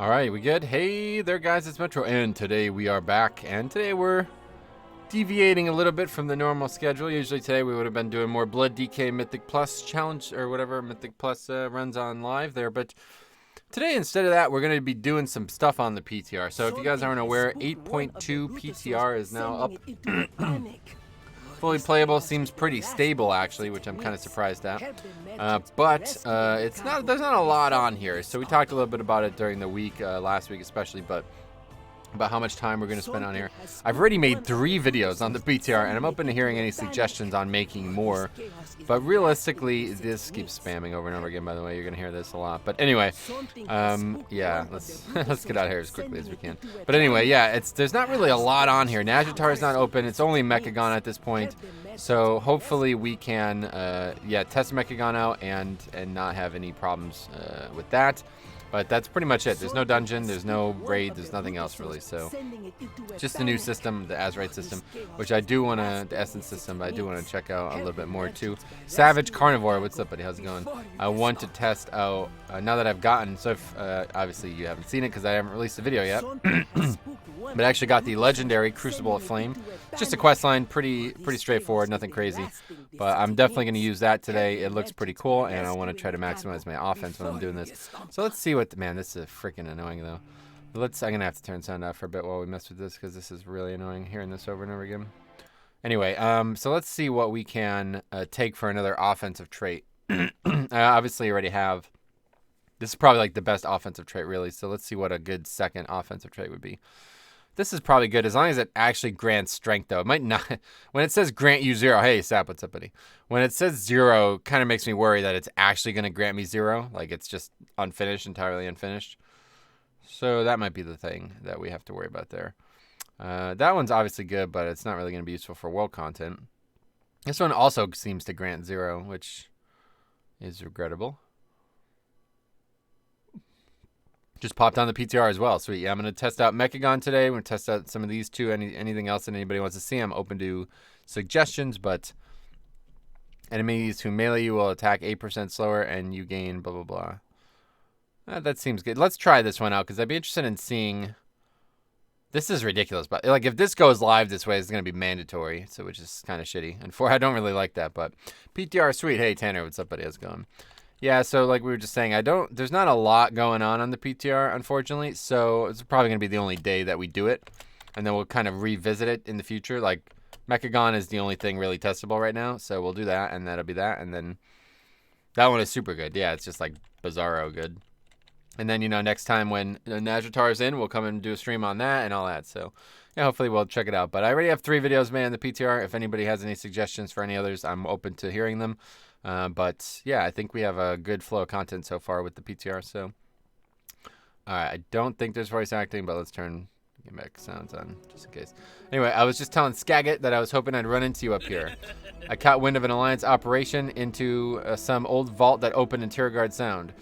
Alright, we good? Hey there guys, it's Metro, and today we are back, and today we're deviating a little bit from the normal schedule. Usually today we would have been doing more Blood DK Mythic Plus challenge, or whatever Mythic Plus runs on live there, but today instead of that we're going to be doing some stuff on the PTR. So if you guys aren't aware, 8.2 PTR is now up. Fully playable, seems pretty stable actually, which I'm kind of surprised at. But there's not a lot on here. So we talked a little bit about it during the week, last week especially, but about how much time we're going to spend on here. I've already made 3 videos on the PTR, and I'm open to hearing any suggestions on making more. But realistically, this keeps spamming over and over again, by the way. You're going to hear this a lot. But anyway, yeah, let's get out of here as quickly as we can. But anyway, yeah, there's not really a lot on here. Najatar is not open. It's only Mechagon at this point. So hopefully we can, test Mechagon out and not have any problems with that. But that's pretty much it. There's no dungeon, there's no raid, there's nothing else really. So just the new system, the Azerite system, which I do want to, the Essence system, but I do want to check out a little bit more too. Savage Carnivore, what's up, buddy? How's it going? I want to test out, now that I've gotten, so if, obviously you haven't seen it because I haven't released a video yet. But I actually got the legendary Crucible of Flame. Just a quest line, pretty straightforward, nothing crazy. But I'm definitely going to use that today. It looks pretty cool, and I want to try to maximize my offense when I'm doing this. So let's see what, man, this is freaking annoying though. I'm going to have to turn sound off for a bit while we mess with this, because this is really annoying, hearing this over and over again. Anyway, so let's see what we can take for another offensive trait. I obviously already have. This is probably like the best offensive trait, really. So let's see what a good second offensive trait would be. This is probably good as long as it actually grants strength, though. It might not. When it says grant you 0, hey, Sap, what's up, buddy? When it says 0, kind of makes me worry that it's actually going to grant me 0. Like it's just unfinished, entirely unfinished. So that might be the thing that we have to worry about there. That one's obviously good, but it's not really going to be useful for world content. This one also seems to grant 0, which is regrettable. Just popped on the PTR as well. Sweet. Yeah, I'm going to test out Mechagon today. We're going to test out some of these two. Anything else that anybody wants to see, I'm open to suggestions. But enemies who melee you will attack 8% slower, and you gain blah, blah, blah. That seems good. Let's try this one out, because I'd be interested in seeing. This is ridiculous. But like, if this goes live this way, it's going to be mandatory, so which is kind of shitty. And I don't really like that. But PTR, sweet. Hey, Tanner, what's up, buddy? How's it going? Yeah, so like we were just saying, there's not a lot going on the PTR, unfortunately, so it's probably going to be the only day that we do it, and then we'll kind of revisit it in the future. Like, Mechagon is the only thing really testable right now, so we'll do that, and that'll be that, and then that one is super good. Yeah, it's just like bizarro good. And then, you know, next time when Najatar's in, we'll come and do a stream on that and all that, so yeah, hopefully we'll check it out. But I already have 3 videos made on the PTR. If anybody has any suggestions for any others, I'm open to hearing them. But yeah, I think we have a good flow of content so far with the PTR. So, all right, I don't think there's voice acting, but let's get back sounds on just in case. Anyway, I was just telling Skagit that I was hoping I'd run into you up here. I caught wind of an Alliance operation into some old vault that opened in Tiragard Sound.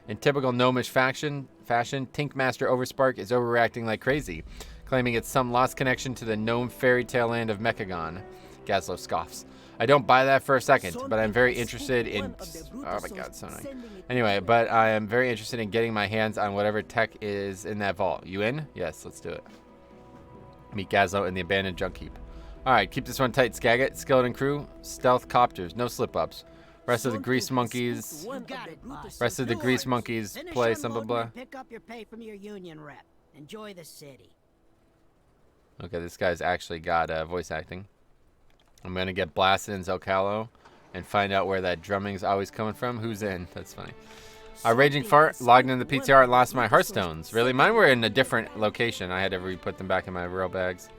In typical gnomish fashion, Tinkmaster Overspark is overreacting like crazy, claiming it's some lost connection to the gnome fairy tale land of Mechagon. Gazlowe scoffs. I don't buy that for a second, but I'm very interested in. Oh my god, so annoying. Anyway, but I am very interested in getting my hands on whatever tech is in that vault. You in? Yes, let's do it. Meet Gazlowe in the abandoned junk heap. Alright, keep this one tight, Skagit. Skeleton crew, stealth copters, no slip-ups. Rest of the grease monkeys. Play some blah blah. Pick up your pay from your union rep. Enjoy the city. Okay, this guy's actually got voice acting. I'm going to get blasted in Zocalo and find out where that drumming's always coming from. Who's in? That's funny. Raging Fart logged in the PTR and lost my Hearthstones. Really? Mine were in a different location. I had to re-put them back in my real bags.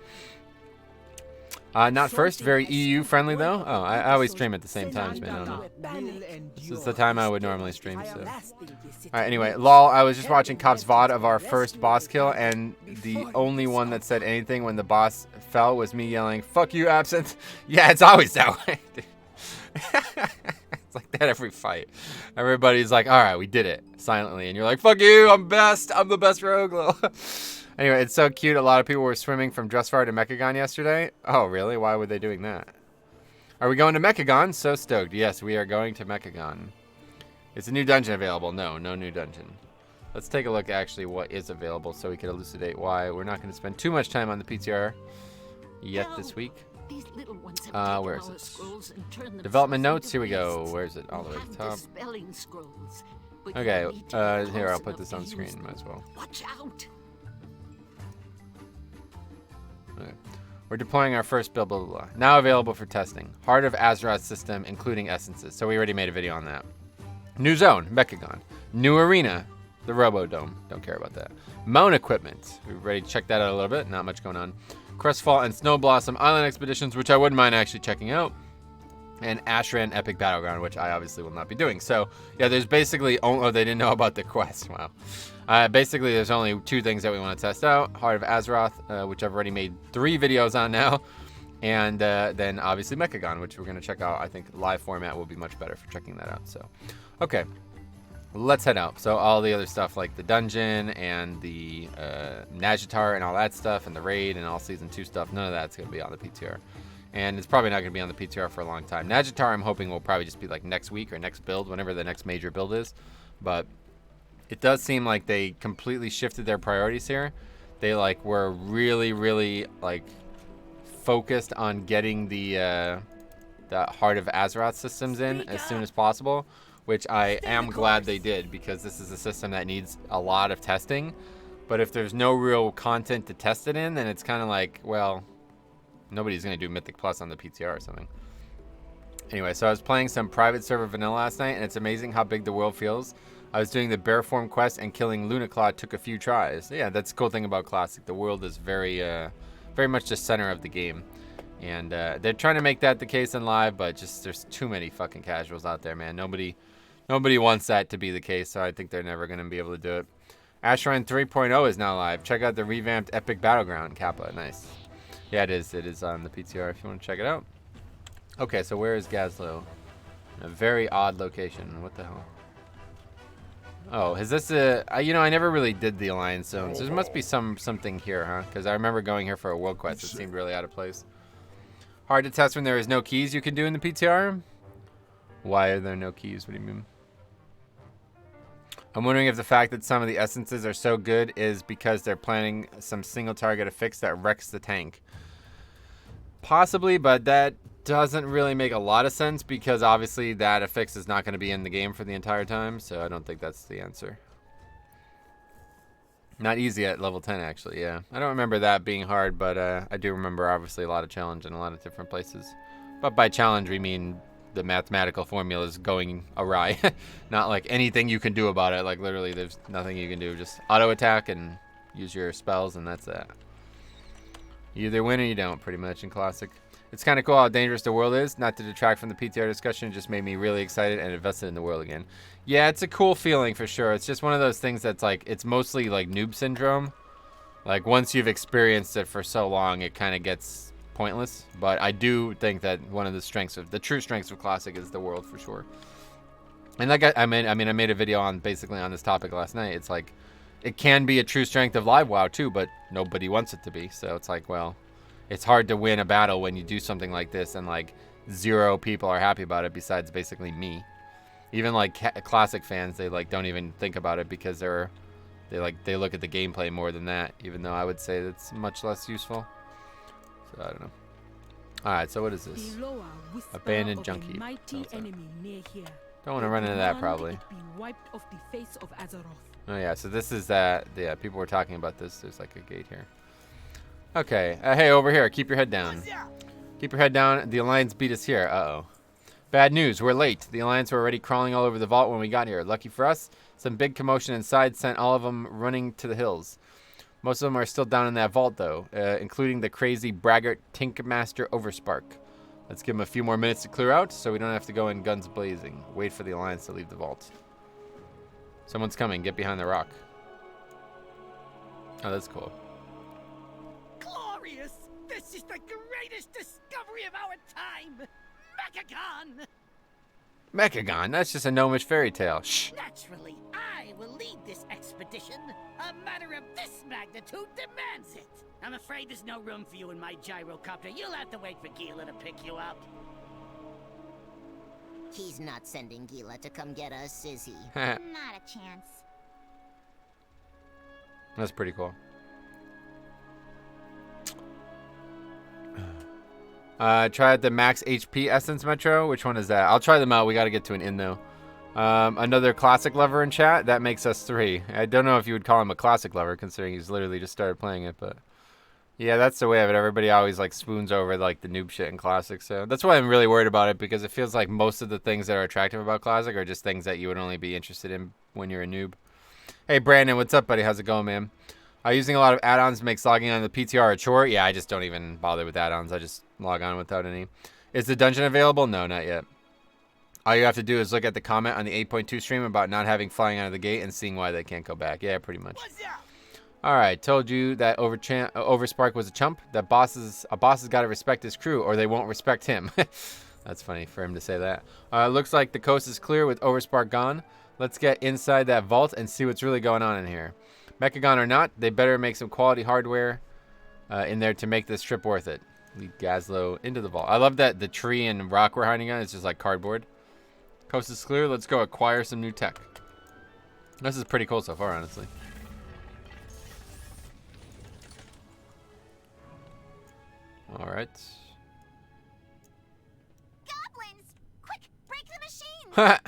Not first. Very EU friendly, though. Oh, I always stream at the same times, man. I don't know. This is the time I would normally stream, so. Alright, anyway. Lol, I was just watching Cop's VOD of our first boss kill, and the only one that said anything when the boss fell was me yelling, "Fuck you, Absinthe." Yeah, it's always that way. It's like that every fight. Everybody's like, alright, we did it. Silently. And you're like, fuck you, I'm best. I'm the best rogue. Anyway, it's so cute. A lot of people were swimming from Drustvar to Mechagon yesterday. Oh, really? Why were they doing that? Are we going to Mechagon? So stoked. Yes, we are going to Mechagon. Is a new dungeon available? No, no new dungeon. Let's take a look actually what is available so we can elucidate why we're not going to spend too much time on the PTR yet this week. These little ones have Where taken is our it? scrolls and turned them Development into notes. Here we go. beasts. Where is it? All the way to the We top. have the spelling scrolls, but you Okay. need to be Here, close I'll put enough this to on use screen. them. Might as well. Watch out! Okay. We're deploying our first build, blah, blah, blah. Now available for testing. Heart of Azeroth system, including essences. So we already made a video on that. New zone, Mechagon. New arena, the Robodome. Don't care about that. Mount equipment. We've already checked that out a little bit. Not much going on. Crestfall and Snow Blossom Island expeditions, which I wouldn't mind actually checking out. And Ashran Epic Battleground, which I obviously will not be doing. So, yeah, there's basically... Oh, they didn't know about the quest. Wow. Basically, there's only 2 things that we want to test out. Heart of Azeroth, which I've already made 3 videos on now. And then, obviously, Mechagon, which we're going to check out. I think live format will be much better for checking that out. So, okay. Let's head out. So, all the other stuff, like the dungeon and the Najatar and all that stuff, and the raid and all Season 2 stuff, none of that's going to be on the PTR. And it's probably not going to be on the PTR for a long time. Najatar, I'm hoping, will probably just be like next week or next build, whenever the next major build is. But it does seem like they completely shifted their priorities here. They like were really, really like focused on getting the Heart of Azeroth systems in as soon as possible, which I am glad they did, because this is a system that needs a lot of testing. But if there's no real content to test it in, then it's kind of like, well, nobody's going to do Mythic Plus on the PTR or something. Anyway, so I was playing some private server vanilla last night, and it's amazing how big the world feels. I was doing the bear form quest, and killing Lunaclaw took a few tries. Yeah, that's the cool thing about Classic. The world is very much the center of the game. And they're trying to make that the case in live, but just there's too many fucking casuals out there, man. Nobody wants that to be the case, so I think they're never going to be able to do it. Ashrine 3.0 is now live. Check out the revamped Epic Battleground, Kappa. Nice. Yeah, it is. It is on the PTR if you want to check it out. Okay, so where is Gazlowe? A very odd location. What the hell? Oh, is this a... I never really did the Alliance zones. There must be something here, huh? Because I remember going here for a world quest. It seemed really out of place. Hard to test when there is no keys you can do in the PTR? Why are there no keys? What do you mean? I'm wondering if the fact that some of the essences are so good is because they're planning some single target affix that wrecks the tank. Possibly, but that doesn't really make a lot of sense, because obviously that affix is not going to be in the game for the entire time, so I don't think that's the answer. Not easy at level 10, actually, yeah. I don't remember that being hard, but I do remember obviously a lot of challenge in a lot of different places. But by challenge, we mean the mathematical formula is going awry. Not like anything you can do about it. Like literally there's nothing you can do. Just auto attack and use your spells, and that's that. You either win or you don't, pretty much, in Classic. It's kind of cool how dangerous the world is. Not to detract from the PTR discussion, it just made me really excited and invested in the world again. Yeah, it's a cool feeling for sure. It's just one of those things that's like, it's mostly like noob syndrome. Like once you've experienced it for so long, it kind of gets pointless. But I do think that one of the true strengths of Classic is the world for sure. And like I made a video on basically on this topic last night. It's like, it can be a true strength of Live WoW too, but nobody wants it to be. So it's like, well, it's hard to win a battle when you do something like this and like 0 people are happy about it besides basically me. Even like Classic fans, they like don't even think about it because they look at the gameplay more than that, even though I would say that's much less useful. So I don't know. All right, so what is this? Abandoned junkie. Don't want to run into that probably. Oh yeah, so this is that. Yeah, people were talking about this. There's like a gate here. Okay, hey, over here. Keep your head down. Keep your head down. The Alliance beat us here. Uh-oh. Bad news. We're late. The Alliance were already crawling all over the vault when we got here. Lucky for us, some big commotion inside sent all of them running to the hills. Most of them are still down in that vault, though, including the crazy braggart Tinkmaster Overspark. Let's give him a few more minutes to clear out so we don't have to go in guns blazing. Wait for the Alliance to leave the vault. Someone's coming. Get behind the rock. Oh, that's cool. Glorious! This is the greatest discovery of our time! Mechagon! Mechagon? That's just a gnomish fairy tale. Shh. Naturally, I will lead this expedition. A matter of this magnitude demands it. I'm afraid there's no room for you in my gyrocopter. You'll have to wait for Gila to pick you up. He's not sending Gila to come get us, is he? Not a chance. That's pretty cool. Tried the max HP essence metro. Which one is that? I'll try them out. We got to get to an inn though. Another classic lover in chat. That makes us 3. I don't know if you would call him a classic lover, considering he's literally just started playing it, but yeah, that's the way of it. Everybody always like spoons over like the noob shit in classic, so that's why I'm really worried about it, because it feels like most of the things that are attractive about classic are just things that you would only be interested in when you're a noob. Hey Brandon, what's up, buddy? How's it going, man? Using a lot of add-ons makes logging on the PTR a chore. Yeah, I just don't even bother with add-ons. I just log on without any. Is the dungeon available? No, not yet. All you have to do is look at the comment on the 8.2 stream about not having flying out of the gate and seeing why they can't go back. Yeah, pretty much. All right, told you that Overspark was a chump. That a boss has got to respect his crew, or they won't respect him. That's funny for him to say that. Looks like the coast is clear with Overspark gone. Let's get inside that vault and see what's really going on in here. Mechagon or not, they better make some quality hardware in there to make this trip worth it. Lead Gazlowe into the vault. I love that the tree and rock we're hiding on is just like cardboard. Coast is clear. Let's go acquire some new tech. This is pretty cool so far, honestly. All right. Goblins! Quick, break the machine!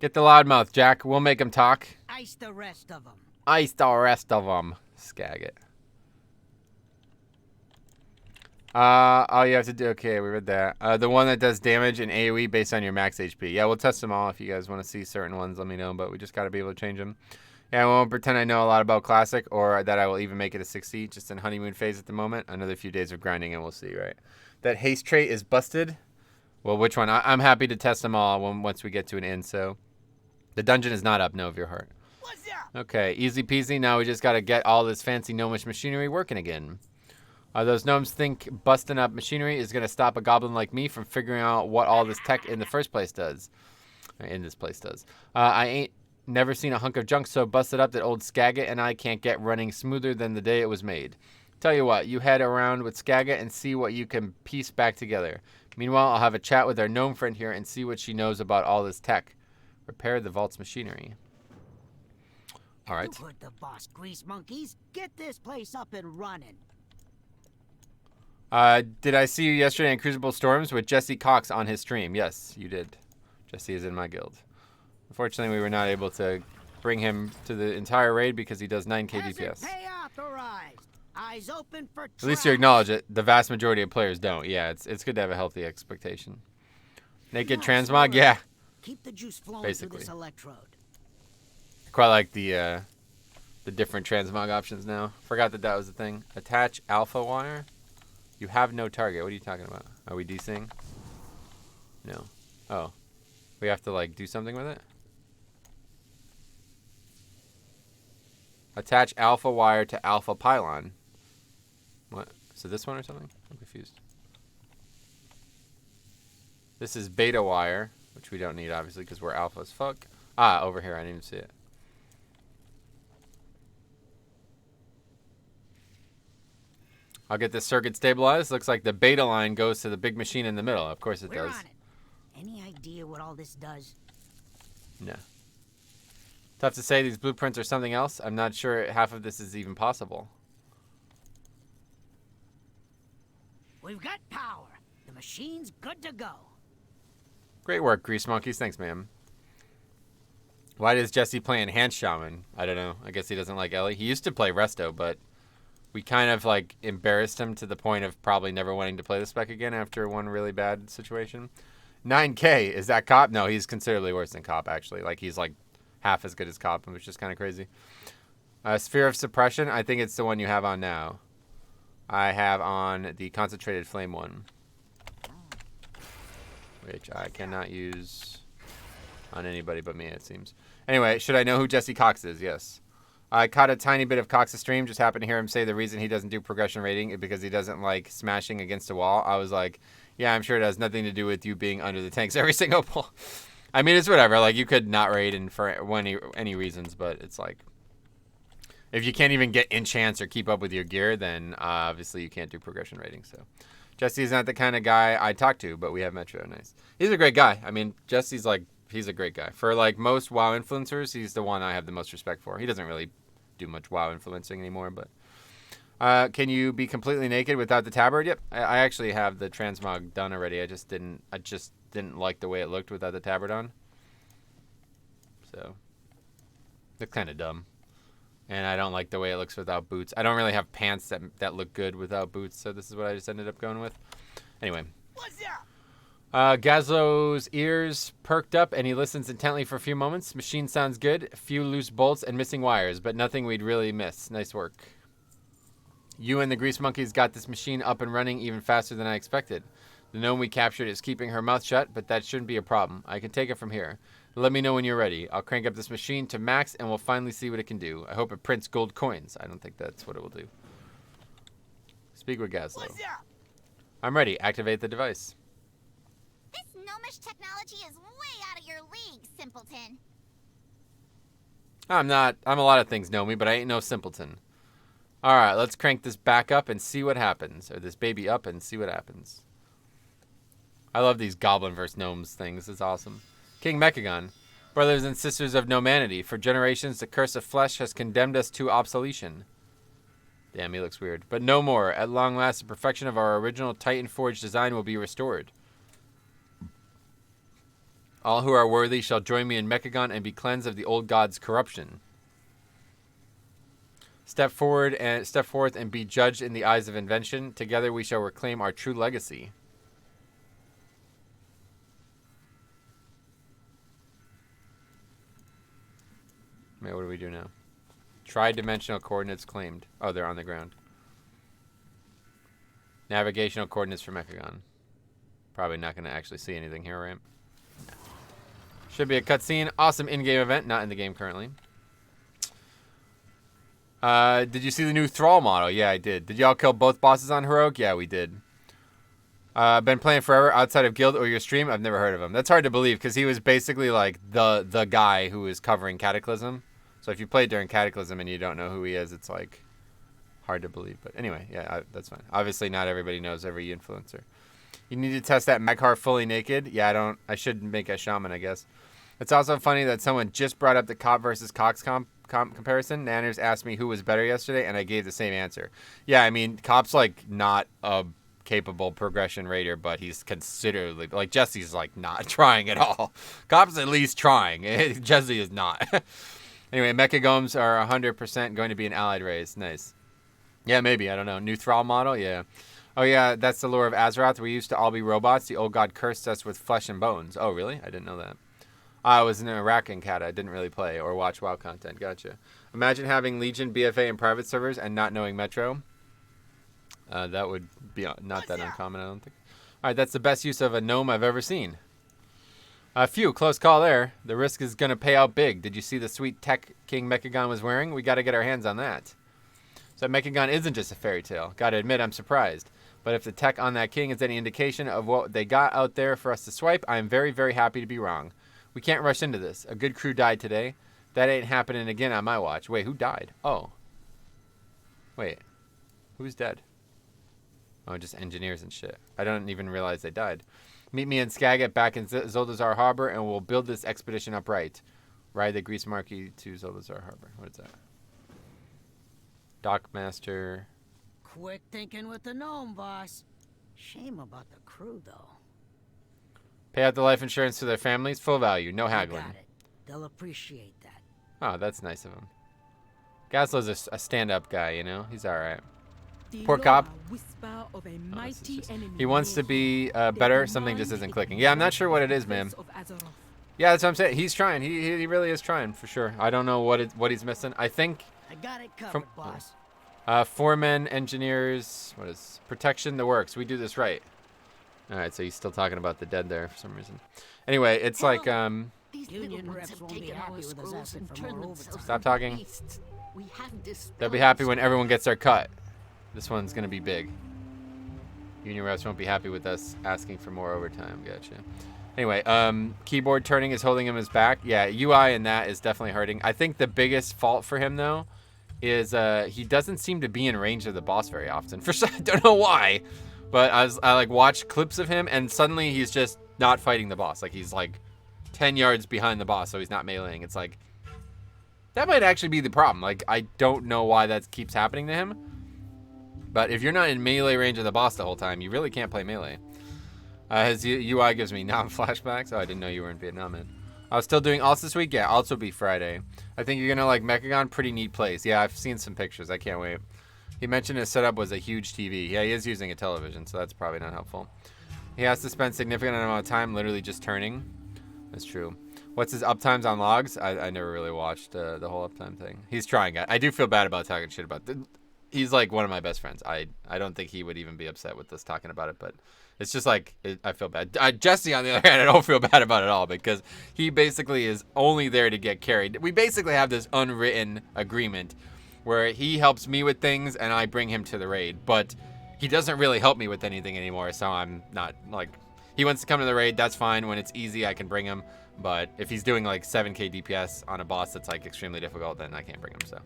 Get the loudmouth, Jack. We'll make him talk. Ice the rest of them. Ice the rest of them. Skag it. All you have to do, okay, we read that. The one that does damage and AoE based on your max HP. Yeah, we'll test them all. If you guys want to see certain ones, let me know, but we just got to be able to change them. Yeah, I won't pretend I know a lot about Classic or that I will even make it a 60. Just in honeymoon phase at the moment. Another few days of grinding and we'll see, right? That haste trait is busted. Well, which one? I'm happy to test them all once we get to an inn, so. The dungeon is not up, no, of your heart. Okay, easy peasy. Now we just got to get all this fancy gnomish machinery working again. Those gnomes think busting up machinery is going to stop a goblin like me from figuring out what all this tech in the first place does. In this place does. I ain't never seen a hunk of junk so busted up that old Skagit and I can't get running smoother than the day it was made. Tell you what, you head around with Skagit and see what you can piece back together. Meanwhile, I'll have a chat with our gnome friend here and see what she knows about all this tech. Repair the vault's machinery. All right. You heard the boss, grease monkeys. Get this place up and running. Did I see you yesterday in Crucible Storms with Jesse Cox on his stream? Yes, you did. Jesse is in my guild. Unfortunately, we were not able to bring him to the entire raid because he does 9k DPS. Pay authorized. Eyes open for At least you acknowledge it. The vast majority of players don't. Yeah, it's good to have a healthy expectation. Naked transmog? Yeah. Keep the juice flowing Basically. through this electrode. Quite like the different transmog options now. Forgot that was the thing. Attach alpha wire. You have no target. What are you talking about? Are we DCing? No. Oh. We have to like do something with it? Attach alpha wire to alpha pylon. What? So this one or something? I'm confused. This is beta wire, which we don't need obviously because we're alpha as fuck. Ah, over here. I didn't even see it. I'll get this circuit stabilized. Looks like the beta line goes to the big machine in the middle. Of course it We're does. on it. Any idea what all this does? No. Tough to say these blueprints are something else. I'm not sure half of this is even possible. We've got power. The machine's good to go. Great work, Grease Monkeys. Thanks, ma'am. Why does Jesse play Enhanced Shaman? I don't know. I guess he doesn't like Ellie. He used to play Resto, but we kind of like embarrassed him to the point of probably never wanting to play the spec again after one really bad situation. 9k, is that Cop? No, he's considerably worse than Cop, actually. Like, he's like half as good as Cop, which is kind of crazy. Sphere of Suppression, I think it's the one you have on now. I have on the Concentrated Flame one, which I cannot use on anybody but me, it seems. Anyway, should I know who Jesse Cox is? Yes. I caught a tiny bit of Cox's stream, just happened to hear him say the reason he doesn't do progression rating is because he doesn't like smashing against a wall. I was like, yeah, I'm sure it has nothing to do with you being under the tanks every single pull. I mean, it's whatever. Like, you could not raid and for any reasons, but it's like, if you can't even get enchants or keep up with your gear, then obviously you can't do progression rating. So Jesse's not the kind of guy I talk to, but we have Metro. Nice. He's a great guy. I mean, Jesse's like He's a great guy. For like most WoW influencers, he's the one I have the most respect for. He doesn't really do much WoW influencing anymore, but can you be completely naked without the tabard? Yep. I actually have the transmog done already. I just didn't like the way it looked without the tabard on. So it's kind of dumb. And I don't like the way it looks without boots. I don't really have pants that look good without boots, so this is what I just ended up going with. Anyway. What's up? Gazlowe's ears perked up, and he listens intently for a few moments. Machine sounds good. A few loose bolts and missing wires, but nothing we'd really miss. Nice work. You and the grease monkeys got this machine up and running even faster than I expected. The gnome we captured is keeping her mouth shut, but that shouldn't be a problem. I can take it from here. Let me know when you're ready. I'll crank up this machine to max, and we'll finally see what it can do. I hope it prints gold coins. I don't think that's what it will do. Speak with Gazlowe. What's up? I'm ready. Activate the device. This gnomish technology is way out of your league, simpleton. I'm not. I'm a lot of things, Nomi, but I ain't no simpleton. All right, let's crank this back up and see what happens. Or this baby up and see what happens. I love these goblin versus gnomes things. It's awesome. King Mechagon. Brothers and sisters of nomanity, for generations the curse of flesh has condemned us to obsolescence. Damn, he looks weird. But no more. At long last, the perfection of our original Titan Forge design will be restored. All who are worthy shall join me in Mechagon and be cleansed of the old god's corruption. Step forth and be judged in the eyes of invention. Together we shall reclaim our true legacy. Wait, what do we do now? Tri-dimensional coordinates claimed. Oh, they're on the ground. Navigational coordinates for Mechagon. Probably not going to actually see anything here, right? Should be a cutscene. Awesome in-game event. Not in the game currently. Did you see the new Thrall model? Yeah, I did. Did y'all kill both bosses on Heroic? Yeah, we did. Been playing forever outside of Guild or your stream? I've never heard of him. That's hard to believe because he was basically like the guy who was covering Cataclysm. So if you played during Cataclysm and you don't know who he is, it's like hard to believe. But anyway, yeah, that's fine. Obviously, not everybody knows every influencer. You need to test that Meghar fully naked. Yeah, I should make a shaman, I guess. It's also funny that someone just brought up the Cop versus Cox comparison. Nanners asked me who was better yesterday, and I gave the same answer. Yeah, I mean, Cop's like not a capable progression raider, but he's considerably like Jesse's like not trying at all. Cop's at least trying. Jesse is not. Anyway, Mechagomes are 100% going to be an allied race. Nice. Yeah, maybe. I don't know. New Thrall model? Yeah. Oh, yeah. That's the lore of Azeroth. We used to all be robots. The old god cursed us with flesh and bones. Oh, really? I didn't know that. I was in Iraq and Cat. I didn't really play or watch WoW content. Gotcha. Imagine having Legion, BFA, and private servers and not knowing Metro. That would be not that uncommon, I don't think. All right, that's the best use of a gnome I've ever seen. Phew, close call there. The risk is going to pay out big. Did you see the sweet tech King Mechagon was wearing? We got to get our hands on that. So Mechagon isn't just a fairy tale. Got to admit, I'm surprised. But if the tech on that king is any indication of what they got out there for us to swipe, I am very, very happy to be wrong. We can't rush into this. A good crew died today. That ain't happening again on my watch. Wait, who died? Oh. Wait. Who's dead? Oh, just engineers and shit. I don't even realize they died. Meet me in Skagit back in Zoldazar Harbor, and we'll build this expedition upright. Ride the Grease Marquee to Zoldazar Harbor. What is that? Dockmaster. Quick thinking with the gnome, boss. Shame about the crew, though. Pay out the life insurance to their families. Full value. No haggling. Got it. They'll appreciate that. Oh, that's nice of him. Gazlowe's a stand-up guy, you know? He's all right. Poor cop. He wants to be better. Something just isn't clicking. Yeah, I'm not sure what it is, man. Yeah, that's what I'm saying. He's trying. He really is trying, for sure. I don't know what he's missing. I think... I got it covered, boss. Foremen, engineers... What is... Protection, the works. We do this right. All right, so he's still talking about the dead there for some reason. Anyway, it's like... These Union little ones reps have won't be taken happy our with us scrolls asking and for turned more themselves overtime. Stop into talking. beasts. We have dispelled They'll be happy when everyone gets their cut. This one's going to be big. Union reps won't be happy with us asking for more overtime. Gotcha. Anyway, keyboard turning is holding him his back. Yeah, UI and that is definitely hurting. I think the biggest fault for him, though, is he doesn't seem to be in range of the boss very often. For I don't know why, but I like watch clips of him, and suddenly he's just not fighting the boss. Like he's like 10 yards behind the boss, so he's not meleeing. It's like, that might actually be the problem. Like, I don't know why that keeps happening to him. But if you're not in melee range of the boss the whole time, you really can't play melee. His UI gives me non-flashbacks. Oh, I didn't know you were in Vietnam, man. I was still doing alts this week. Yeah, alts will be Friday. I think you're going to like Mechagon. Pretty neat place. Yeah, I've seen some pictures. I can't wait. He mentioned his setup was a huge TV. Yeah, he is using a television, so that's probably not helpful. He has to spend significant amount of time literally just turning. That's true. What's his uptimes on logs? I never really watched the whole uptime thing. He's trying. I do feel bad about talking shit about it. He's like one of my best friends. I don't think he would even be upset with us talking about it, but it's just like, I feel bad. Jesse, on the other hand, I don't feel bad about it at all because he basically is only there to get carried. We basically have this unwritten agreement where he helps me with things and I bring him to the raid, but he doesn't really help me with anything anymore, so I'm not, like, he wants to come to the raid, that's fine. When it's easy, I can bring him. But if he's doing like 7k DPS on a boss that's like extremely difficult, then I can't bring him. So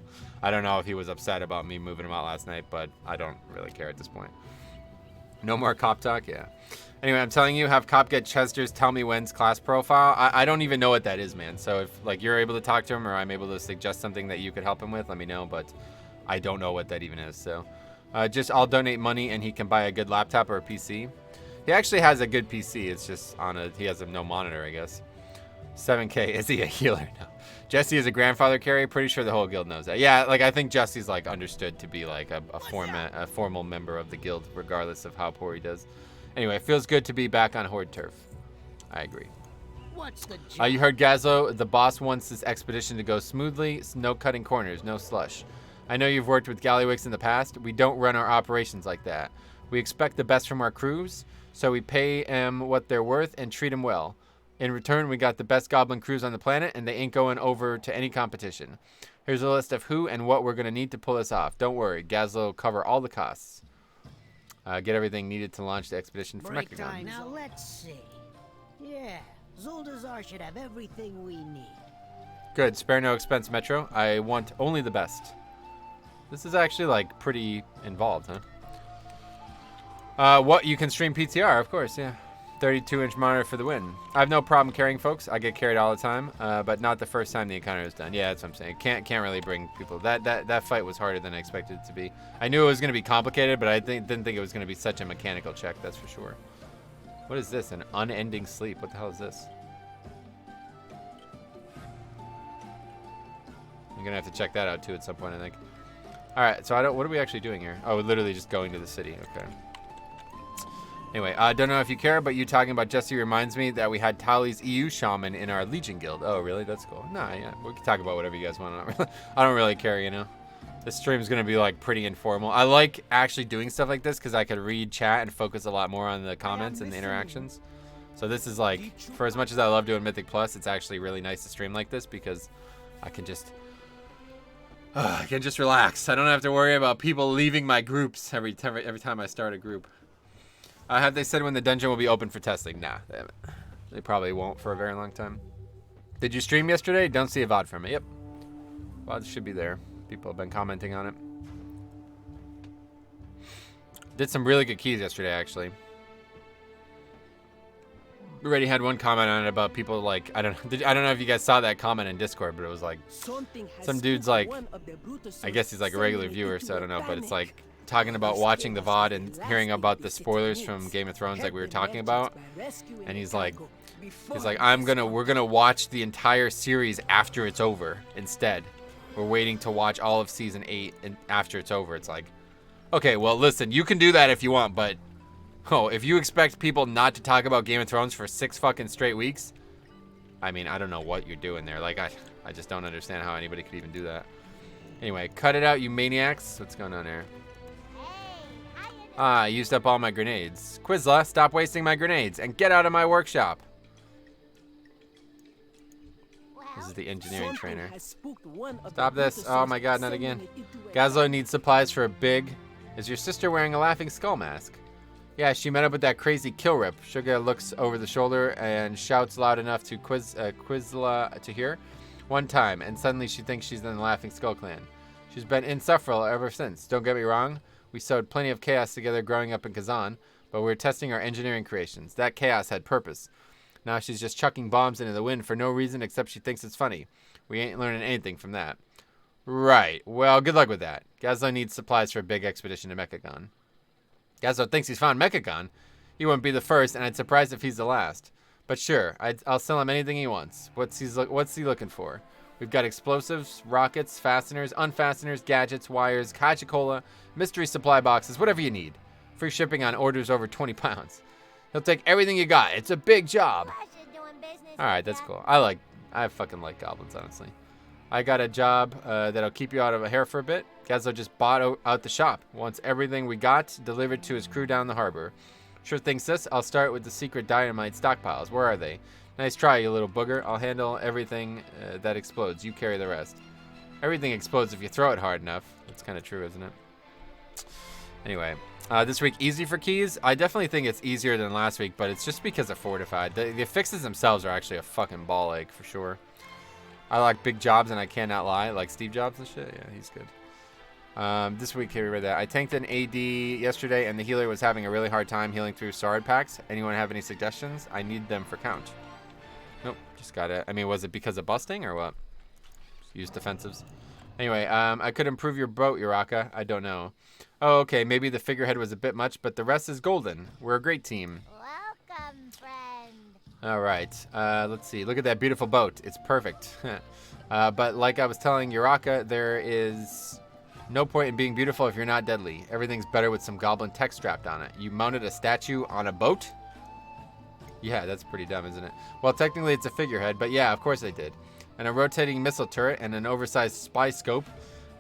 I don't know if he was upset about me moving him out last night, but I don't really care at this point. No more cop talk? Yeah. Anyway, I'm telling you, have cop get Chester's tell me when's class profile. I don't even know what that is, man. So if like you're able to talk to him or I'm able to suggest something that you could help him with, let me know. But I don't know what that even is. So just I'll donate money and he can buy a good laptop or a PC. He actually has a good PC. It's just on he has no monitor, I guess. 7k, is he a healer? No. Jesse is a grandfather carry. Pretty sure the whole guild knows that. Yeah, like I think Jesse's like understood to be like a formal member of the guild, regardless of how poor he does. Anyway, it feels good to be back on Horde turf. I agree. What's the You heard Gazlowe, the boss wants this expedition to go smoothly. No cutting corners, no slush. I know you've worked with Gallywix in the past. We don't run our operations like that. We expect the best from our crews, so we pay them what they're worth and treat them well. In return, we got the best goblin crews on the planet, and they ain't going over to any competition. Here's a list of who and what we're going to need to pull this off. Don't worry, Gazlowe will cover all the costs. Get everything needed to launch the expedition for Mechagon. Now let's see. Yeah, Zuldazar should have everything we need. Good, spare no expense, Metro. I want only the best. This is actually, like, pretty involved, huh? What, you can stream PTR, of course, yeah. 32-inch monitor for the win. I have no problem carrying folks. I get carried all the time, but not the first time the encounter is done. Yeah, that's what I'm saying. Can't really bring people. That fight was harder than I expected it to be. I knew it was going to be complicated, but I didn't think it was going to be such a mechanical check. That's for sure. What is this? An unending sleep? What the hell is this? I'm gonna have to check that out too at some point, I think. All right. So what are we actually doing here? Oh, we're literally just going to the city. Okay. Anyway, I don't know if you care, but you talking about Jesse reminds me that we had Tali's EU shaman in our Legion guild. Oh, really? That's cool. Nah, yeah, we can talk about whatever you guys want. I don't really care, you know. This stream's gonna be like pretty informal. I like actually doing stuff like this because I could read chat and focus a lot more on the comments and the interactions. So this is like, for as much as I love doing Mythic Plus, it's actually really nice to stream like this because I can just relax. I don't have to worry about people leaving my groups every time I start a group. Have they said when the dungeon will be open for testing? Nah, they haven't. They probably won't for a very long time. Did you stream yesterday? Don't see a VOD from it. Yep. VOD should be there. People have been commenting on it. Did some really good keys yesterday, actually. Already had one comment on it about people like, I don't know if you guys saw that comment in Discord, but it was like some dude's like, I guess he's like a regular viewer, so I don't know, but it's like talking about watching the VOD and hearing about the spoilers from Game of Thrones like we were talking about, and he's like we're gonna watch the entire series after it's over instead. We're waiting to watch all of season 8 and after it's over. It's like, okay, well listen, you can do that if you want, but if you expect people not to talk about Game of Thrones for 6 fucking straight weeks, I mean, I don't know what you're doing there. Like, I just don't understand how anybody could even do that. Anyway, cut it out, you maniacs. What's going on here? I used up all my grenades. Quizla, stop wasting my grenades and get out of my workshop. This is the engineering trainer. Stop this. Oh my god, not again. Gazlowe needs supplies for a big. Is your sister wearing a laughing skull mask? Yeah, she met up with that crazy kill rip. Sugar looks over the shoulder and shouts loud enough to Quizla to hear. One time, and suddenly she thinks she's in the Laughing Skull clan. She's been insufferable ever since. Don't get me wrong. We sowed plenty of chaos together growing up in Kazan, but we were testing our engineering creations. That chaos had purpose. Now she's just chucking bombs into the wind for no reason except she thinks it's funny. We ain't learning anything from that. Right. Well, good luck with that. Gazlowe needs supplies for a big expedition to Mechagon. Gazlowe thinks he's found Mechagon. He wouldn't be the first, and I'd surprised if he's the last. But sure, I'll sell him anything he wants. What's he looking for? We've got explosives, rockets, fasteners, unfasteners, gadgets, wires, Kachi-Cola, mystery supply boxes, whatever you need. Free shipping on orders over 20 pounds. He'll take everything you got. It's a big job. Alright, that's cool. I fucking like goblins, honestly. I got a job that'll keep you out of a hair for a bit. Gazlowe just bought out the shop. Wants everything we got delivered to his crew down the harbor. Sure thing, sis. I'll start with the secret dynamite stockpiles. Where are they? Nice try, you little booger. I'll handle everything that explodes. You carry the rest. Everything explodes if you throw it hard enough. That's kind of true, isn't it? Anyway, this week, easy for keys. I definitely think it's easier than last week, but it's just because of Fortified. The fixes themselves are actually a fucking ball ache, for sure. I like big jobs, and I cannot lie. Like Steve Jobs and shit. Yeah, he's good. This week, here we read that. I tanked an AD yesterday, and the healer was having a really hard time healing through Sword packs. Anyone have any suggestions? I need them for count. Nope, just got it. I mean, was it because of busting or what? Use defensives. Anyway, I could improve your boat, Uraka. I don't know. Oh, okay, maybe the figurehead was a bit much, but the rest is golden. We're a great team. Welcome, friend. All right, let's see. Look at that beautiful boat. It's perfect. But like I was telling Uraka, there is no point in being beautiful if you're not deadly. Everything's better with some goblin tech strapped on it. You mounted a statue on a boat? Yeah, that's pretty dumb, isn't it? Well, technically it's a figurehead, but yeah, of course I did. And a rotating missile turret, and an oversized spy scope,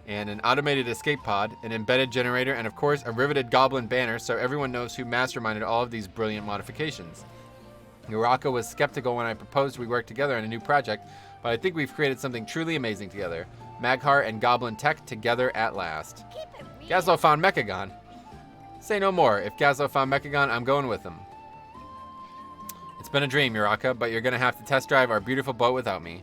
and an automated escape pod, an embedded generator, and of course a riveted goblin banner, so everyone knows who masterminded all of these brilliant modifications. Uraka was skeptical when I proposed we work together on a new project, but I think we've created something truly amazing together. Maghar and Goblin Tech together at last. Gazlowe found Mechagon. Say no more. If Gazlowe found Mechagon, I'm going with him. It's been a dream, Uraka, but you're going to have to test drive our beautiful boat without me.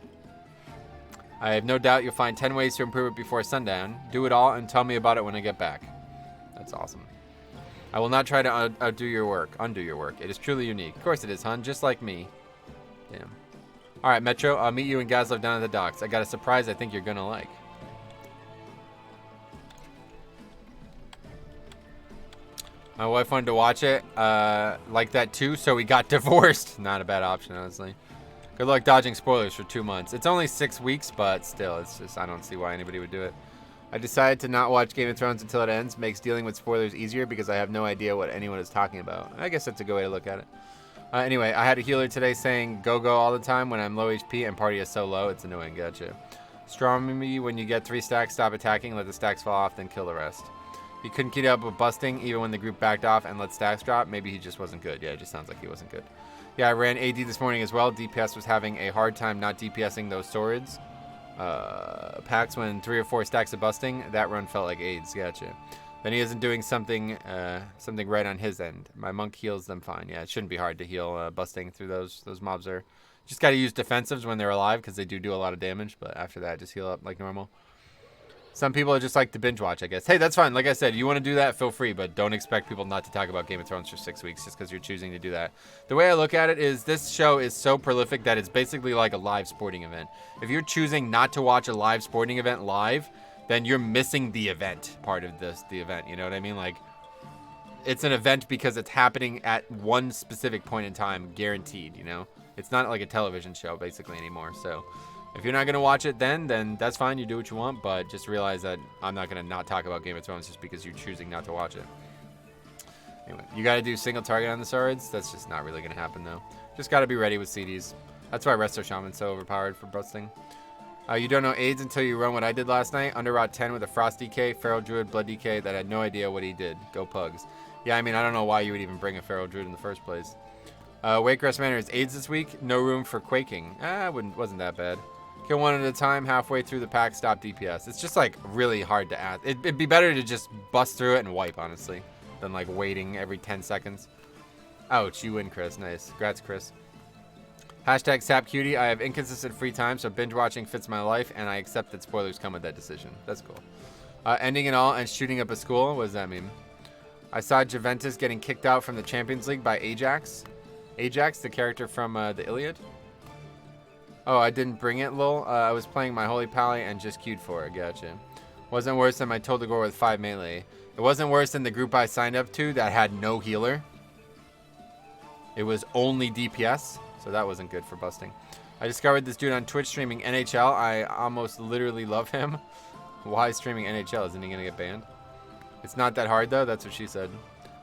I have no doubt you'll find 10 ways to improve it before sundown. Do it all and tell me about it when I get back. That's awesome. I will not try to undo your work. It is truly unique. Of course it is, hun. Just like me. Damn. All right, Metro. I'll meet you and Gazlowe down at the docks. I got a surprise I think you're going to like. My wife wanted to watch it like that too, so we got divorced. Not a bad option, honestly. Good luck dodging spoilers for 2 months. It's only 6 weeks, but still, it's just, I don't see why anybody would do it. I decided to not watch Game of Thrones until it ends. Makes dealing with spoilers easier because I have no idea what anyone is talking about. I guess that's a good way to look at it. Anyway, I had a healer today saying go all the time when I'm low HP and party is so low. It's annoying. Gotcha. Storm me when you get 3 stacks. Stop attacking. Let the stacks fall off. Then kill the rest. He couldn't keep up with busting even when the group backed off and let stacks drop. Maybe he just wasn't good. Yeah, it just sounds like he wasn't good. Yeah, I ran AD this morning as well. DPS was having a hard time not DPSing those swords. Packs when 3 or 4 stacks of busting. That run felt like AIDS. Gotcha. Then he isn't doing something right on his end. My monk heals them fine. Yeah, it shouldn't be hard to heal busting through those mobs there. Just got to use defensives when they're alive because they do a lot of damage. But after that, just heal up like normal. Some people just like to binge watch, I guess. Hey, that's fine. Like I said, you want to do that, feel free. But don't expect people not to talk about Game of Thrones for 6 weeks just because you're choosing to do that. The way I look at it is this show is so prolific that it's basically like a live sporting event. If you're choosing not to watch a live sporting event live, then you're missing the event part of the event. You know what I mean? Like, it's an event because it's happening at one specific point in time, guaranteed, you know? It's not like a television show, basically, anymore. So if you're not going to watch it then that's fine. You do what you want, but just realize that I'm not going to not talk about Game of Thrones just because you're choosing not to watch it. Anyway, you got to do single target on the swords. That's just not really going to happen, though. Just got to be ready with CDs. That's why Resto Shaman's so overpowered for busting. You don't know AIDS until you run what I did last night. Underrot 10 with a Frost DK, Feral Druid, Blood DK that had no idea what he did. Go Pugs. Yeah, I mean, I don't know why you would even bring a Feral Druid in the first place. Waycrest Manor is AIDS this week. No room for quaking. Wasn't that bad. Kill one at a time. Halfway through the pack, stop DPS. It's just, like, really hard to add. It'd be better to just bust through it and wipe, honestly, than, like, waiting every 10 seconds. Ouch, you win, Chris. Nice. Congrats, Chris. Hashtag SapCutie. I have inconsistent free time, so binge watching fits my life, and I accept that spoilers come with that decision. That's cool. Ending it all and shooting up a school. What does that mean? I saw Juventus getting kicked out from the Champions League by Ajax. Ajax, the character from the Iliad. Oh, I didn't bring it, lol. I was playing my Holy Pally and just queued for it. Gotcha. Wasn't worse than my Toldagor with 5 melee. It wasn't worse than the group I signed up to that had no healer. It was only DPS, so that wasn't good for busting. I discovered this dude on Twitch streaming NHL. I almost literally love him. Why streaming NHL? Isn't he gonna get banned? It's not that hard though, that's what she said.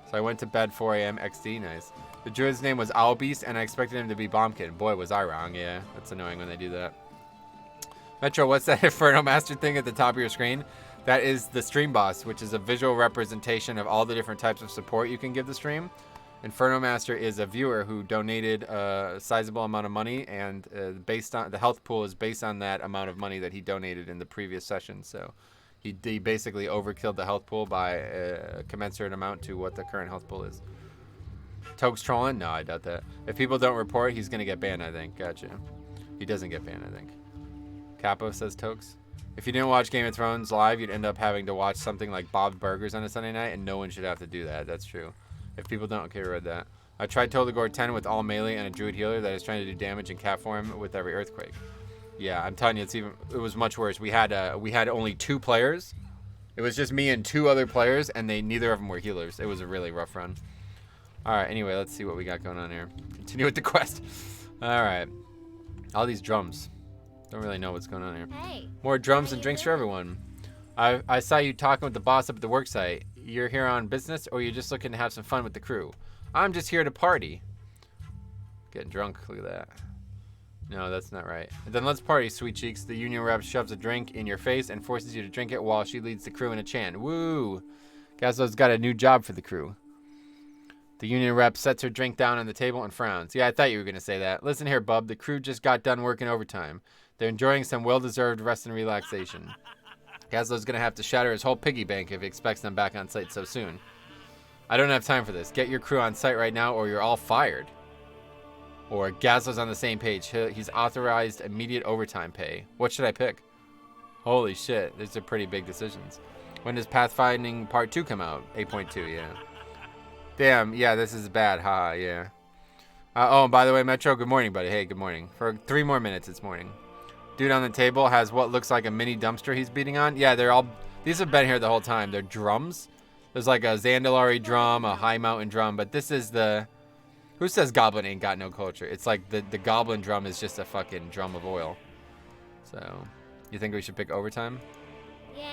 So I went to bed 4 a.m. XD, nice. The druid's name was Owlbeast, and I expected him to be Bombkin. Boy, was I wrong, yeah. That's annoying when they do that. Metro, what's that Inferno Master thing at the top of your screen? That is the stream boss, which is a visual representation of all the different types of support you can give the stream. Inferno Master is a viewer who donated a sizable amount of money, and based on the health pool is based on that amount of money that he donated in the previous session. So he basically overkilled the health pool by a commensurate amount to what the current health pool is. Toke's trolling? No, I doubt that. If people don't report, he's gonna get banned, I think. Gotcha. He doesn't get banned, I think. Capo says Tokes. If you didn't watch Game of Thrones live, you'd end up having to watch something like Bob's Burgers on a Sunday night, and no one should have to do that. That's true. If people don't, okay, read that. I tried Toldagor 10 with all melee and a druid healer that is trying to do damage in cat form with every earthquake. Yeah, I'm telling you, it was much worse. We had only 2 players. It was just me and 2 other players, and neither of them were healers. It was a really rough run. All right, anyway, let's see what we got going on here. Continue with the quest. All right. All these drums. Don't really know what's going on here. Hey. More drums and drinks for everyone. I saw you talking with the boss up at the worksite. You're here on business, or you're just looking to have some fun with the crew? I'm just here to party. Getting drunk, look at that. No, that's not right. Then let's party, sweet cheeks. The union rep shoves a drink in your face and forces you to drink it while she leads the crew in a chant. Woo! Gazlowe's got a new job for the crew. The union rep sets her drink down on the table and frowns. Yeah, I thought you were going to say that. Listen here, bub. The crew just got done working overtime. They're enjoying some well-deserved rest and relaxation. Gazlowe's going to have to shatter his whole piggy bank if he expects them back on site so soon. I don't have time for this. Get your crew on site right now or you're all fired. Or Gazlowe's on the same page. He's authorized immediate overtime pay. What should I pick? Holy shit. These are pretty big decisions. When does Pathfinding Part 2 come out? 8.2, yeah. Damn, yeah, this is bad. Haha, yeah. Oh, and by the way, Metro, good morning, buddy. Hey, good morning. For 3 more minutes, it's morning. Dude on the table has what looks like a mini dumpster he's beating on. Yeah, these have been here the whole time. They're drums. There's like a Zandalari drum, a Highmountain drum, but this is the... Who says Goblin ain't got no culture? It's like the Goblin drum is just a fucking drum of oil. So, you think we should pick overtime? Yeah.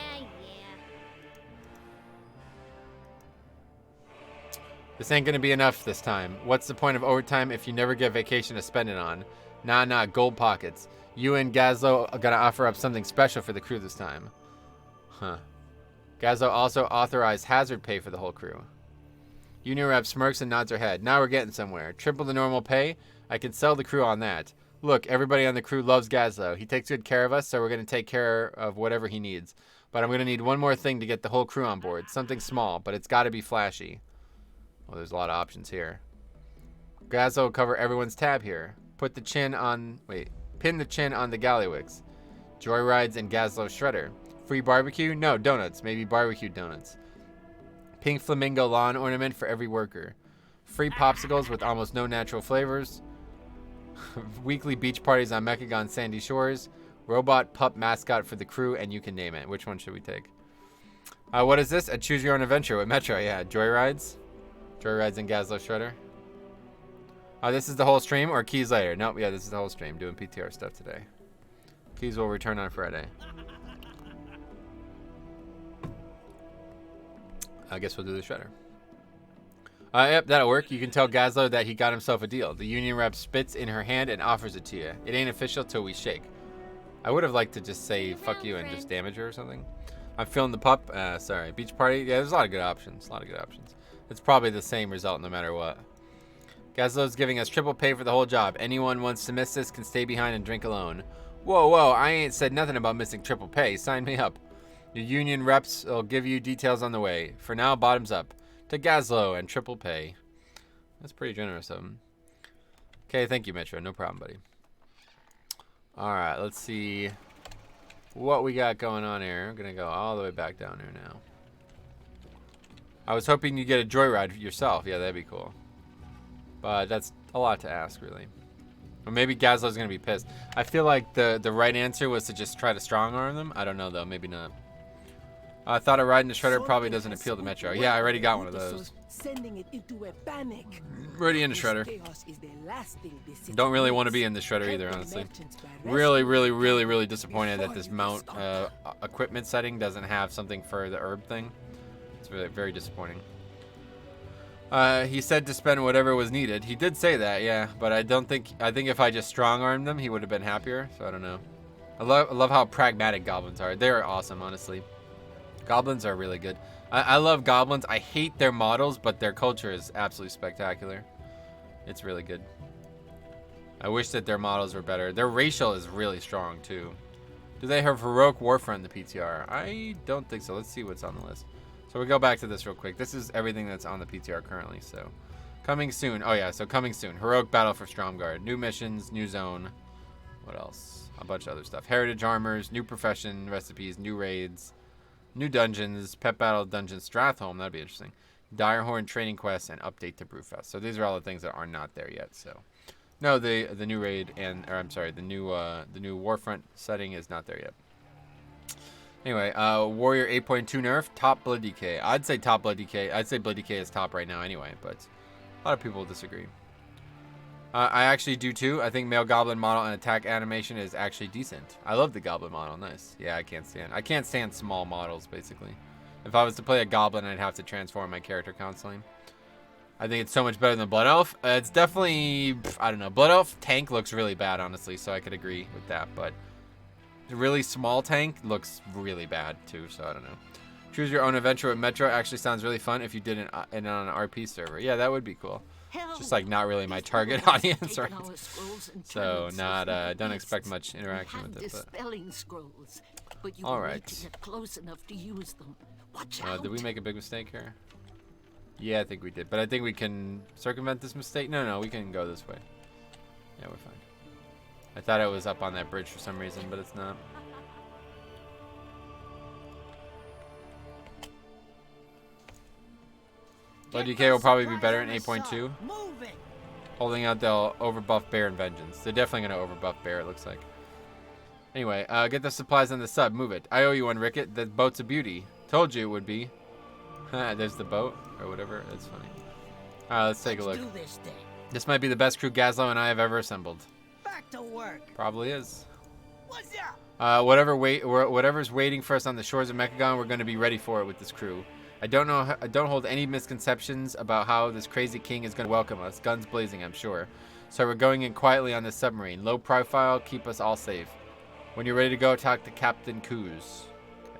This ain't gonna be enough this time. What's the point of overtime if you never get vacation to spend it on? Nah, gold pockets. You and Gazlowe are gonna offer up something special for the crew this time. Huh. Gazlowe also authorized hazard pay for the whole crew. Union rep smirks and nods her head. Now we're getting somewhere. Triple the normal pay? I can sell the crew on that. Look, everybody on the crew loves Gazlowe. He takes good care of us, so we're gonna take care of whatever he needs. But I'm gonna need one more thing to get the whole crew on board. Something small, but it's gotta be flashy. Well, there's a lot of options here. Gazlowe will cover everyone's tab here. Pin the chin on the Gallywix. Joyrides and Gazlowe Shredder. Free barbecue? No, donuts. Maybe barbecue donuts. Pink flamingo lawn ornament for every worker. Free popsicles with almost no natural flavors. Weekly beach parties on Mechagon Sandy Shores. Robot pup mascot for the crew, and you can name it. Which one should we take? What is this? A choose your own adventure with Metro. Yeah, Joyrides. Joyrides and Gazlowe Shredder. This is the whole stream or keys later? Nope, yeah, this is the whole stream. Doing PTR stuff today. Keys will return on Friday. I guess we'll do the Shredder. Yep, that'll work. You can tell Gazlowe that he got himself a deal. The union rep spits in her hand and offers it to you. It ain't official till we shake. I would have liked to just say fuck you and just damage her or something. I'm feeling the pup. Sorry. Beach party. Yeah, there's a lot of good options. It's probably the same result no matter what. Gazlowe's giving us triple pay for the whole job. Anyone wants to miss this can stay behind and drink alone. Whoa, I ain't said nothing about missing triple pay. Sign me up. Your union reps will give you details on the way. For now, bottoms up. To Gazlowe and triple pay. That's pretty generous of him. Okay, thank you, Metro. No problem, buddy. Alright, let's see what we got going on here. I'm going to go all the way back down here now. I was hoping you'd get a joyride yourself. Yeah, that'd be cool. But that's a lot to ask, really. Or maybe Gazlowe's gonna be pissed. I feel like the right answer was to just try to strong arm them. I don't know though, maybe not. I thought a ride in the shredder probably doesn't appeal to Metro. Yeah, I already got one of those. Sending it into a panic. Already in the This shredder. chaos is the last thing this city Don't really want to needs. be in the shredder Help either, the honestly. merchants by Really, rescuing really, the really, town really disappointed that before this you mount start. equipment setting doesn't have something for the herb thing. It's really very disappointing. He said to spend whatever was needed. He did say that, yeah, but I think if I just strong armed them, he would have been happier. So I don't know. I love how pragmatic goblins are. They're awesome, honestly. Goblins are really good. I love goblins. I hate their models, but their culture is absolutely spectacular. It's really good. I wish that their models were better. Their racial is really strong, too. Do they have heroic warfare in the PTR? I don't think so. Let's see what's on the list. So we go back to this real quick. This is everything that's on the PTR currently. So coming soon. Oh, yeah. So coming soon. Heroic battle for Stromgarde. New missions, new zone. What else? A bunch of other stuff. Heritage armors, new profession recipes, new raids. New dungeons, pet battle dungeon Stratholme, that'd be interesting. Direhorn training quests and update to Brewfest. So these are all the things that are not there yet. So no, the new raid and I'm sorry, the new Warfront setting is not there yet. Anyway, Warrior 8.2 nerf, top Blood DK. I'd say top Blood DK. I'd say Blood DK is top right now anyway, but a lot of people disagree. I actually do too. I think male goblin model and attack animation is actually decent. I love the goblin model. Nice. Yeah, I can't stand small models, basically. If I was to play a goblin, I'd have to transform my character constantly. I think it's so much better than Blood Elf. It's definitely, I don't know. Blood Elf tank looks really bad, honestly, so I could agree with that. But the really small tank looks really bad, too, so I don't know. Choose your own adventure with Metro actually sounds really fun if you did it on an RP server. Yeah, that would be cool. Just like not really my target audience, right? So not don't expect much interaction with it. But all right. Close enough to use them. Watch out. Did we make a big mistake here? Yeah, I think we did. But I think we can circumvent this mistake. No, we can go this way. Yeah, we're fine. I thought it was up on that bridge for some reason, but it's not. Blood DK will probably be better in 8.2. Holding out, they'll overbuff Bear and Vengeance. They're definitely going to overbuff Bear, it looks like. Anyway, get the supplies on the sub. Move it. I owe you one, Ricket. The boat's a beauty. Told you it would be. There's the boat, or whatever. It's funny. Alright, let's take a look. This might be the best crew Gazlowe and I have ever assembled. Back to work. Probably is. What's up? Whatever's waiting for us on the shores of Mechagon, we're going to be ready for it with this crew. I don't hold any misconceptions about how this crazy king is going to welcome us. Guns blazing, I'm sure. So we're going in quietly on this submarine. Low profile, keep us all safe. When you're ready to go, talk to Captain Coos. Okay.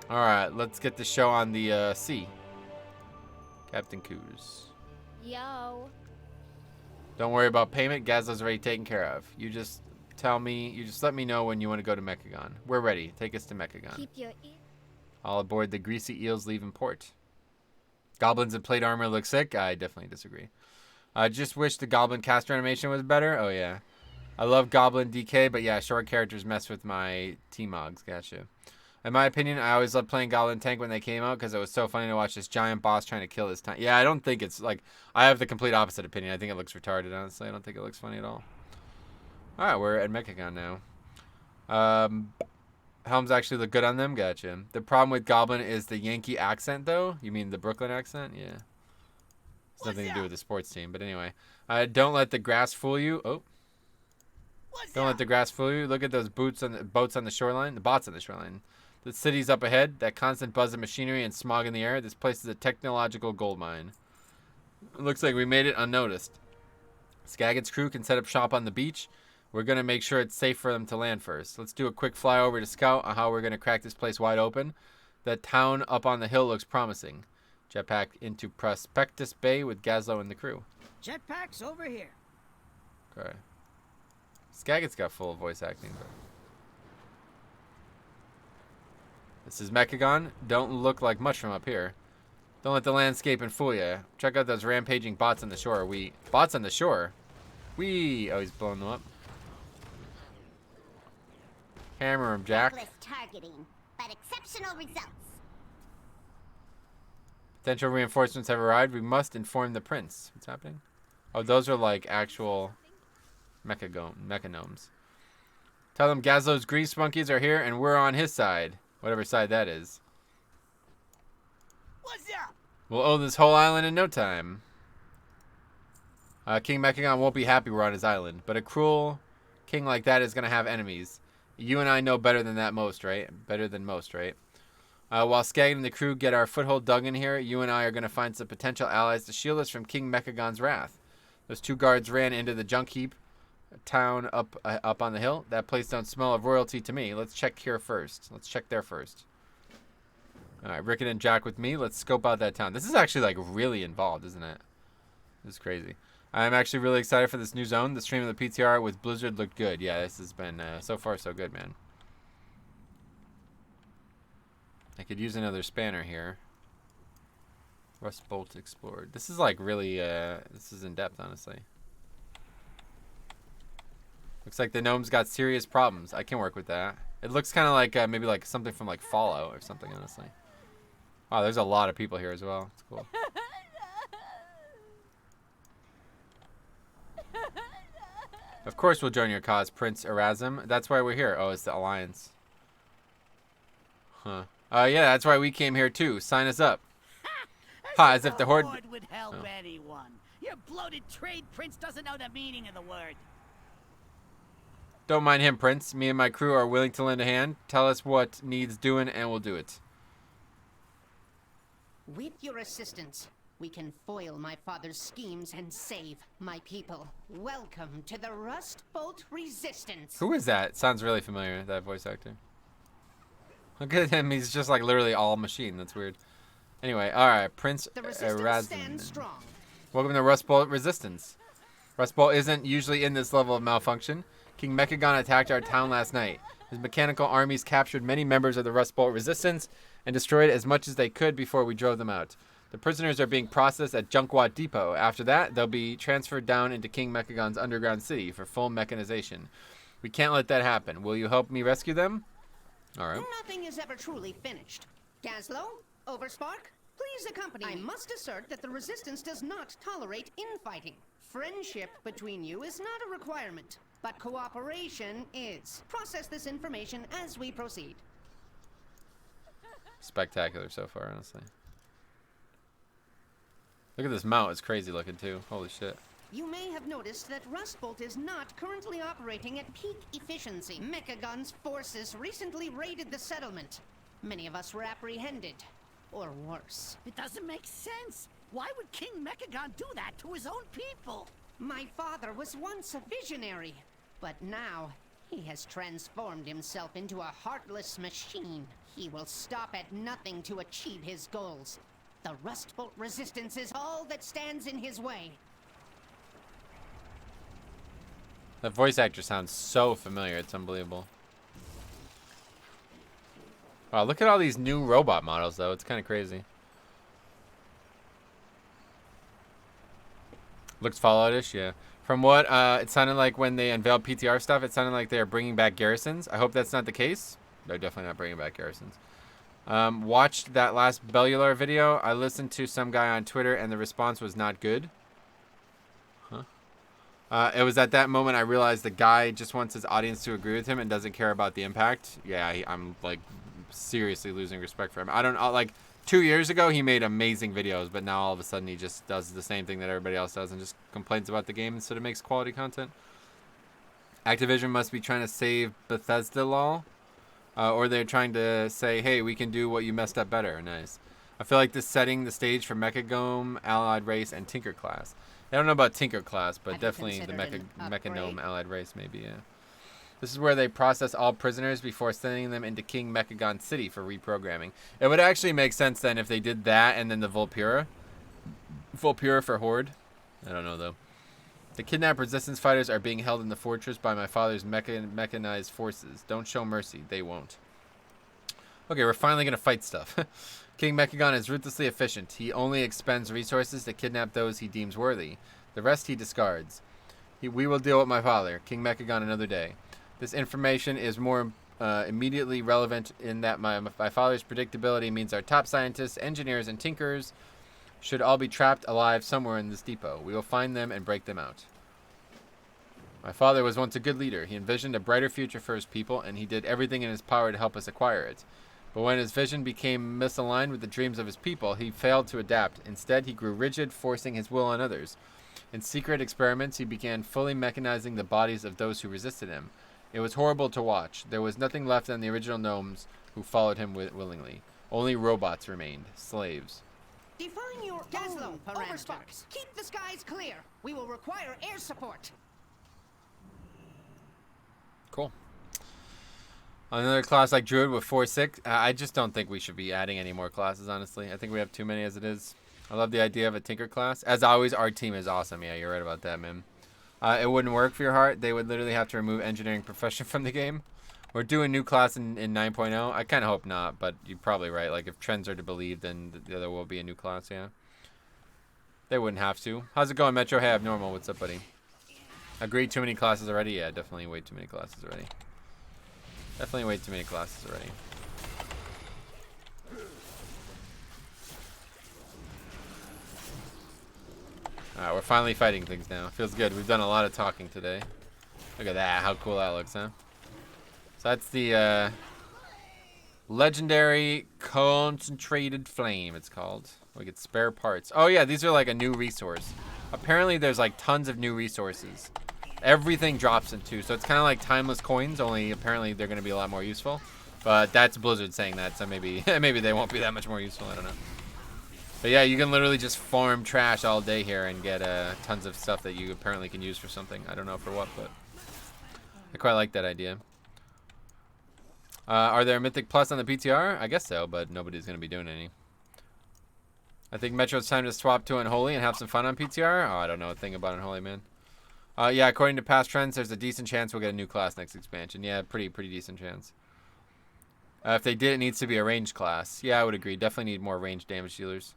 Alright, let's get the show on the sea. Captain Coos. Yo. Don't worry about payment. Gazlowe's already taken care of. You just let me know when you want to go to Mechagon. We're ready. Take us to Mechagon. Keep your ear. All aboard the greasy eels leaving port. Goblins in plate armor look sick. I definitely disagree. I just wish the goblin caster animation was better. Oh, yeah. I love goblin DK, but yeah, short characters mess with my T-Mogs. Gotcha. In my opinion, I always loved playing goblin tank when they came out because it was so funny to watch this giant boss trying to kill this tank. Yeah, I don't think it's like... I have the complete opposite opinion. I think it looks retarded, honestly. I don't think it looks funny at all. Alright, we're at Mechagon now. Helms actually look good on them. Gotcha. The problem with Goblin is the Yankee accent, though. You mean the Brooklyn accent? Yeah. It's nothing to do with the sports team. But anyway. Don't let the grass fool you. Oh. Don't let the grass fool you. Look at those boats on the shoreline. The bots on the shoreline. The city's up ahead. That constant buzz of machinery and smog in the air. This place is a technological gold mine. It looks like we made it unnoticed. Skagit's crew can set up shop on the beach. We're going to make sure it's safe for them to land first. Let's do a quick flyover to scout on how we're going to crack this place wide open. That town up on the hill looks promising. Jetpack into Prospectus Bay with Gazlowe and the crew. Jetpack's over here. Okay. Skagit's got full voice acting, but... This is Mechagon. Don't look like much from up here. Don't let the landscape fool you. Check out those rampaging bots on the shore. Bots on the shore? Oh, he's blowing them up. Hammer him, Jack. Reckless targeting, but exceptional results. Potential reinforcements have arrived. We must inform the prince. What's happening? Oh, those are like actual Mechagnomes. Tell them Gazlowe's grease monkeys are here and we're on his side. Whatever side that is. What's up? We'll own this whole island in no time. King Mechagon won't be happy we're on his island, but a cruel king like that is going to have enemies. You and I know better than most, right? Better than most, right? While Skag and the crew get our foothold dug in here, you and I are going to find some potential allies to shield us from King Mechagon's wrath. Those 2 guards ran into the junk heap town up on the hill. That place don't smell of royalty to me. Let's check here first. Let's check there first. All right, Rickon and Jack with me. Let's scope out that town. This is actually like really involved, isn't it? This is crazy. I'm actually really excited for this new zone. The stream of the PTR with Blizzard looked good. Yeah, this has been so far so good, man. I could use another spanner here. Rustbolt explored. This is like really, this is in depth, honestly. Looks like the gnomes got serious problems. I can work with that. It looks kind of like maybe like something from like Fallout or something, honestly. Wow, there's a lot of people here as well. It's cool. Of course we'll join your cause, Prince Erasm. That's why we're here. Oh, it's the Alliance. Huh. Yeah, that's why we came here too. Sign us up. Ha, as if the Horde would help anyone. Your bloated trade prince doesn't know the meaning of the word. Don't mind him, Prince. Me and my crew are willing to lend a hand. Tell us what needs doing and we'll do it. With your assistance, we can foil my father's schemes and save my people. Welcome to the Rustbolt Resistance. Who is that? Sounds really familiar, that voice actor. Look at him. He's just like literally all machine. That's weird. Anyway, alright. Prince Erasm. Welcome to Rustbolt Resistance. Rustbolt isn't usually in this level of malfunction. King Mechagon attacked our town last night. His mechanical armies captured many members of the Rustbolt Resistance and destroyed as much as they could before we drove them out. The prisoners are being processed at Junkwatt Depot. After that, they'll be transferred down into King Mechagon's underground city for full mechanization. We can't let that happen. Will you help me rescue them? All right. Nothing is ever truly finished. Gazlowe, Overspark, please accompany me. I must assert that the Resistance does not tolerate infighting. Friendship between you is not a requirement, but cooperation is. Process this information as we proceed. Spectacular so far, honestly. Look at this mount. It's crazy looking, too. Holy shit. You may have noticed that Rustbolt is not currently operating at peak efficiency. Mechagon's forces recently raided the settlement. Many of us were apprehended, or worse. It doesn't make sense. Why would King Mechagon do that to his own people? My father was once a visionary, but now he has transformed himself into a heartless machine. He will stop at nothing to achieve his goals. The Rustbolt Resistance is all that stands in his way. That voice actor sounds so familiar. It's unbelievable. Wow, look at all these new robot models, though. It's kind of crazy. Looks Fallout-ish, yeah. From what it sounded like when they unveiled PTR stuff, it sounded like they are bringing back garrisons. I hope that's not the case. They're definitely not bringing back garrisons. Watched that last Bellular video. I listened to some guy on Twitter, and the response was not good. It was at that moment I realized the guy just wants his audience to agree with him and doesn't care about the impact. Yeah, I'm like seriously losing respect for him. I don't like 2 years ago he made amazing videos, but now all of a sudden he just does the same thing that everybody else does and just complains about the game instead of makes quality content. Activision must be trying to save Bethesda lol. Or they're trying to say, hey, we can do what you messed up better. Nice. I feel like this setting the stage for Mechagon, Allied Race, and Tinker Class. I don't know about Tinker Class, but definitely the Mechagnome Allied Race, maybe, yeah. This is where they process all prisoners before sending them into King Mechagon City for reprogramming. It would actually make sense then if they did that and then the Vulpura. Vulpura for Horde. I don't know, though. The kidnapped resistance fighters are being held in the fortress by my father's mechanized forces. Don't show mercy. They won't. Okay, we're finally going to fight stuff. King Mechagon is ruthlessly efficient. He only expends resources to kidnap those he deems worthy. The rest he discards. We will deal with my father, King Mechagon, another day. This information is more immediately relevant in that my father's predictability means our top scientists, engineers, and tinkers should all be trapped alive somewhere in this depot. We will find them and break them out. My father was once a good leader. He envisioned a brighter future for his people, and he did everything in his power to help us acquire it. But when his vision became misaligned with the dreams of his people, he failed to adapt. Instead, he grew rigid, forcing his will on others. In secret experiments, he began fully mechanizing the bodies of those who resisted him. It was horrible to watch. There was nothing left than the original gnomes who followed him willingly. Only robots remained, slaves. Define your Gazlowe parameters. Keep the skies clear. We will require air support. Cool. Another class like Druid with 4/6. I just don't think we should be adding any more classes, honestly. I think we have too many as it is. I love the idea of a Tinker class. As always, our team is awesome. Yeah, you're right about that, man. It wouldn't work for your heart. They would literally have to remove engineering profession from the game. We're doing new class in 9.0. I kind of hope not, but you're probably right. Like, if trends are to believe, then there will be a new class, yeah. They wouldn't have to. How's it going, Metro? Hey, Abnormal. What's up, buddy? Agreed, too many classes already? Yeah, definitely way too many classes already. Definitely way too many classes already. Alright, we're finally fighting things now. Feels good. We've done a lot of talking today. Look at that. How cool that looks, huh? So that's the legendary concentrated flame, it's called. We get spare parts. Oh yeah, these are like a new resource. Apparently there's like tons of new resources. Everything drops into, so it's kind of like timeless coins, only apparently they're going to be a lot more useful. But that's Blizzard saying that, so maybe maybe they won't be that much more useful. I don't know. But yeah, you can literally just farm trash all day here and get tons of stuff that you apparently can use for something. I don't know for what, but I quite like that idea. Are there Mythic Plus on the PTR? I guess so, but nobody's going to be doing any. I think Metro's time to swap to Unholy and have some fun on PTR. Oh, I don't know a thing about Unholy, man. Yeah, according to past trends, there's a decent chance we'll get a new class next expansion. Yeah, pretty decent chance. If they did, it needs to be a ranged class. Yeah, I would agree. Definitely need more ranged damage dealers.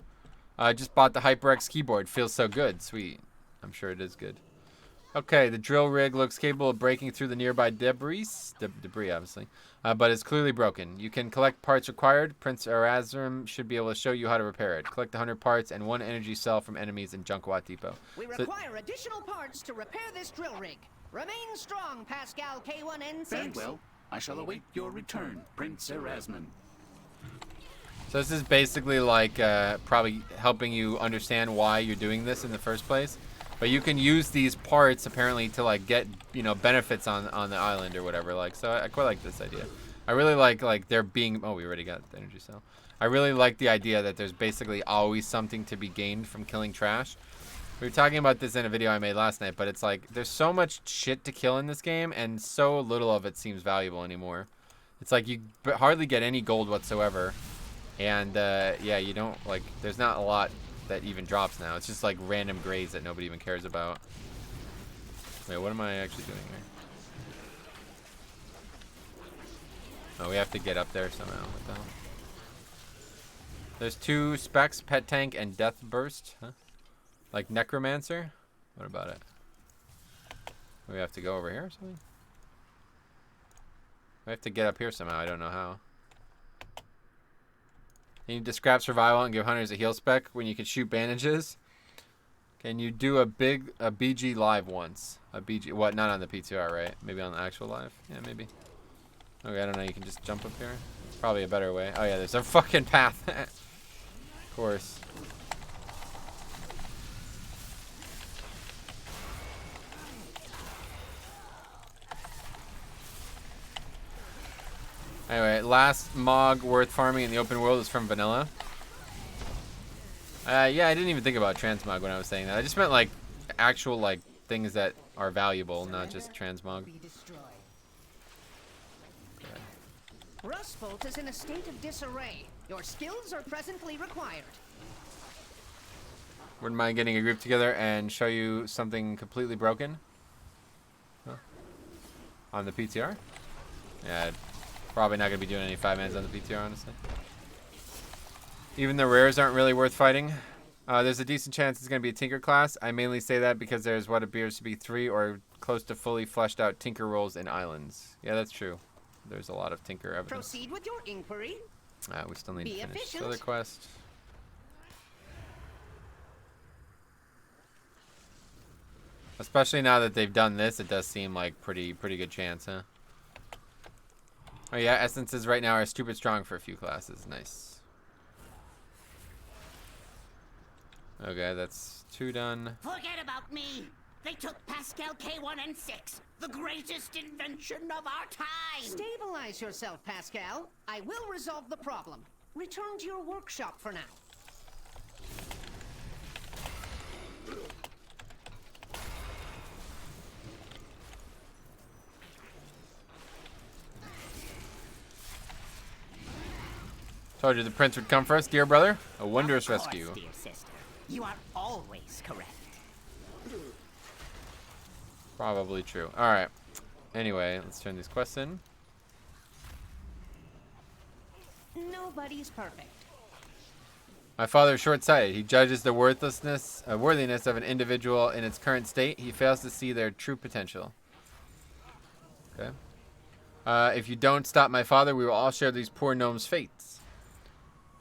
Just bought the HyperX keyboard. Feels so good. Sweet. I'm sure it is good. Okay, the drill rig looks capable of breaking through the nearby debris. Debris, obviously. But it's clearly broken. You can collect parts required. Prince Erasmus should be able to show you how to repair it. Collect 100 parts and 1 energy cell from enemies in Junkwatt Depot. We require additional parts to repair this drill rig. Remain strong, Pascal K1N6. Very well. I shall await your return, Prince Erasmus. So this is basically like probably helping you understand why you're doing this in the first place. But you can use these parts apparently to like get, you know, benefits on the island or whatever. Like, so I quite like this idea. I really like there being. Oh, we already got the energy cell. I really like the idea that there's basically always something to be gained from killing trash. We were talking about this in a video I made last night, but it's like there's so much shit to kill in this game, and so little of it seems valuable anymore. It's like you hardly get any gold whatsoever, and yeah, you don't like. There's not a lot that even drops now. It's just like random grays that nobody even cares about. Wait, what am I actually doing here? Oh, we have to get up there somehow. What the hell? There's 2 specs, Pet Tank and Death Burst. Huh? Like Necromancer? What about it? We have to go over here or something? We have to get up here somehow. I don't know how. You need to scrap survival and give hunters a heal spec when you can shoot bandages. Can you do a BG live once? A BG, what? Not on the PTR, right? Maybe on the actual live? Yeah, maybe. Okay, I don't know. You can just jump up here. It's probably a better way. Oh yeah, there's a fucking path. Of course. Anyway, last Mog worth farming in the open world is from Vanilla. Yeah, I didn't even think about transmog when I was saying that. I just meant like actual like things that are valuable, not just transmog. Okay. Rustbolt is in a state of disarray. Your skills are presently required. Wouldn't mind getting a group together and show you something completely broken. Huh? On the PTR? Yeah. Probably not going to be doing any 5-mans on the PTR, honestly. Even the rares aren't really worth fighting. There's a decent chance it's going to be a Tinker class. I mainly say that because there's what appears to be 3 or close to fully fleshed out Tinker roles in islands. Yeah, that's true. There's a lot of Tinker evidence. Proceed with your inquiry. We still need to finish efficient. this other quest. Especially now that they've done this, it does seem like pretty good chance, huh? Oh yeah, essences right now are stupid strong for a few classes. Nice. Okay, that's 2 done. Forget about me. They took Pascal K1N6, the greatest invention of our time. Stabilize yourself, Pascal. I will resolve the problem. Return to your workshop for now. Told you the prince would come for us, dear brother. A wondrous Of course, rescue. dear sister. You are always correct. Probably true. Alright. Anyway, let's turn these quests in. Nobody's perfect. My father is short-sighted. He judges the worthiness of an individual in its current state. He fails to see their true potential. Okay. If you don't stop my father, we will all share these poor gnomes' fates.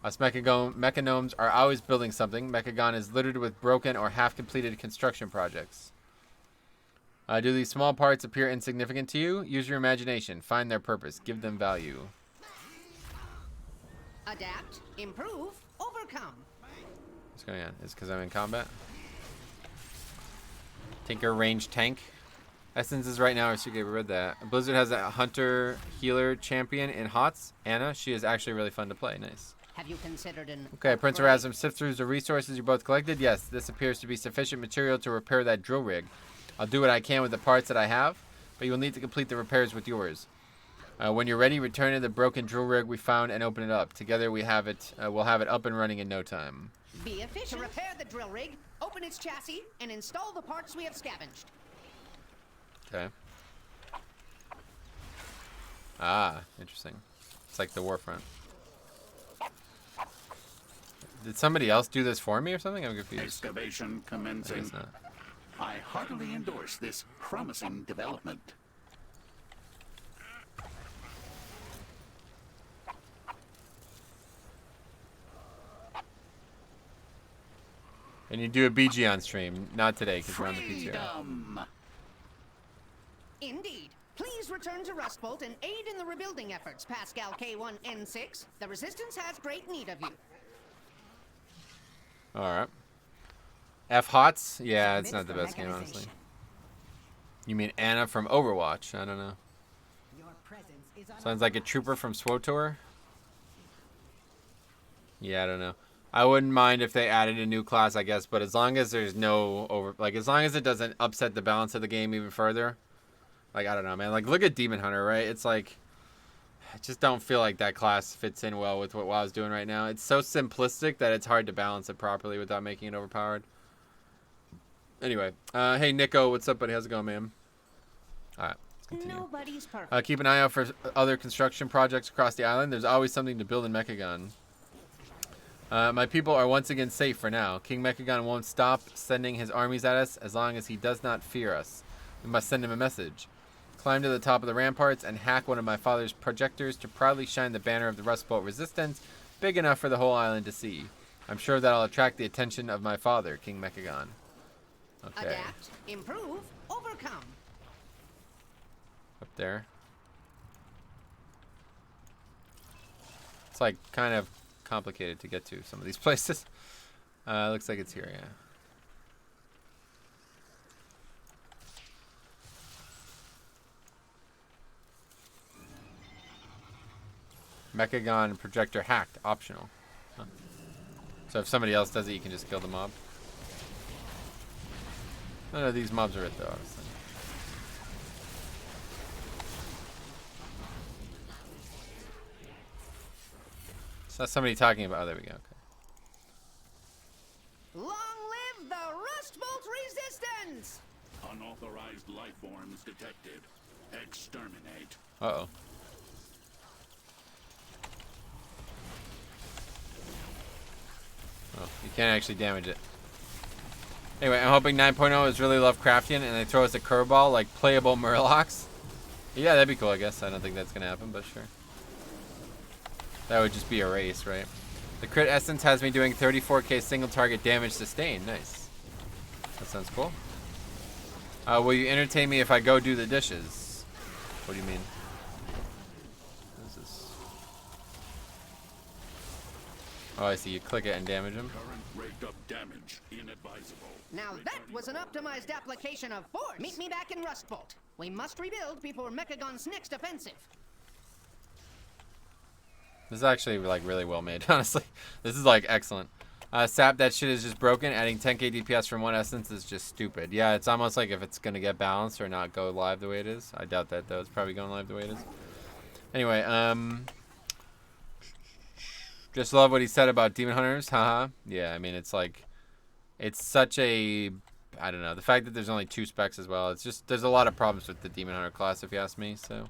Us Mecha-gnomes are always building something. Mechagon is littered with broken or half-completed construction projects. Do these small parts appear insignificant to you? Use your imagination. Find their purpose. Give them value. Adapt, improve, overcome. What's going on? Is it because I'm in combat? Tinker range tank. Essences right now. We read that. Blizzard has a hunter healer champion in HOTS. Anna. She is actually really fun to play. Nice. Have you considered an Okay, Prince upgrade? Erasmus, sift through the resources you both collected. Yes, this appears to be sufficient material to repair that drill rig. I'll do what I can with the parts that I have, but you will need to complete the repairs with yours. When you're ready, return to the broken drill rig we found and open it up. Together we'll have it up and running in no time. Be efficient. To repair the drill rig, open its chassis, and install the parts we have scavenged. Okay. Ah, interesting. It's like the Warfront. Did somebody else do this for me or something? I'm confused. Excavation I commencing. guess not. I heartily endorse this promising development. And you do a BG on stream. Not today, because we're on the PTR. Freedom! Indeed. Please return to Rustbolt and aid in the rebuilding efforts, Pascal K1N6. The Resistance has great need of you. Alright. F-HOTS? Yeah, it's not the best game, honestly. You mean Anna from Overwatch? I don't know. Sounds like a trooper from SWTOR? Yeah, I don't know. I wouldn't mind if they added a new class, I guess, but as long as there's no as long as it doesn't upset the balance of the game even further. Like, I don't know, man. Like, look at Demon Hunter, right? It's like, I just don't feel like that class fits in well with what WoW's doing right now. It's so simplistic that it's hard to balance it properly without making it overpowered. Anyway, hey, Nico, what's up, buddy? How's it going, man? All right, let's continue. Nobody's perfect. Keep an eye out for other construction projects across the island. There's always something to build in Mechagon. My people are once again safe for now. King Mechagon won't stop sending his armies at us as long as he does not fear us. We must send him a message. Climb to the top of the ramparts and hack one of my father's projectors to proudly shine the banner of the Rustbolt resistance big enough for the whole island to see. I'm sure that'll attract the attention of my father, King Mechagon. Okay. Adapt, improve, overcome. Up there. It's like kind of complicated to get to some of these places. Looks like it's here, yeah. Mechagon projector hacked, optional. Huh. So if somebody else does it, you can just kill the mob. None of these mobs are it though, obviously. So somebody talking about. Oh, there we go. Okay. Long live the Rustbolt resistance! Unauthorized life forms detected. Exterminate. Uh-oh. Oh, you can't actually damage it. Anyway, I'm hoping 9.0 is really Lovecraftian and they throw us a curveball like playable Murlocs. Yeah, that'd be cool, I guess. I don't think that's gonna happen, but sure. That would just be a race, right? The crit essence has me doing 34k single target damage sustained. Nice. That sounds cool. Will you entertain me if I go do the dishes? What do you mean? What is this? Oh, I see. You click it and damage him. Current rate of damage inadvisable. Now that was an optimized application of force. Meet me back in Rustbolt. We must rebuild before Mechagon's next offensive. This is actually like really well made, honestly. This is like excellent. Sap, that shit is just broken. Adding 10k DPS from one essence is just stupid. Yeah, it's almost like if it's gonna get balanced or not go live the way it is. I doubt that though. It's probably going live the way it is. Anyway, just love what he said about demon hunters. Haha. Yeah, I mean it's like, it's such a, I don't know. The fact that there's only 2 specs as well. It's just there's a lot of problems with the demon hunter class if you ask me. So.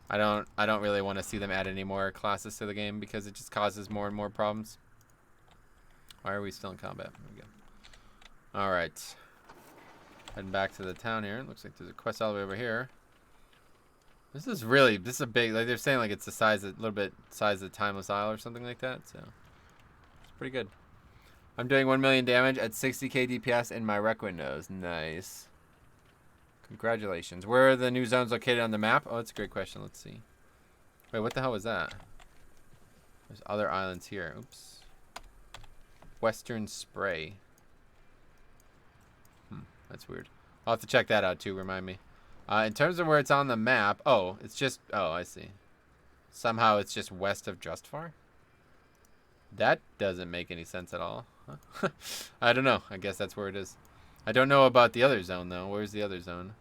I don't really want to see them add any more classes to the game because it just causes more and more problems. Why are we still in combat? There we go. All right. Heading back to the town here. It looks like there's a quest all the way over here. This is a big, like they're saying like it's the size, a little bit size of the Timeless Isle or something like that. So it's pretty good. I'm doing 1 million damage at 60k DPS in my rec windows. Nice. Congratulations. Where are the new zones located on the map? Oh, that's a great question. Let's see. Wait, what the hell was that? There's other islands here. Oops. Western Spray. That's weird. I'll have to check that out too, remind me. In terms of where it's on the map, oh, it's just, oh, I see. Somehow it's just west of Justfar? That doesn't make any sense at all. Huh? I don't know. I guess that's where it is. I don't know about the other zone, though. Where's the other zone?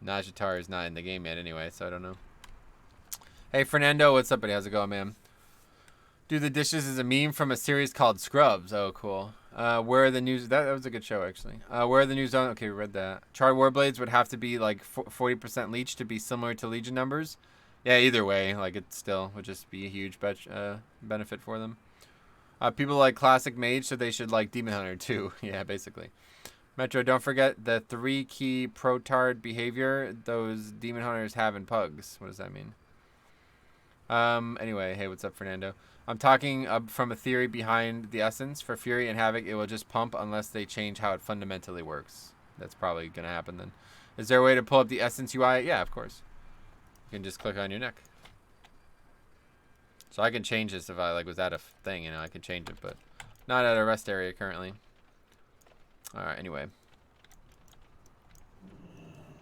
Najatar is not in the game yet anyway, so I don't know. Hey, Fernando, what's up, buddy? How's it going, man? Do the dishes is a meme from a series called Scrubs. Oh, cool. Where are the new... That was a good show, actually. Where are the new zone... Okay, we read that. Charred Warblades would have to be, like, 40% leech to be similar to Legion numbers. Yeah, either way. Like, it still would just be a huge benefit for them. People like Classic Mage, so they should like Demon Hunter too. Yeah, basically. Metro, don't forget the 3-key protard behavior those Demon Hunters have in pugs. What does that mean? Anyway, hey, what's up, Fernando? I'm talking from a theory behind the essence. For Fury and Havoc, it will just pump unless they change how it fundamentally works. That's probably going to happen then. Is there a way to pull up the essence UI? Yeah, of course. You can just click on your neck. So I can change this if I like was at a thing, you know, I can change it, but not at a rest area currently. Alright, anyway.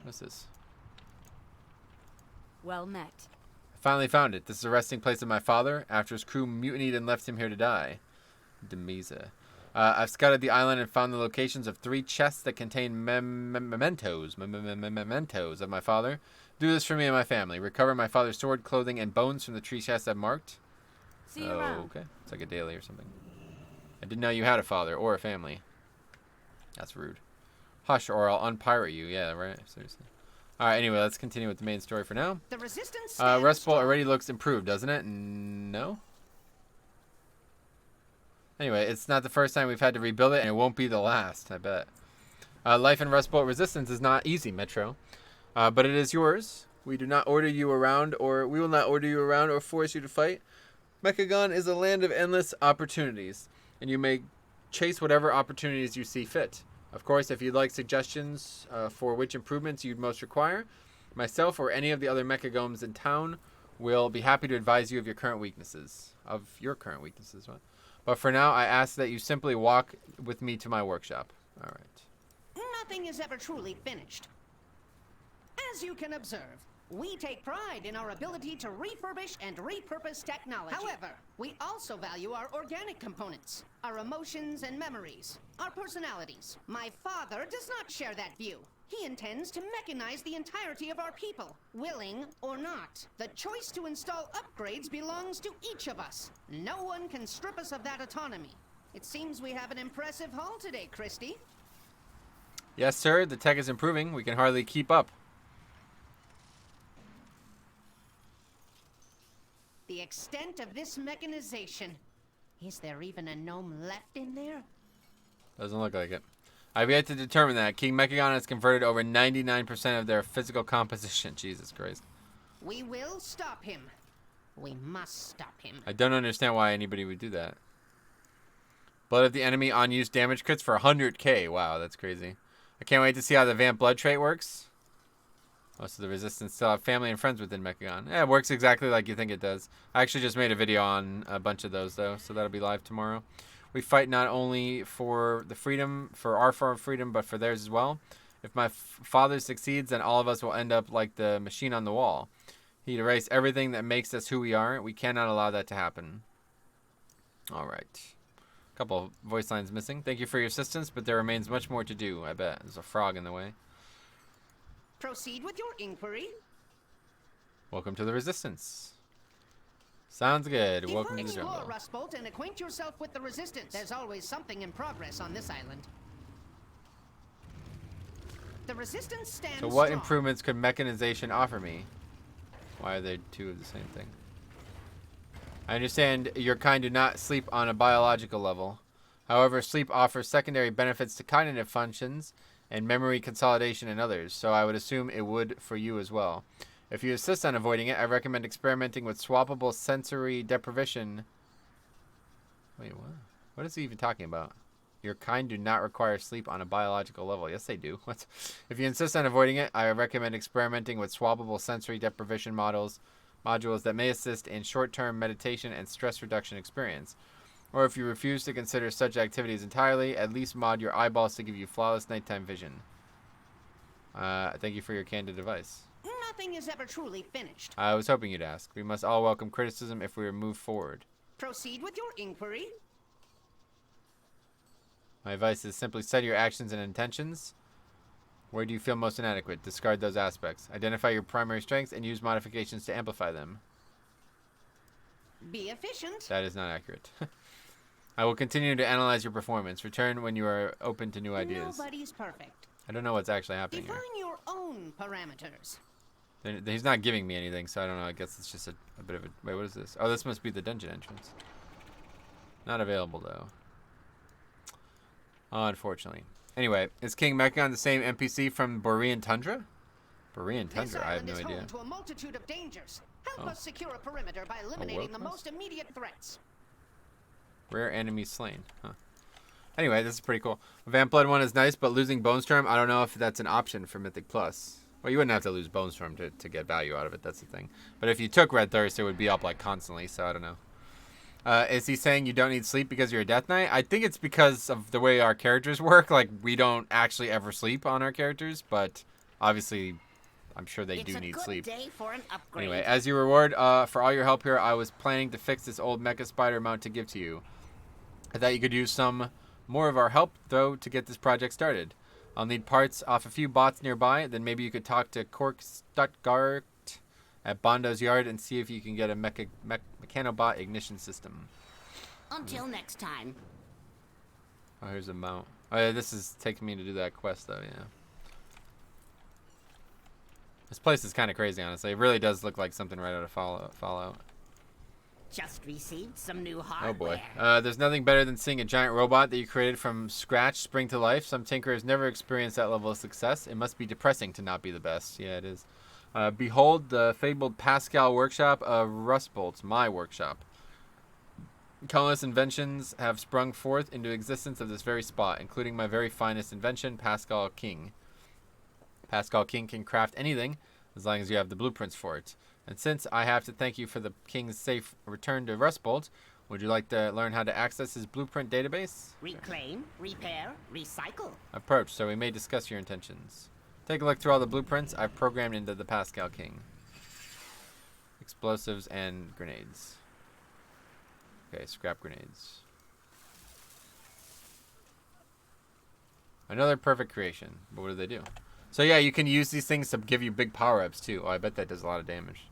What's this? Well met. I finally found it. This is a resting place of my father after his crew mutinied and left him here to die. Demesa. I've scouted the island and found the locations of 3 chests that contain mementos of my father. Do this for me and my family. Recover my father's sword, clothing, and bones from the tree chests I've marked. See you around. Okay. It's like a daily or something. I didn't know you had a father or a family. That's rude. Hush, or I'll unpirate you. Yeah, right. Seriously. All right. Anyway, let's continue with the main story for now. The resistance. Rustbolt already looks improved, doesn't it? No. Anyway, it's not the first time we've had to rebuild it, and it won't be the last. I bet. Life in Rustbolt Resistance is not easy, Metro, but it is yours. We do not order you around, or we will not order you around or force you to fight. Mechagon is a land of endless opportunities, and you may chase whatever opportunities you see fit. Of course, if you'd like suggestions for which improvements you'd most require, myself or any of the other Mechagoms in town will be happy to advise you of your current weaknesses. What? But for now, I ask that you simply walk with me to my workshop. All right. Nothing is ever truly finished. As you can observe, we take pride in our ability to refurbish and repurpose technology. However, we also value our organic components, our emotions and memories, our personalities. My father does not share that view. He intends to mechanize the entirety of our people, willing or not. The choice to install upgrades belongs to each of us. No one can strip us of that autonomy. It seems we have an impressive haul today, Christy. Yes, sir. The tech is improving. We can hardly keep up. The extent of this mechanization. Is there even a gnome left in there? Doesn't look like it. I've yet to determine that. King Mechagon has converted over 99% of their physical composition. Jesus Christ. We will stop him. We must stop him. I don't understand why anybody would do that. Blood of the enemy on use damage crits for 100k. Wow, that's crazy. I can't wait to see how the Vamp Blood trait works. Most of the resistance still have family and friends within Mechagon. Yeah, it works exactly like you think it does. I actually just made a video on a bunch of those, though, so that'll be live tomorrow. We fight not only for the freedom, for our freedom, but for theirs as well. If my father succeeds, then all of us will end up like the machine on the wall. He'd erase everything that makes us who we are. We cannot allow that to happen. All right. A couple of voice lines missing. Thank you for your assistance, but there remains much more to do, I bet. There's a frog in the way. Proceed with your inquiry. Welcome to the Resistance. Sounds good. Welcome to the Explore jungle. Rustbolt and acquaint yourself with the Resistance. There's always something in progress on this island. The Resistance stands So what strong. improvements could mechanization offer me? Why are they two of the same thing? I understand your kind do not sleep on a biological level. However, sleep offers secondary benefits to cognitive functions and memory consolidation in others, so I would assume it would for you as well. If you insist on avoiding it, I recommend experimenting with swappable sensory deprivation. Wait, what? What is he even talking about? Your kind do not require sleep on a biological level. Yes, they do. What? If you insist on avoiding it, I recommend experimenting with swappable sensory deprivation modules that may assist in short-term meditation and stress reduction experience. Or if you refuse to consider such activities entirely, at least mod your eyeballs to give you flawless nighttime vision. Thank you for your candid advice. Nothing is ever truly finished. I was hoping you'd ask. We must all welcome criticism if we move forward. Proceed with your inquiry. My advice is simply study your actions and intentions. Where do you feel most inadequate? Discard those aspects. Identify your primary strengths and use modifications to amplify them. Be efficient. That is not accurate. I will continue to analyze your performance. Return when you are open to new ideas. Nobody's perfect. I don't know what's actually happening Define here. your own parameters. He's not giving me anything, so I don't know. I guess it's just a bit of a... Wait, what is this? Oh, this must be the dungeon entrance. Not available, though. Unfortunately. Anyway, is King Mechagon the same NPC from Borean Tundra? Borean Tundra? I have no idea. This island is home to a multitude of dangers. Help us secure a perimeter by eliminating the most immediate threats. Rare enemies slain. Huh. Anyway, this is pretty cool. Vamp Blood 1 is nice, but losing Bonestorm, I don't know if that's an option for Mythic Plus. Well, you wouldn't have to lose Bonestorm to get value out of it. That's the thing. But if you took Red Thirst, it would be up like constantly, so I don't know. Is he saying you don't need sleep because you're a Death Knight? I think it's because of the way our characters work. Like, we don't actually ever sleep on our characters, but obviously, I'm sure they do need sleep. Day for an upgrade. Anyway, as your reward for all your help here, I was planning to fix this old Mecha Spider mount to give to you. I thought you could use some more of our help, though, to get this project started. I'll need parts off a few bots nearby, then maybe you could talk to Cork Stuttgart at Bondo's yard and see if you can get a Mechanobot ignition system. Until next time. Oh, here's a mount. Oh, yeah, this is taking me to do that quest, though, yeah. This place is kind of crazy, honestly. It really does look like something right out of Fallout. Just received some new Oh hardware. boy. There's nothing better than seeing a giant robot that you created from scratch spring to life. Some tinkerers never experienced that level of success. It must be depressing to not be the best. Yeah, it is. Behold the fabled Pascal workshop of Rustbolt, my workshop. Countless inventions have sprung forth into existence of this very spot, including my very finest invention, Pascal King. Pascal King can craft anything, as long as you have the blueprints for it. And since I have to thank you for the King's safe return to Rustbolt, would you like to learn how to access his blueprint database? Reclaim, repair, recycle. Approach, so we may discuss your intentions. Take a look through all the blueprints I've programmed into the Pascal King. Explosives and grenades. Okay, scrap grenades. Another perfect creation. But what do they do? So yeah, you can use these things to give you big power-ups too. Oh, I bet that does a lot of damage.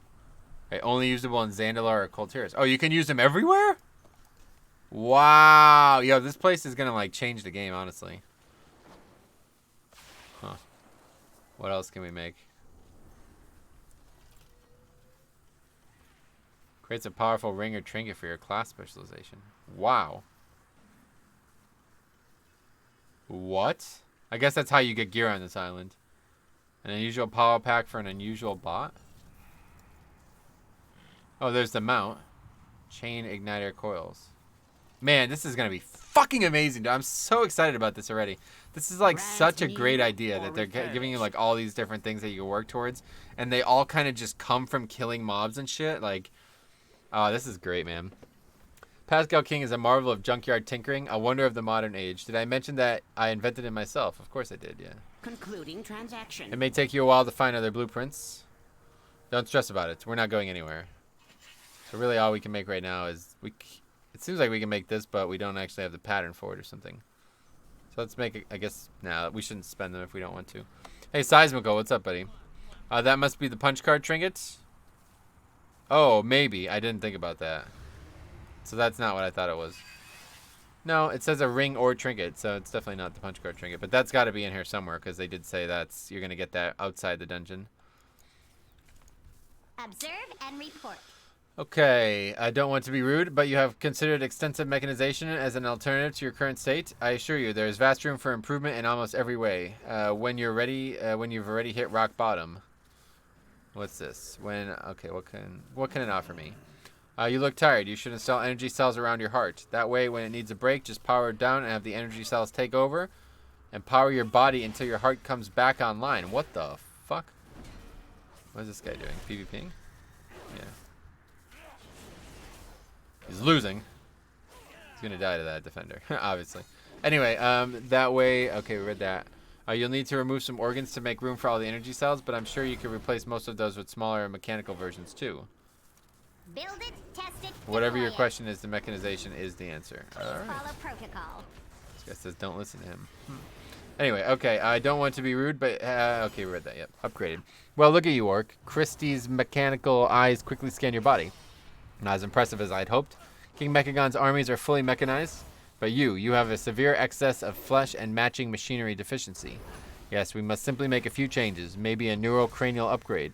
Okay, only usable in Zandalar or Colteris. Oh, you can use them everywhere? Wow. Yo, this place is gonna like change the game, honestly. Huh. What else can we make? Creates a powerful ring or trinket for your class specialization. Wow. What? I guess that's how you get gear on this island. An unusual power pack for an unusual bot? Oh, there's the mount. Chain igniter coils. Man, this is going to be fucking amazing, dude. I'm so excited about this already. This is like such a great idea that they're giving you like all these different things that you can work towards, and they all kind of just come from killing mobs and shit. Like, oh, this is great, man. Pascal King is a marvel of junkyard tinkering, a wonder of the modern age. Did I mention that I invented it myself? Of course I did, yeah. Concluding transaction. It may take you a while to find other blueprints. Don't stress about it. We're not going anywhere. So really all we can make right now is... It seems like we can make this, but we don't actually have the pattern for it or something. So let's make it... I guess... Nah, we shouldn't spend them if we don't want to. Hey, Seismical, what's up, buddy? That must be the punch card trinket? Oh, maybe. I didn't think about that. So that's not what I thought it was. No, it says a ring or trinket, so it's definitely not the punch card trinket. But that's got to be in here somewhere, because they did say that's you're going to get that outside the dungeon. Observe and report. Okay, I don't want to be rude, but you have considered extensive mechanization as an alternative to your current state. I assure you, there is vast room for improvement in almost every way. When you're ready, when you've already hit rock bottom. What's this? Okay, what can it offer me? You look tired. You should install energy cells around your heart. That way, when it needs a break, just power it down and have the energy cells take over and power your body until your heart comes back online. What the fuck? What is this guy doing? PvPing? Yeah. He's losing. He's going to die to that defender, obviously. Anyway, that way... Okay, we read that. You'll need to remove some organs to make room for all the energy cells, but I'm sure you could replace most of those with smaller mechanical versions, too. Build it, test it, Whatever your deploy it. question is, the mechanization is the answer. Please All right. follow protocol. This guy says don't listen to him. Anyway, okay, I don't want to be rude, but okay, we read that, yep. Upgraded. Well, look at you, Orc. Christie's mechanical eyes quickly scan your body. Not as impressive as I'd hoped. King Mechagon's armies are fully mechanized, but you have a severe excess of flesh and matching machinery deficiency. Yes, we must simply make a few changes, maybe a neurocranial upgrade.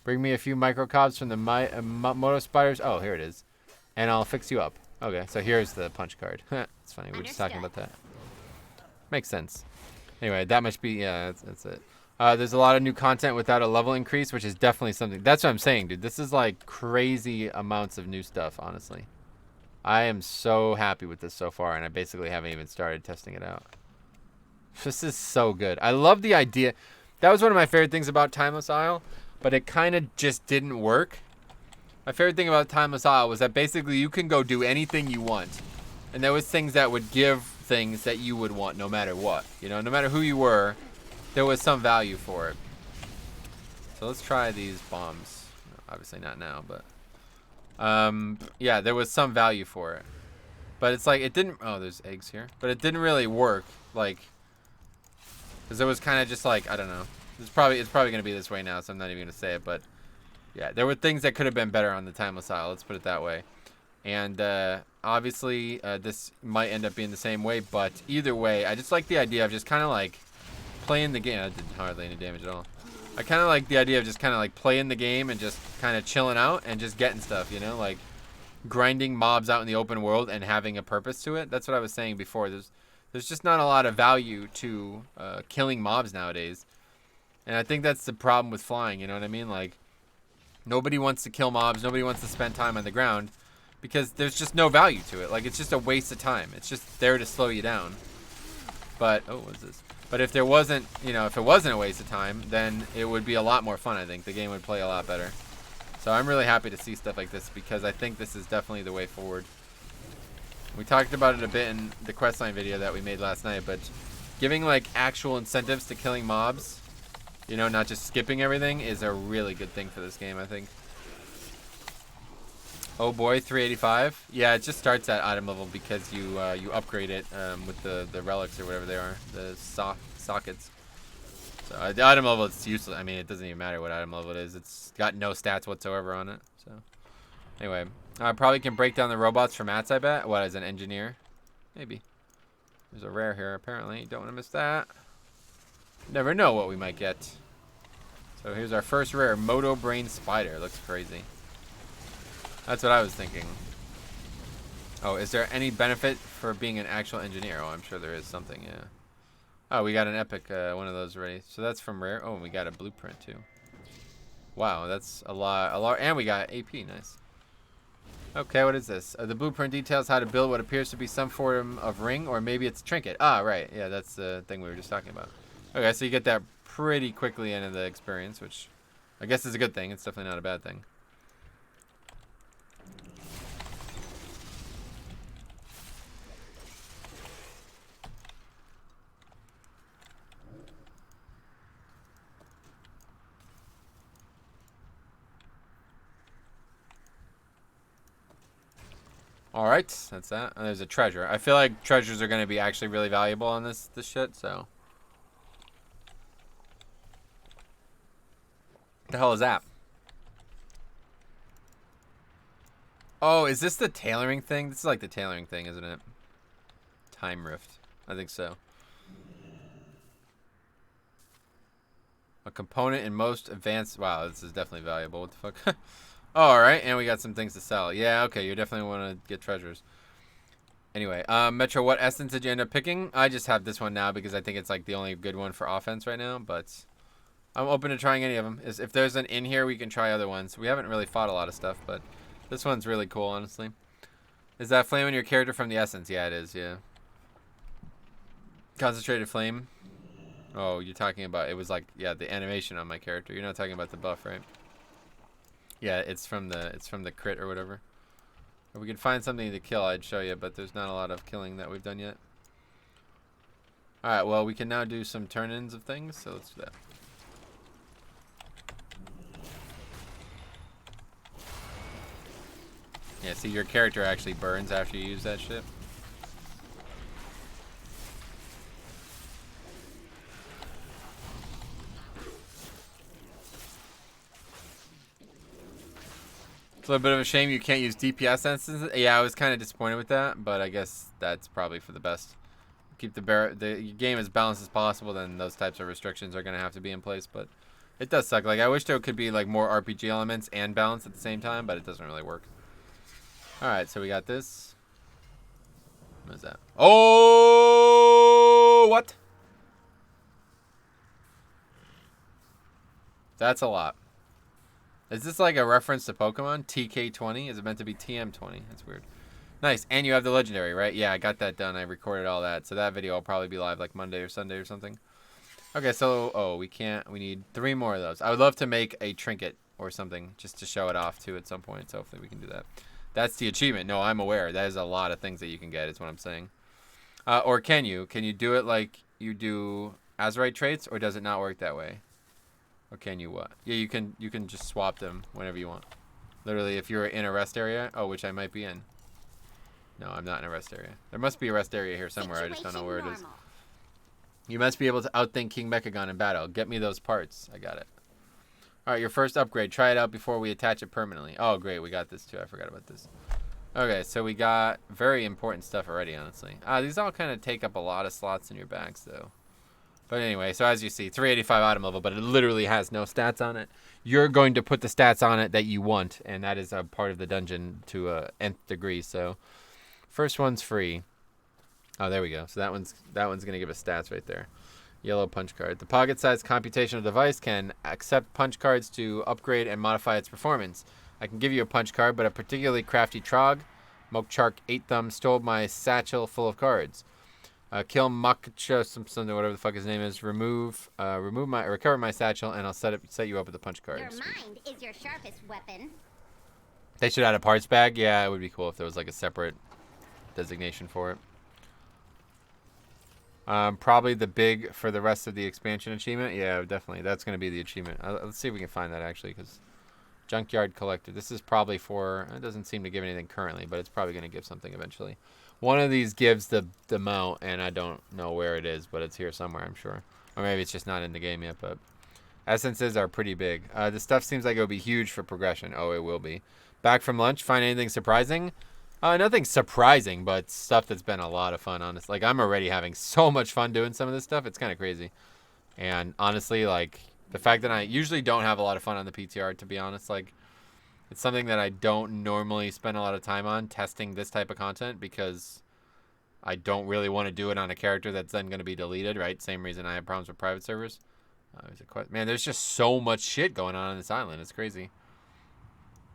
Bring me a few microcobs from the moto spiders. Oh, here it is. And I'll fix you up. Okay, so here's the punch card. It's funny, we were just talking about that. Makes sense. Anyway, that must be, yeah, that's it. There's a lot of new content without a level increase, which is definitely something. That's what I'm saying, dude. This is like crazy amounts of new stuff, honestly. I am so happy with this so far, and I basically haven't even started testing it out. This is so good. I love the idea. That was one of my favorite things about Timeless Isle, but it kind of just didn't work. My favorite thing about Timeless Isle was that basically you can go do anything you want. And there was things that would give things that you would want no matter what. You know, no matter who you were, there was some value for it. So let's try these bombs. Obviously not now, but... yeah, there was some value for it. But it's like, it didn't... Oh, there's eggs here. But it didn't really work, like... Because it was kind of just like, I don't know. It's probably going to be this way now, so I'm not even going to say it, but... Yeah, there were things that could have been better on the Timeless Isle, let's put it that way. And, obviously, this might end up being the same way, but either way, I just like the idea of just kind of like... playing the game. That didn't hardly any damage at all. I kind of like the idea of just kind of like playing the game and just kind of chilling out and just getting stuff, you know, like grinding mobs out in the open world and having a purpose to it. That's what I was saying before. There's just not a lot of value to killing mobs nowadays, and I think that's the problem with flying. You know what I mean? Like nobody wants to kill mobs. Nobody wants to spend time on the ground because there's just no value to it. Like it's just a waste of time. It's just there to slow you down. But oh, what's this? But if there wasn't, you know, if it wasn't a waste of time, then it would be a lot more fun, I think. The game would play a lot better. So I'm really happy to see stuff like this because I think this is definitely the way forward. We talked about it a bit in the questline video that we made last night, but giving like actual incentives to killing mobs, you know, not just skipping everything, is a really good thing for this game, I think. Oh boy, 385. Yeah, it just starts at item level because you upgrade it with the relics or whatever they are, the sockets. So the item level, it's useless. I mean, it doesn't even matter what item level it is. It's got no stats whatsoever on it. So anyway, I probably can break down the robots for mats, I bet. What, as an engineer? Maybe. There's a rare here, apparently. Don't want to miss that. Never know what we might get. So here's our first rare, Moto Brain Spider. Looks crazy. That's what I was thinking. Oh, is there any benefit for being an actual engineer? Oh, I'm sure there is something, yeah. Oh, we got an epic one of those already. So that's from rare. Oh, and we got a blueprint too. Wow, that's a lot. And we got AP, nice. Okay, what is this? The blueprint details how to build what appears to be some form of ring, or maybe it's a trinket. Ah, right. Yeah, that's the thing we were just talking about. Okay, so you get that pretty quickly into the experience, which I guess is a good thing. It's definitely not a bad thing. All right, that's that. And there's a treasure. I feel like treasures are going to be actually really valuable on this shit, so. What the hell is that? Oh, is this the tailoring thing? This is like the tailoring thing, isn't it? Time rift. I think so. A component in most advanced... Wow, this is definitely valuable. What the fuck? Oh, all right, and we got some things to sell. Yeah, okay, you definitely want to get treasures. Anyway, Metro, what essence did you end up picking? I just have this one now because I think it's like the only good one for offense right now, but I'm open to trying any of them. If there's an in here, we can try other ones. We haven't really fought a lot of stuff, but this one's really cool, honestly. Is that flame on your character from the essence? Yeah, it is, yeah. Concentrated flame. Oh, you're talking about, it was like, yeah, the animation on my character. You're not talking about the buff, right? Yeah, it's from the crit or whatever. If we could find something to kill, I'd show you, but there's not a lot of killing that we've done yet. Alright, well, we can now do some turn-ins of things, so let's do that. Yeah, see, your character actually burns after you use that shit. It's a little bit of a shame you can't use DPS instances. Yeah, I was kind of disappointed with that, but I guess that's probably for the best. Keep the game as balanced as possible, then those types of restrictions are going to have to be in place, but it does suck. Like, I wish there could be like more RPG elements and balance at the same time, but it doesn't really work. Alright, so we got this. What is that? Oh, what? That's a lot. Is this like a reference to Pokemon? TK20? Is it meant to be TM20? That's weird. Nice. And you have the legendary, right? Yeah, I got that done. I recorded all that. So that video will probably be live like Monday or Sunday or something. Okay, so, oh, we can't. We need 3 more of those. I would love to make a trinket or something just to show it off too at some point. So hopefully we can do that. That's the achievement. No, I'm aware. That is a lot of things that you can get is what I'm saying. Or can you? Can you do it like you do Azurite traits, or does it not work that way? Or can you what? Yeah, you can just swap them whenever you want. Literally, if you're in a rest area. Oh, which I might be in. No, I'm not in a rest area. There must be a rest area here somewhere. I just don't know where it is. You must be able to outthink King Mechagon in battle. Get me those parts. I got it. All right, your first upgrade. Try it out before we attach it permanently. Oh, great. We got this, too. I forgot about this. Okay, so we got very important stuff already, honestly. These all kind of take up a lot of slots in your bags, though. But anyway, so as you see, 385 item level, but it literally has no stats on it. You're going to put the stats on it that you want, and that is a part of the dungeon to a nth degree. So, first one's free. Oh, there we go. So that one's going to give us stats right there. Yellow punch card. The pocket-sized computational device can accept punch cards to upgrade and modify its performance. I can give you a punch card, but a particularly crafty Trog, Mokchark 8 Thumb, stole my satchel full of cards. Kill Makacha, something, whatever the fuck his name is. Recover my satchel, and I'll set you up with a punch card. Your mind is your sharpest weapon. They should add a parts bag. Yeah, it would be cool if there was like a separate designation for it. Probably the big for the rest of the expansion achievement. Yeah, definitely. That's going to be the achievement. Let's see if we can find that actually, because Junkyard Collector. This is probably for. It doesn't seem to give anything currently, but it's probably going to give something eventually. One of these gives the mount, and I don't know where it is, but it's here somewhere, I'm sure. Or maybe it's just not in the game yet, but essences are pretty big. The stuff seems like it will be huge for progression. Oh, it will be. Back from lunch, find anything surprising? Nothing surprising, but stuff that's been a lot of fun, honestly. Like, I'm already having so much fun doing some of this stuff. It's kind of crazy. And honestly, like, the fact that I usually don't have a lot of fun on the PTR, to be honest, like, it's something that I don't normally spend a lot of time on, testing this type of content, because I don't really want to do it on a character that's then going to be deleted, right? Same reason I have problems with private servers. Man, there's just so much shit going on this island. It's crazy.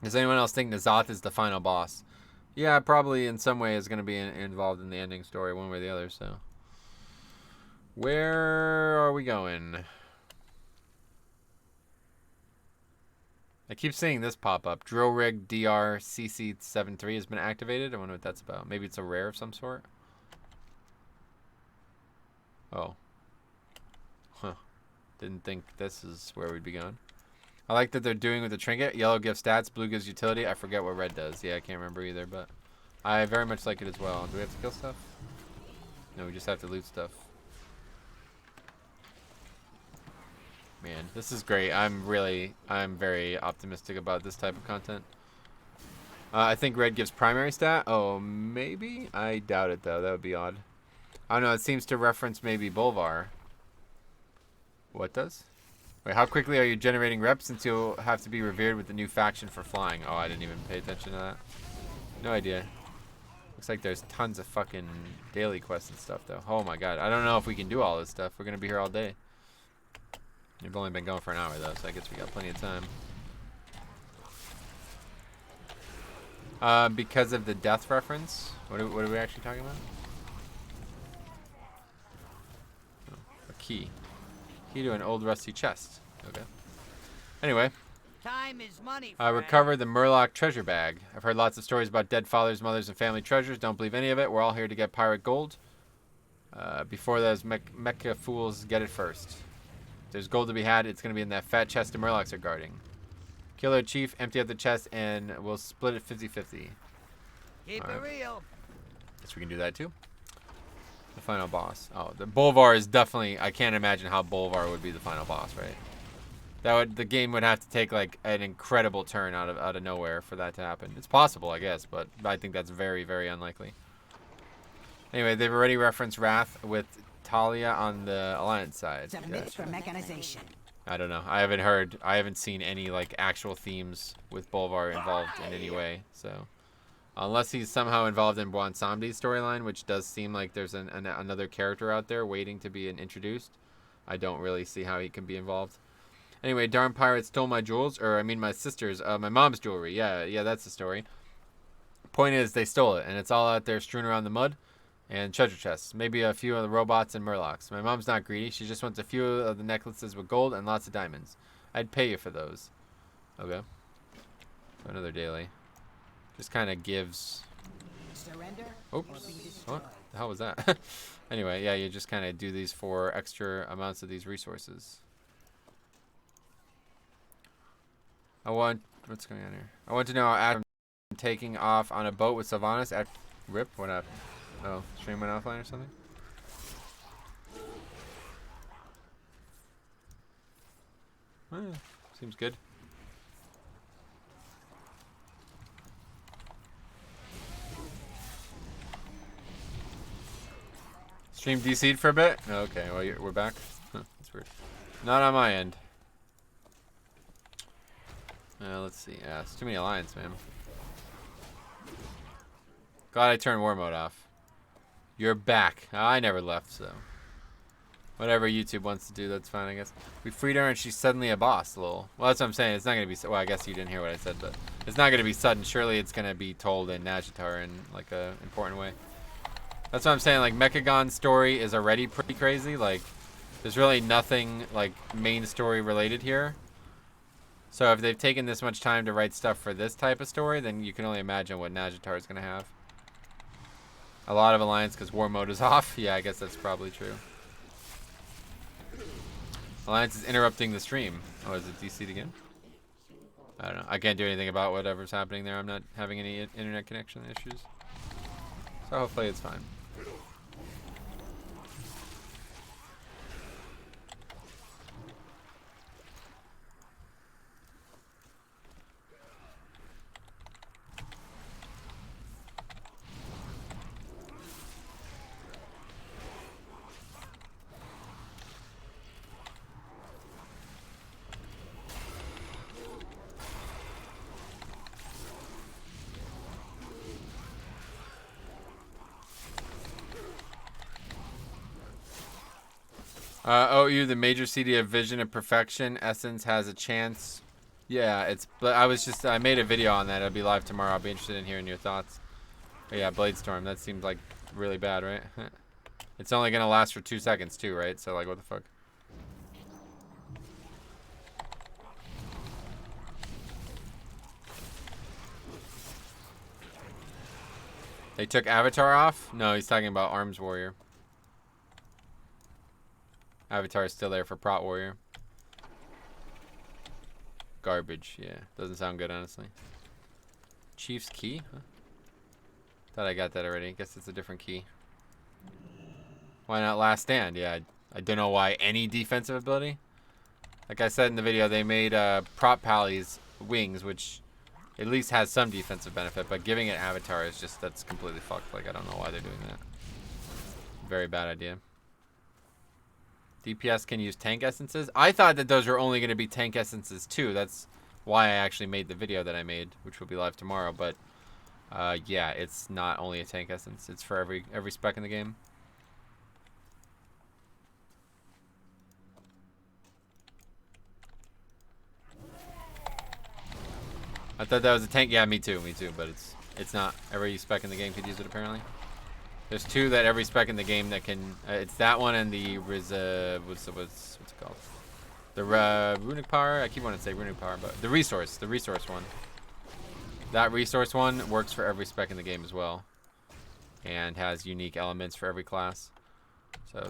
Does anyone else think Nazoth is the final boss? Yeah, probably in some way is going to be involved in the ending story one way or the other, so. Where are we going? I keep seeing this pop up. Drill rig DRCC73 has been activated. I wonder what that's about. Maybe it's a rare of some sort. Oh. Huh. Didn't think this is where we'd be going. I like that they're doing with the trinket. Yellow gives stats, blue gives utility. I forget what red does. Yeah, I can't remember either, but I very much like it as well. Do we have to kill stuff? No, we just have to loot stuff. Man, this is great. I'm very optimistic about this type of content. I think red gives primary stat. Oh, maybe? I doubt it, though. That would be odd. I don't know. It seems to reference maybe Bolvar. What does? Wait, how quickly are you generating reps since you'll have to be revered with the new faction for flying? Oh, I didn't even pay attention to that. No idea. Looks like there's tons of fucking daily quests and stuff, though. Oh my god. I don't know if we can do all this stuff. We're going to be here all day. We've only been going for an hour, though, so I guess we got plenty of time. Because of the death reference? What are we actually talking about? Oh, a key. Key to an old rusty chest. Okay. Anyway. Time is money. Recover the Murloc treasure bag. I've heard lots of stories about dead fathers, mothers, and family treasures. Don't believe any of it. We're all here to get pirate gold. Before those mecha fools get it first. If there's gold to be had, it's going to be in that fat chest the Murlocs are guarding. Kill their chief, empty out the chest, and we'll split it 50-50. Keep it real. Guess we can do that too. The final boss. Oh, the Bolvar is definitely. I can't imagine how Bolvar would be the final boss, right? The game would have to take like an incredible turn out of nowhere for that to happen. It's possible, I guess, but I think that's very, very unlikely. Anyway, they've already referenced Wrath with Talia on the Alliance side. Submit for mechanization. I don't know. I haven't seen any like actual themes with Bolvar involved in any way. So, unless he's somehow involved in Bwansamdi's storyline, which does seem like there's another character out there waiting to be introduced, I don't really see how he can be involved. Anyway, darn pirates stole my jewels, or I mean my sister's, my mom's jewelry. Yeah, that's the story. Point is, they stole it, and it's all out there strewn around the mud. And treasure chests. Maybe a few of the robots and Murlocs. My mom's not greedy. She just wants a few of the necklaces with gold and lots of diamonds. I'd pay you for those. Okay. So another daily. Just kind of gives... Surrender. Oops. What the hell was that? Anyway, yeah, you just kind of do these for extra amounts of these resources. What's going on here? I want to know after taking off on a boat with Sylvanas at... Rip? What happened? Oh, stream went offline or something? Oh, yeah. Seems good. Stream DC'd for a bit? Oh, okay, well, we're back. Huh, that's weird. Not on my end. Let's see. Yeah, it's too many alliance, man. Glad I turned war mode off. You're back. I never left, so. Whatever YouTube wants to do, that's fine, I guess. We freed her and she's suddenly a boss, lol. Well, that's what I'm saying. It's not going to be... Well, I guess you didn't hear what I said, but... It's not going to be sudden. Surely it's going to be told in Nagitar in, like, a important way. That's what I'm saying. Like, Mechagon's story is already pretty crazy. Like, there's really nothing, like, main story related here. So if they've taken this much time to write stuff for this type of story, then you can only imagine what Nagitar is going to have. A lot of Alliance because war mode is off. Yeah, I guess that's probably true. Alliance is interrupting the stream. Oh, is it DC'd again? I don't know. I can't do anything about whatever's happening there. I'm not having any internet connection issues. So hopefully it's fine. OU, the major CD of Vision of Perfection. Essence has a chance. Yeah, it's. But I made a video on that. It'll be live tomorrow. I'll be interested in hearing your thoughts. Yeah, Blade Storm. That seems like really bad, right? It's only gonna last for 2 seconds too, right? So like, what the fuck? They took Avatar off? No, he's talking about Arms Warrior. Avatar is still there for Prot Warrior. Garbage, yeah. Doesn't sound good, honestly. Chief's Key? Huh? Thought I got that already. Guess it's a different key. Why not Last Stand? Yeah, I don't know why. Any defensive ability? Like I said in the video, they made Prot Pally's Wings, which at least has some defensive benefit, but giving it Avatar is just, that's completely fucked. Like, I don't know why they're doing that. Very bad idea. DPS can use tank essences. I thought that those were only going to be tank essences too. That's why I actually made the video that I made, which will be live tomorrow. But yeah, it's not only a tank essence. It's for every spec in the game. I thought that was a tank. Yeah, me too. But it's not. Every spec in the game could use it apparently. There's two that every spec in the game that can. It's that one and the what's it called? The runic power. I keep wanting to say runic power, but the resource one. That resource one works for every spec in the game as well, and has unique elements for every class. So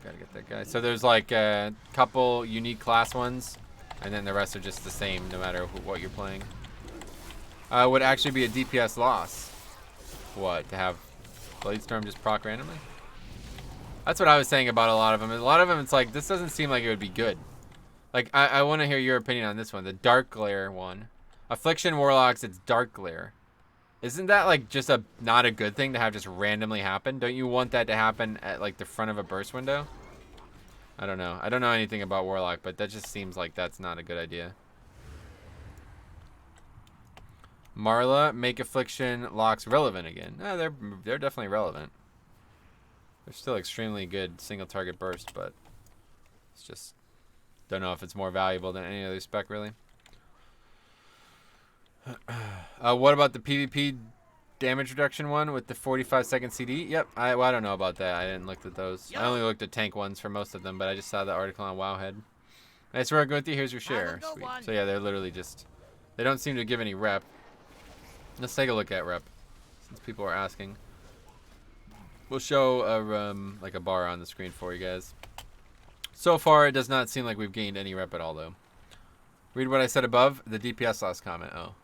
gotta get that guy. So there's like a couple unique class ones, and then the rest are just the same no matter what you're playing. Would actually be a DPS loss. What, to have Blade Storm just proc randomly? That's what I was saying about a lot of them. A lot of them, it's like, this doesn't seem like it would be good. Like, I want to hear your opinion on this one. The Dark Glare one. Affliction Warlocks, it's Dark Glare. Isn't that, like, just not a good thing to have just randomly happen? Don't you want that to happen at, like, the front of a burst window? I don't know. I don't know anything about Warlock, but that just seems like that's not a good idea. Marla, make Affliction locks relevant again. No, they're definitely relevant. They're still extremely good single target burst, but it's just don't know if it's more valuable than any other spec really. What about the PvP damage reduction one with the 45-second CD? Yep, I don't know about that. I didn't look at those. I only looked at tank ones for most of them, but I just saw the article on Wowhead. Nice work, Gunthy. Here's your share. Sweet. So yeah, they're literally just, they don't seem to give any rep. Let's take a look at rep, since people are asking. We'll show like a bar on the screen for you guys. So far, it does not seem like we've gained any rep at all, though. Read what I said above. The DPS loss comment. Oh.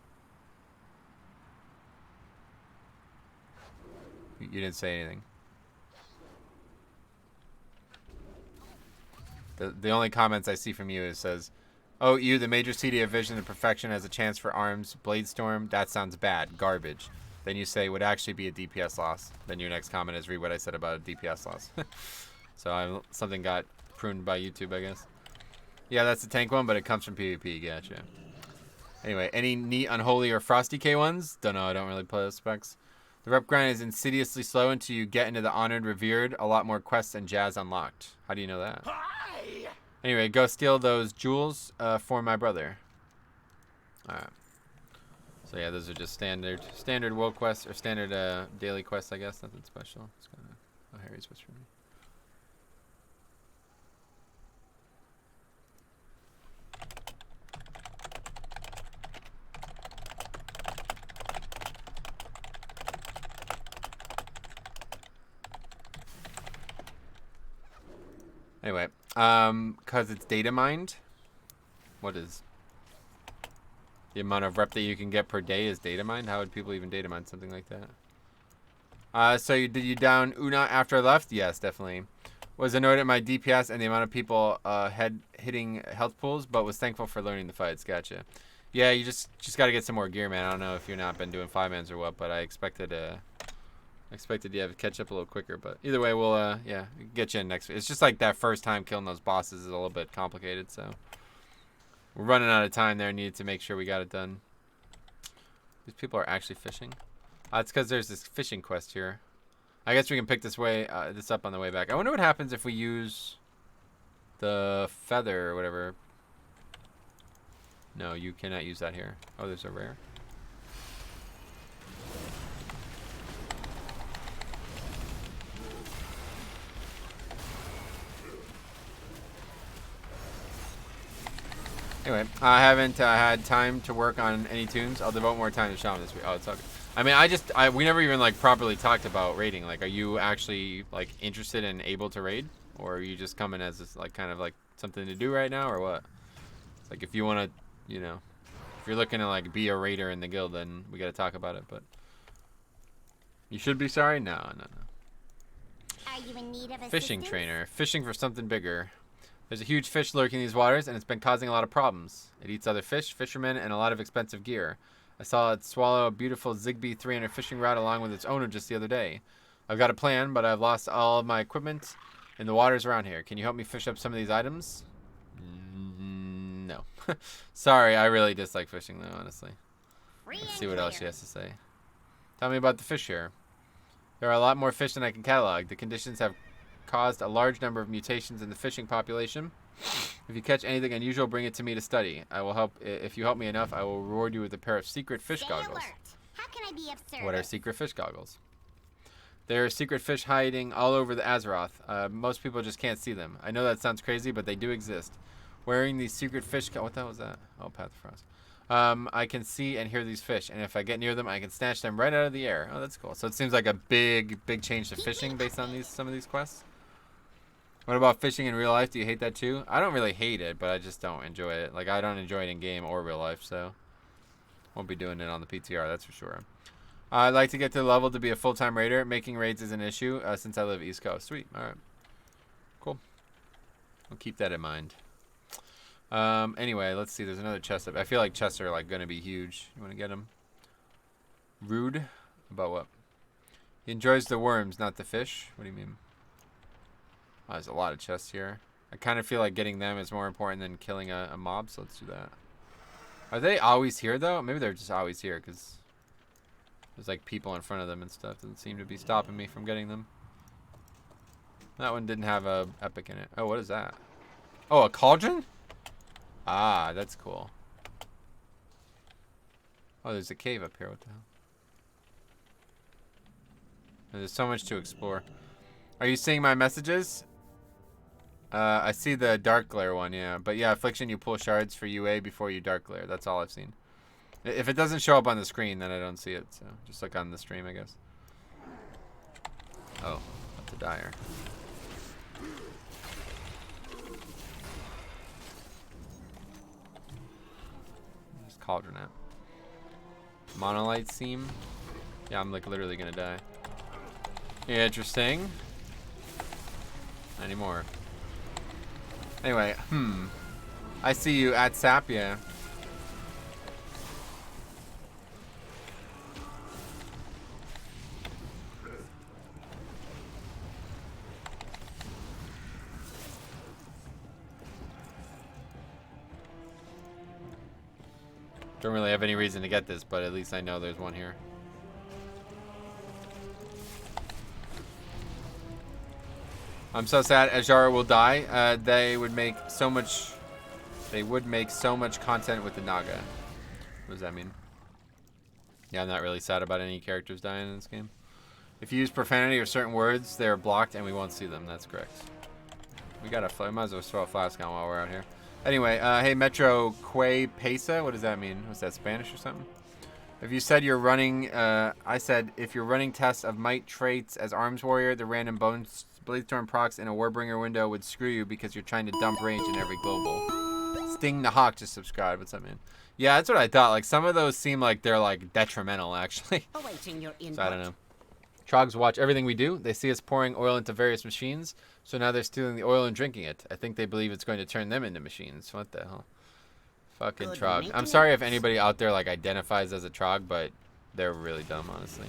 You didn't say anything. The only comments I see from you is says, "Oh, you, the major CD of Vision and Perfection has a chance for arms. Blade Storm, that sounds bad. Garbage." Then you say, would actually be a DPS loss. Then your next comment is, read what I said about a DPS loss. So something got pruned by YouTube, I guess. Yeah, that's the tank one, but it comes from PvP. Gotcha. Anyway, any neat, unholy, or frosty K ones? Don't know. I don't really play those specs. The rep grind is insidiously slow until you get into the honored, revered. A lot more quests and jazz unlocked. How do you know that? Anyway, go steal those jewels for my brother. Alright. So yeah, those are just standard world quests, or standard daily quests, I guess. Nothing special. It's kind of, oh, Harry's whispering me. Anyway, because it's data mined. What is the amount of rep that you can get per day is data mined? How would people even data mine something like that? So did you down Una after I left? Yes, definitely. Was annoyed at my DPS and the amount of people hitting health pools, but was thankful for learning the fights. Gotcha. Yeah, you just got to get some more gear, man. I don't know if you've not been doing 5-mans or what, but I expected you to catch up a little quicker, but either way, we'll yeah, get you in next week. It's just like that first time killing those bosses is a little bit complicated, so we're running out of time there. Needed to make sure we got it done. These people are actually fishing. It's because there's this fishing quest here. I guess we can pick this up on the way back. I wonder what happens if we use the feather or whatever. No, you cannot use that here. Oh, there's a rare. Anyway, I haven't had time to work on any tunes. I'll devote more time to Shaman this week. Oh, it's okay. I mean, we never even like properly talked about raiding. Like, are you actually like interested and able to raid, or are you just coming as this, like kind of like something to do right now, or what? It's like if you want to, you know, if you're looking to like be a raider in the guild, then we got to talk about it. But you should be sorry. No. Are you in need of Fishing assistance? trainer, fishing for something bigger. There's a huge fish lurking in these waters, and it's been causing a lot of problems. It eats other fish, fishermen, and a lot of expensive gear. I saw it swallow a beautiful Zigbee 300 fishing rod along with its owner just the other day. I've got a plan, but I've lost all of my equipment in the waters around here. Can you help me fish up some of these items? No. Sorry, I really dislike fishing, though, honestly. Let's see what else she has to say. Tell me about the fish here. There are a lot more fish than I can catalog. The conditions have caused a large number of mutations in the fishing population. If you catch anything unusual, bring it to me to study. I will help. If you help me enough, I will reward you with a pair of secret fish Stay goggles. alert. How can I be of service? What are secret fish goggles? There are secret fish hiding all over the Azeroth. Most people just can't see them. I know that sounds crazy, but they do exist. Wearing these secret fish... What the hell was that? Oh, Path of Frost. I can see and hear these fish, and if I get near them, I can snatch them right out of the air. Oh, that's cool. So it seems like a big change to fishing based on some of these quests. What about fishing in real life? Do you hate that too? I don't really hate it, but I just don't enjoy it. Like, I don't enjoy it in game or real life, so won't be doing it on the PTR, that's for sure. I'd like to get to the level to be a full-time raider. Making raids is an issue since I live East Coast. Sweet. All right. Cool. I'll keep that in mind. Anyway, let's see. There's another chest up. I feel like chests are like going to be huge. You want to get them? Rude? About what? He enjoys the worms, not the fish. What do you mean? Oh, there's a lot of chests here. I kind of feel like getting them is more important than killing a mob, so let's do that. Are they always here, though? Maybe they're just always here, because there's, like, people in front of them and stuff. Doesn't seem to be stopping me from getting them. That one didn't have a epic in it. Oh, what is that? Oh, a cauldron? Ah, that's cool. Oh, there's a cave up here. What the hell? There's so much to explore. Are you seeing my messages? I see the dark glare one, yeah. But yeah, affliction, you pull shards for UA before you dark glare. That's all I've seen. If it doesn't show up on the screen, then I don't see it. So just look on the stream, I guess. Oh, that's a dire. Just cauldron it. Monolite seam. Yeah, I'm like literally gonna die. Interesting. Anymore. Anyway, I see you at SAP, yeah. Don't really have any reason to get this, but at least I know there's one here. I'm so sad Ajara will die. They would make so much content with the Naga. What does that mean? Yeah, I'm not really sad about any characters dying in this game. If you use profanity or certain words, they're blocked and we won't see them. That's correct. We got a might as well throw a flask on while we're out here. Anyway, hey Metro Que Pesa, what does that mean? Was that Spanish or something? If you said you're running, I said if you're running tests of might traits as arms warrior, the random Bladestorm procs in a Warbringer window would screw you because you're trying to dump range in every global. Sting the Hawk just subscribed. What's that mean? Yeah, that's what I thought. Like some of those seem like they're like detrimental actually. Awaiting your input. So I don't know. Trogs watch everything we do. They see us pouring oil into various machines, so now they're stealing the oil and drinking it. I think they believe it's going to turn them into machines. What the hell? Fucking Trog. I'm sorry if anybody out there like identifies as a Trog, but they're really dumb, honestly.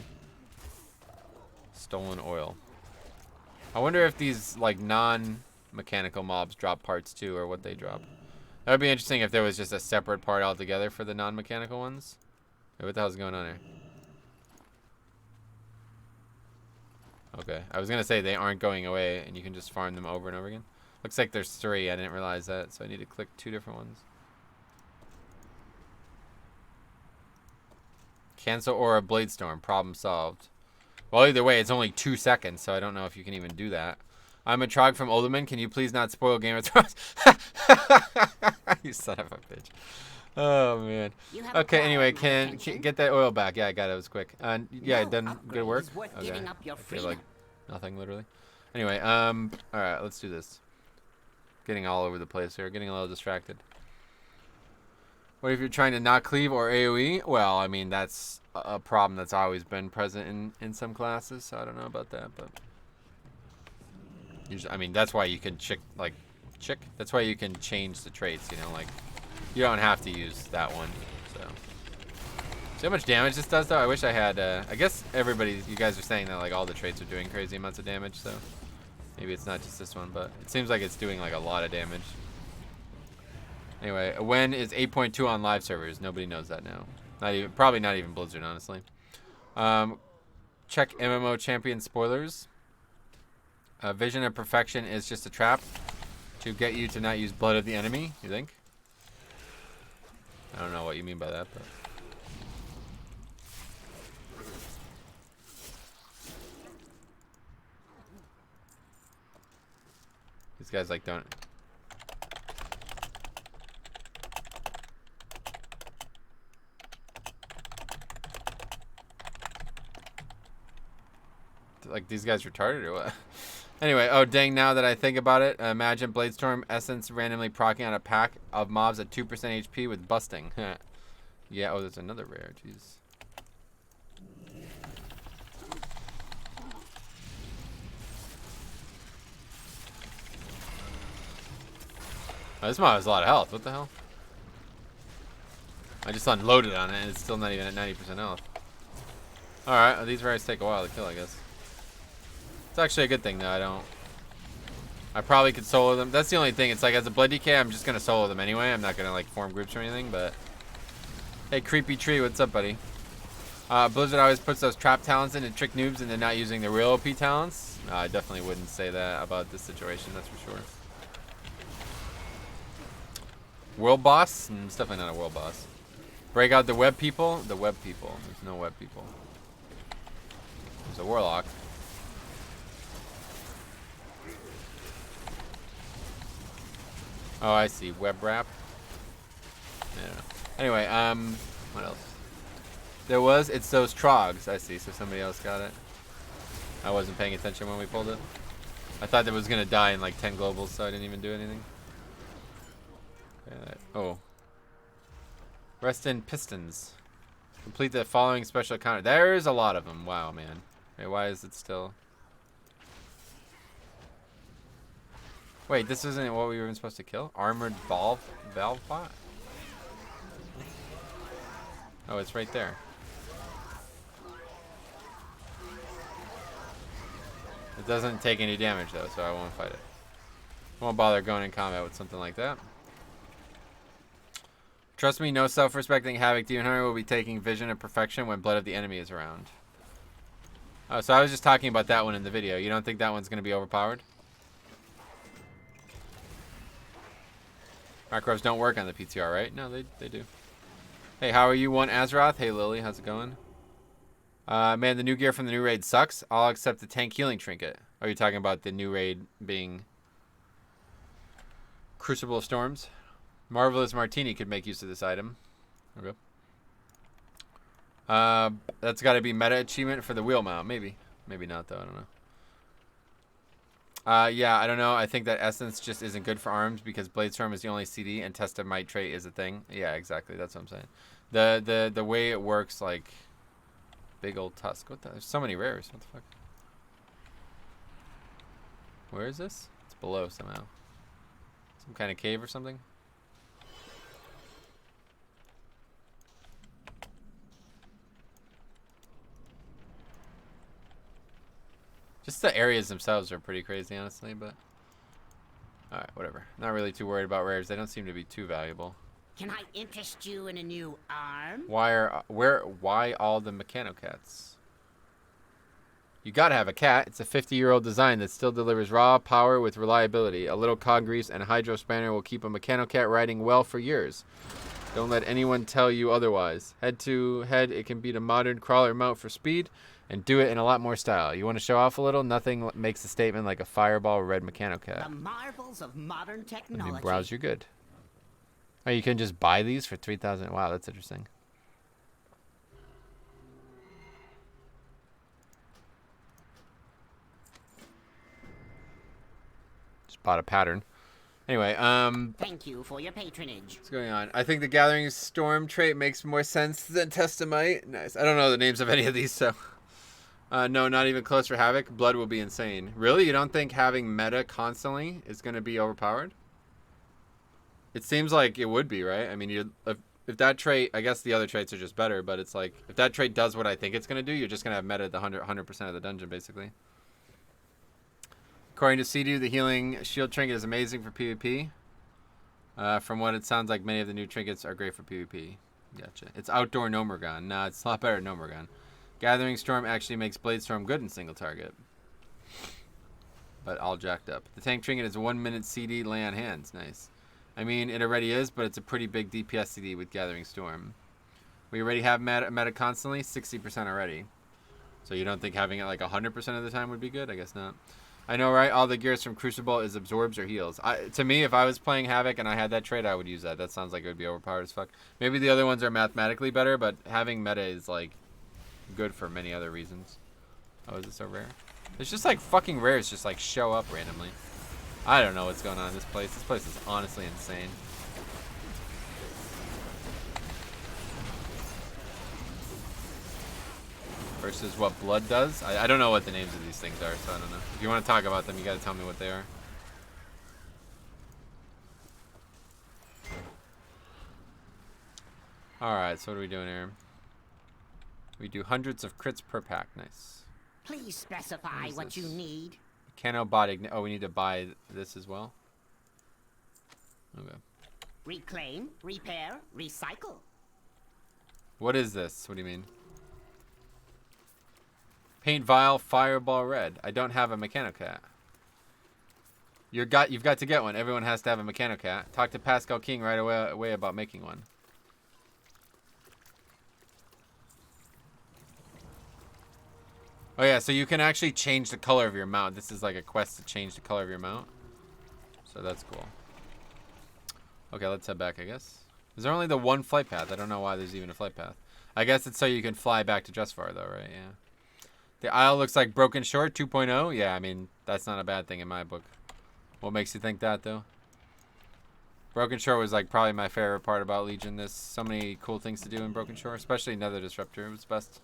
Stolen oil. I wonder if these like non-mechanical mobs drop parts too, or what they drop. That would be interesting if there was just a separate part altogether for the non-mechanical ones. Hey, what the hell's going on here? Okay, I was gonna say they aren't going away and you can just farm them over and over again. Looks like there's 3, I didn't realize that, so I need to click 2 different ones. Cancel Aura Bladestorm, problem solved. Well, either way, it's only 2 seconds, so I don't know if you can even do that. I'm a Trog from Olderman. Can you please not spoil Game of Thrones? You son of a bitch. Oh, man. Okay, anyway, get that oil back. Yeah, I got it. It was quick. Yeah, done good work. Okay. I feel like nothing, literally. Anyway, all right, let's do this. Getting all over the place here. Getting a little distracted. What if you're trying to not cleave or AoE? Well, I mean, that's a problem that's always been present in some classes, so I don't know about that, but usually, I mean, that's why you can that's why you can change the traits, you know, like, you don't have to use that one, so. See how much damage this does, though? I wish I had, I guess you guys are saying that, like, all the traits are doing crazy amounts of damage, so maybe it's not just this one, but it seems like it's doing, like, a lot of damage. Anyway, when is 8.2 on live servers? Nobody knows that now. Probably not even Blizzard, honestly. Check MMO champion spoilers. Vision of perfection is just a trap to get you to not use blood of the enemy, you think? I don't know what you mean by that, but... These guys, like, don't... Like, these guys retarded or what? Anyway, oh dang, now that I think about it, imagine Bladestorm Essence randomly proccing on a pack of mobs at 2% HP with busting. Yeah, oh, there's another rare, jeez. Oh, this mob has a lot of health, what the hell? I just unloaded on it and it's still not even at 90% health. Alright, well, these rares take a while to kill, I guess. It's actually a good thing, though. I probably could solo them. That's the only thing. It's like, as a Blood DK, I'm just going to solo them anyway. I'm not going to, like, form groups or anything, but... Hey, Creepy Tree, what's up, buddy? Blizzard always puts those trap talents in to trick noobs into not using the real OP talents. I definitely wouldn't say that about this situation, that's for sure. World boss? It's definitely not a world boss. Break out the web people? The web people. There's no web people. There's a warlock. Oh, I see. Web wrap. Yeah. Anyway, what else? It's those Trogs. I see. So somebody else got it. I wasn't paying attention when we pulled it. I thought that was gonna die in like 10 globals, so I didn't even do anything. Oh. Rest in pistons. Complete the following special encounter. There's a lot of them. Wow, man. Wait, why is it still? Wait, this isn't what we were even supposed to kill? Armored valve bot? Oh, it's right there. It doesn't take any damage though, so I won't fight it. Won't bother going in combat with something like that. Trust me, no self-respecting Havoc Demon Hunter will be taking Vision of Perfection when Blood of the Enemy is around. Oh, so I was just talking about that one in the video. You don't think that one's going to be overpowered? Macros don't work on the PTR, right? No, they do. Hey, how are you, one Azeroth? Hey, Lily, how's it going? Man, the new gear from the new raid sucks. All except the tank healing trinket. Are you talking about the new raid being Crucible of Storms? Marvelous Martini could make use of this item. Okay. That's got to be meta achievement for the wheel mount. Maybe. Maybe not, though. I don't know. Yeah, I don't know. I think that Essence just isn't good for arms because Bladestorm is the only CD and Test of Might trait is a thing. Yeah, exactly. That's what I'm saying. The way it works, like, big old tusk. What the? There's so many rares. What the fuck? Where is this? It's below somehow. Some kind of cave or something? Just the areas themselves are pretty crazy, honestly, but... Alright, whatever. Not really too worried about rares. They don't seem to be too valuable. Can I interest you in a new arm? Why all the Mecha-cats? You gotta have a cat. It's a 50-year-old design that still delivers raw power with reliability. A little cog grease and a hydro spanner will keep a Mecha-cat riding well for years. Don't let anyone tell you otherwise. Head to head, it can beat a modern crawler mount for speed And do it in a lot more style. You want to show off a little? Nothing makes a statement like a fireball red Mecha-cat. The marvels of modern When technology. you browse, you're good. Oh, you can just buy these for 3,000. Wow, that's interesting. Just bought a pattern. Anyway, Thank you for your patronage. what's going on? I think the Gathering Storm trait makes more sense than Testamite. Nice. I don't know the names of any of these, so. No, not even close for Havoc. Blood will be insane. Really? You don't think having meta constantly is going to be overpowered? It seems like it would be, right? I mean, if that trait, I guess the other traits are just better, but it's like, if that trait does what I think it's going to do, you're just going to have meta at the 100% of the dungeon, basically. According to Sea-Doo, the healing shield trinket is amazing for PvP. From what it sounds like, many of the new trinkets are great for PvP. Gotcha. It's outdoor Nomergon. Nah, it's a lot better than Nomergon. Gathering Storm actually makes Blade Storm good in single target. But all jacked up. The tank trinket is a 1 minute CD lay on hands. Nice. I mean, it already is, but it's a pretty big DPS CD with Gathering Storm. We already have meta constantly, 60% already. So you don't think having it like 100% of the time would be good? I guess not. I know, right? All the gears from Crucible is absorbs or heals. To me, if I was playing Havoc and I had that trait, I would use that. That sounds like it would be overpowered as fuck. Maybe the other ones are mathematically better, but having meta is like good for many other reasons. Oh, is it so rare? It's just like fucking rares just like show up randomly. I don't know what's going on in this place. This place is honestly insane. Versus what blood does. I don't know what the names of these things are, so I don't know. If you want to talk about them, you gotta tell me what they are. Alright, so what are we doing here? We do hundreds of crits per pack. Nice. Please specify what you need. Canobot. Oh, we need to buy this as well? Okay. Reclaim, repair, recycle. What is this? What do you mean? Paint vial, fireball red. I don't have a Mecha-cat. You've got to get one. Everyone has to have a Mecha-cat. Talk to Pascal King right away about making one. Oh yeah, so you can actually change the color of your mount. This is like a quest to change the color of your mount. So that's cool. Okay, let's head back, I guess. Is there only the one flight path? I don't know why there's even a flight path. I guess it's so you can fly back to Justvar though, right? Yeah. The Isle looks like Broken Shore 2.0. Yeah, I mean, that's not a bad thing in my book. What makes you think that, though? Broken Shore was, like, probably my favorite part about Legion. There's so many cool things to do in Broken Shore, especially Nether Disruptor. It was best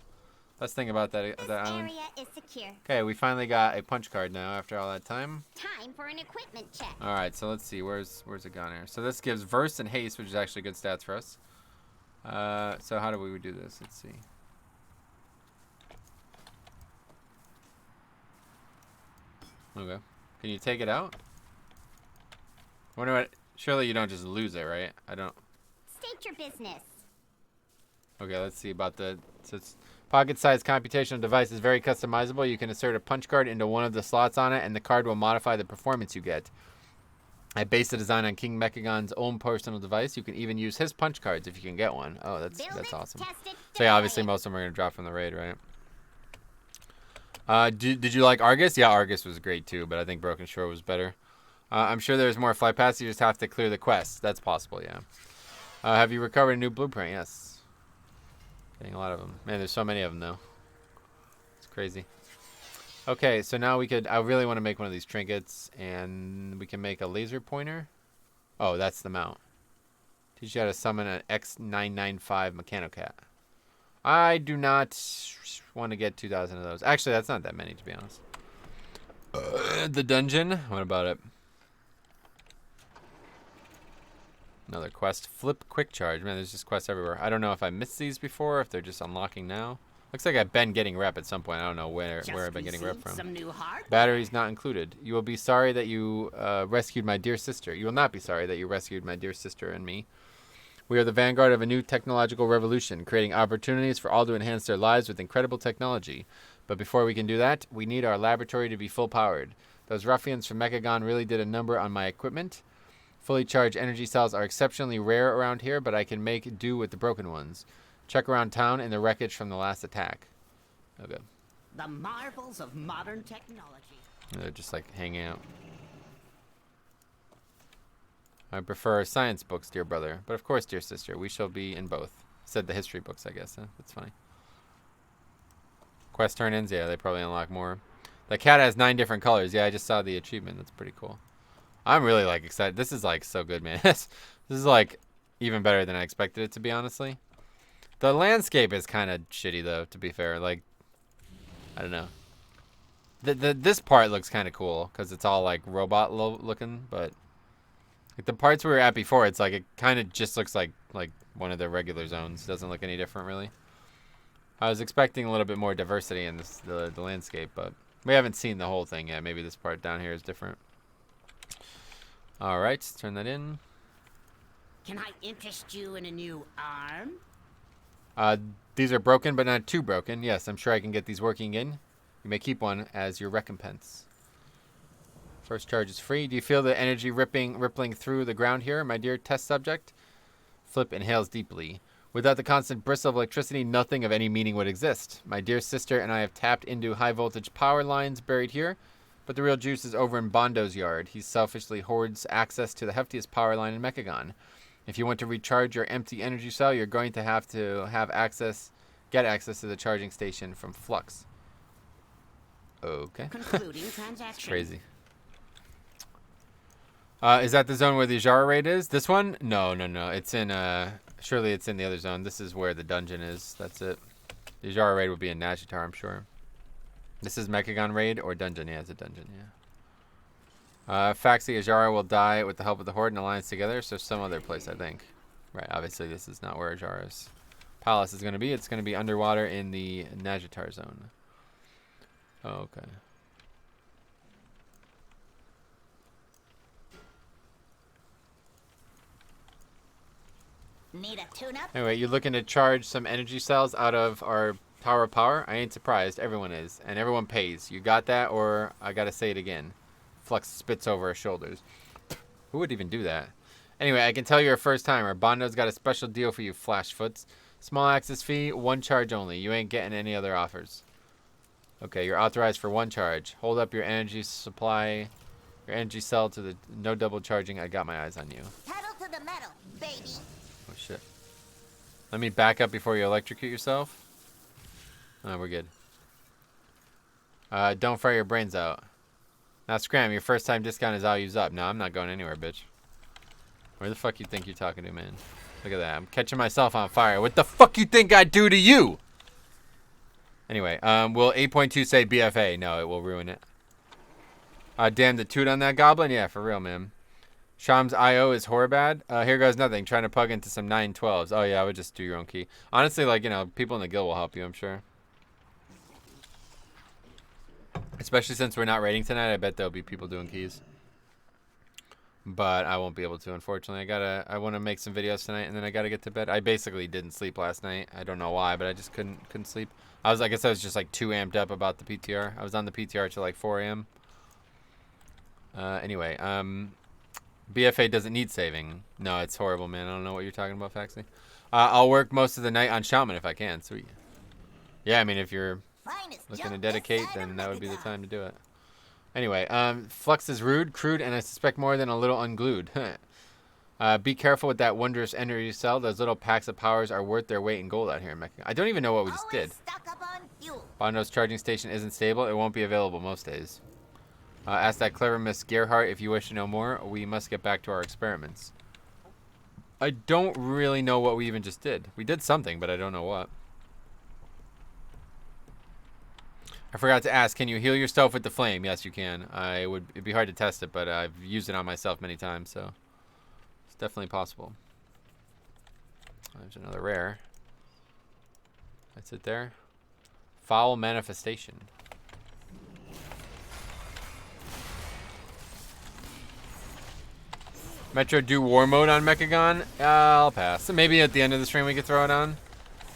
thing about that island. Area is secure. Okay, we finally got a punch card now after all that time. Time for an equipment check. All right, so let's see. Where's it gone here? So this gives Verse and Haste, which is actually good stats for us. So how do we do this? Let's see. Okay. Can you take it out? Wonder what? Surely you don't just lose it, right? I don't. State your business. Okay, let's see about the. So it's pocket-sized computational device is very customizable. You can insert a punch card into one of the slots on it, and the card will modify the performance you get. I based the design on King Mechagon's own personal device. You can even use his punch cards if you can get one. Oh, that's awesome. So yeah, obviously most of them are gonna drop from the raid, right? Did you like Argus? Yeah, Argus was great too, but I think Broken Shore was better. I'm sure there's more flight paths. You just have to clear the quest. That's possible, yeah. Have you recovered a new blueprint? Yes. Getting a lot of them. Man, there's so many of them though. It's crazy. Okay, so now I really want to make one of these trinkets, and we can make a laser pointer. Oh, that's the mount. Teach you how to summon an X995 Mecha-cat. I do not want to get 2,000 of those. Actually, that's not that many, to be honest. The dungeon. What about it? Another quest. Flip quick charge. Man, there's just quests everywhere. I don't know if I missed these before, if they're just unlocking now. Looks like I've been getting rep at some point. I don't know where I've been getting rep from. Some new hardware. Batteries not included. You will be sorry that you rescued my dear sister. You will not be sorry that you rescued my dear sister and me. We are the vanguard of a new technological revolution, creating opportunities for all to enhance their lives with incredible technology. But before we can do that, we need our laboratory to be full-powered. Those ruffians from Mechagon really did a number on my equipment. Fully charged energy cells are exceptionally rare around here, but I can make do with the broken ones. Check around town in the wreckage from the last attack. Okay. The marvels of modern technology. They're just like hanging out. I prefer science books, dear brother. But of course, dear sister, we shall be in both. Said the history books, I guess. Huh? That's funny. Quest turn-ins? Yeah, they probably unlock more. The cat has 9 different colors. Yeah, I just saw the achievement. That's pretty cool. I'm really, like, excited. This is, like, so good, man. This is, like, even better than I expected it to be, honestly. The landscape is kind of shitty, though, to be fair. Like, I don't know. This part looks kind of cool because it's all, like, robot looking, but like, the parts we were at before, it's like it kind of just looks like one of the regular zones. It doesn't look any different, really. I was expecting a little bit more diversity in the landscape, but we haven't seen the whole thing yet. Maybe this part down here is different. All right, let's turn that in. Can I interest you in a new arm? These are broken, but not too broken. Yes, I'm sure I can get these working in. You may keep one as your recompense. First charge is free. Do you feel the energy rippling through the ground here, my dear test subject? Flip inhales deeply. Without the constant bristle of electricity, nothing of any meaning would exist. My dear sister and I have tapped into high-voltage power lines buried here, but the real juice is over in Bondo's yard. He selfishly hoards access to the heftiest power line in Mechagon. If you want to recharge your empty energy cell, you're going to have get access to the charging station from Flux. Okay. Concluding transaction. That's crazy. Is that the zone where the Ajara raid is? This one? No. It's in, surely it's in the other zone. This is where the dungeon is. That's it. The Ajara raid would be in Najitar, I'm sure. This is Mechagon raid or dungeon? Yeah, it's a dungeon, yeah. Faxi Ajara will die with the help of the Horde and Alliance together, so some other place, I think. Right, obviously this is not where Ajara's palace is going to be. It's going to be underwater in the Najitar zone. Oh, okay. Need a tune-up? Anyway, you looking to charge some energy cells out of our Tower of Power? I ain't surprised. Everyone is. And everyone pays. You got that, or I gotta say it again. Flux spits over our shoulders. Who would even do that? Anyway, I can tell you're a first-timer. Bondo's got a special deal for you, Flashfoots. Small access fee, 1 charge only. You ain't getting any other offers. Okay, you're authorized for 1 charge. Hold up your energy supply, your energy cell to the no double charging. I got my eyes on you. Pedal to the metal, baby. Oh, shit. Let me back up before you electrocute yourself. Oh, we're good. Don't fry your brains out. Now, Scram, your first time discount is all used up. No, I'm not going anywhere, bitch. Where the fuck you think you're talking to, man? Look at that. I'm catching myself on fire. What the fuck you think I'd do to you? Anyway, will 8.2 say BFA? No, it will ruin it. Damn the toot on that goblin? Yeah, for real, man. Sham's IO is horribad. Here goes nothing. Trying to plug into some 912s. Oh, yeah, I would just do your own key. Honestly, like, you know, people in the guild will help you, I'm sure. Especially since we're not raiding tonight, I bet there'll be people doing keys. But I won't be able to, unfortunately. I want to make some videos tonight, and then I gotta get to bed. I basically didn't sleep last night. I don't know why, but I just couldn't sleep. I guess I was just like too amped up about the PTR. I was on the PTR till like 4 a.m. Anyway, BFA doesn't need saving. No, it's horrible, man. I don't know what you're talking about, Faxi. I'll work most of the night on Shaman if I can. Sweet. Yeah, I mean, if you're looking to dedicate, then that would be the time to do it. Anyway, Flux is rude, crude, and I suspect more than a little unglued. Be careful with that wondrous energy cell. Those little packs of powers are worth their weight in gold out here in Mecha. I don't even know what we just did. Bondo's charging station isn't stable. It won't be available most days. Ask that clever Miss Gerhardt if you wish to know more. We must get back to our experiments. I don't really know what we even just did. We did something, but I don't know what. I forgot to ask, can you heal yourself with the flame? Yes, you can. It'd be hard to test it, but I've used it on myself many times, so it's definitely possible. There's another rare. That's it there. Foul manifestation. Metro do war mode on Mechagon? I'll pass. So maybe at the end of the stream we could throw it on.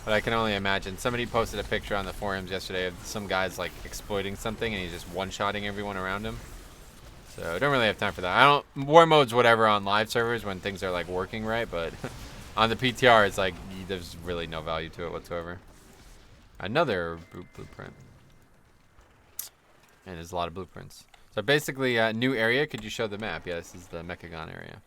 But I can only imagine. Somebody posted a picture on the forums yesterday of some guys like exploiting something and he's just one-shotting everyone around him. So I don't really have time for that. War mode's whatever on live servers when things are like working right, but on the PTR it's like, there's really no value to it whatsoever. Another blueprint. And there's a lot of blueprints. So basically, new area. Could you show the map? Yeah, this is the Mechagon area.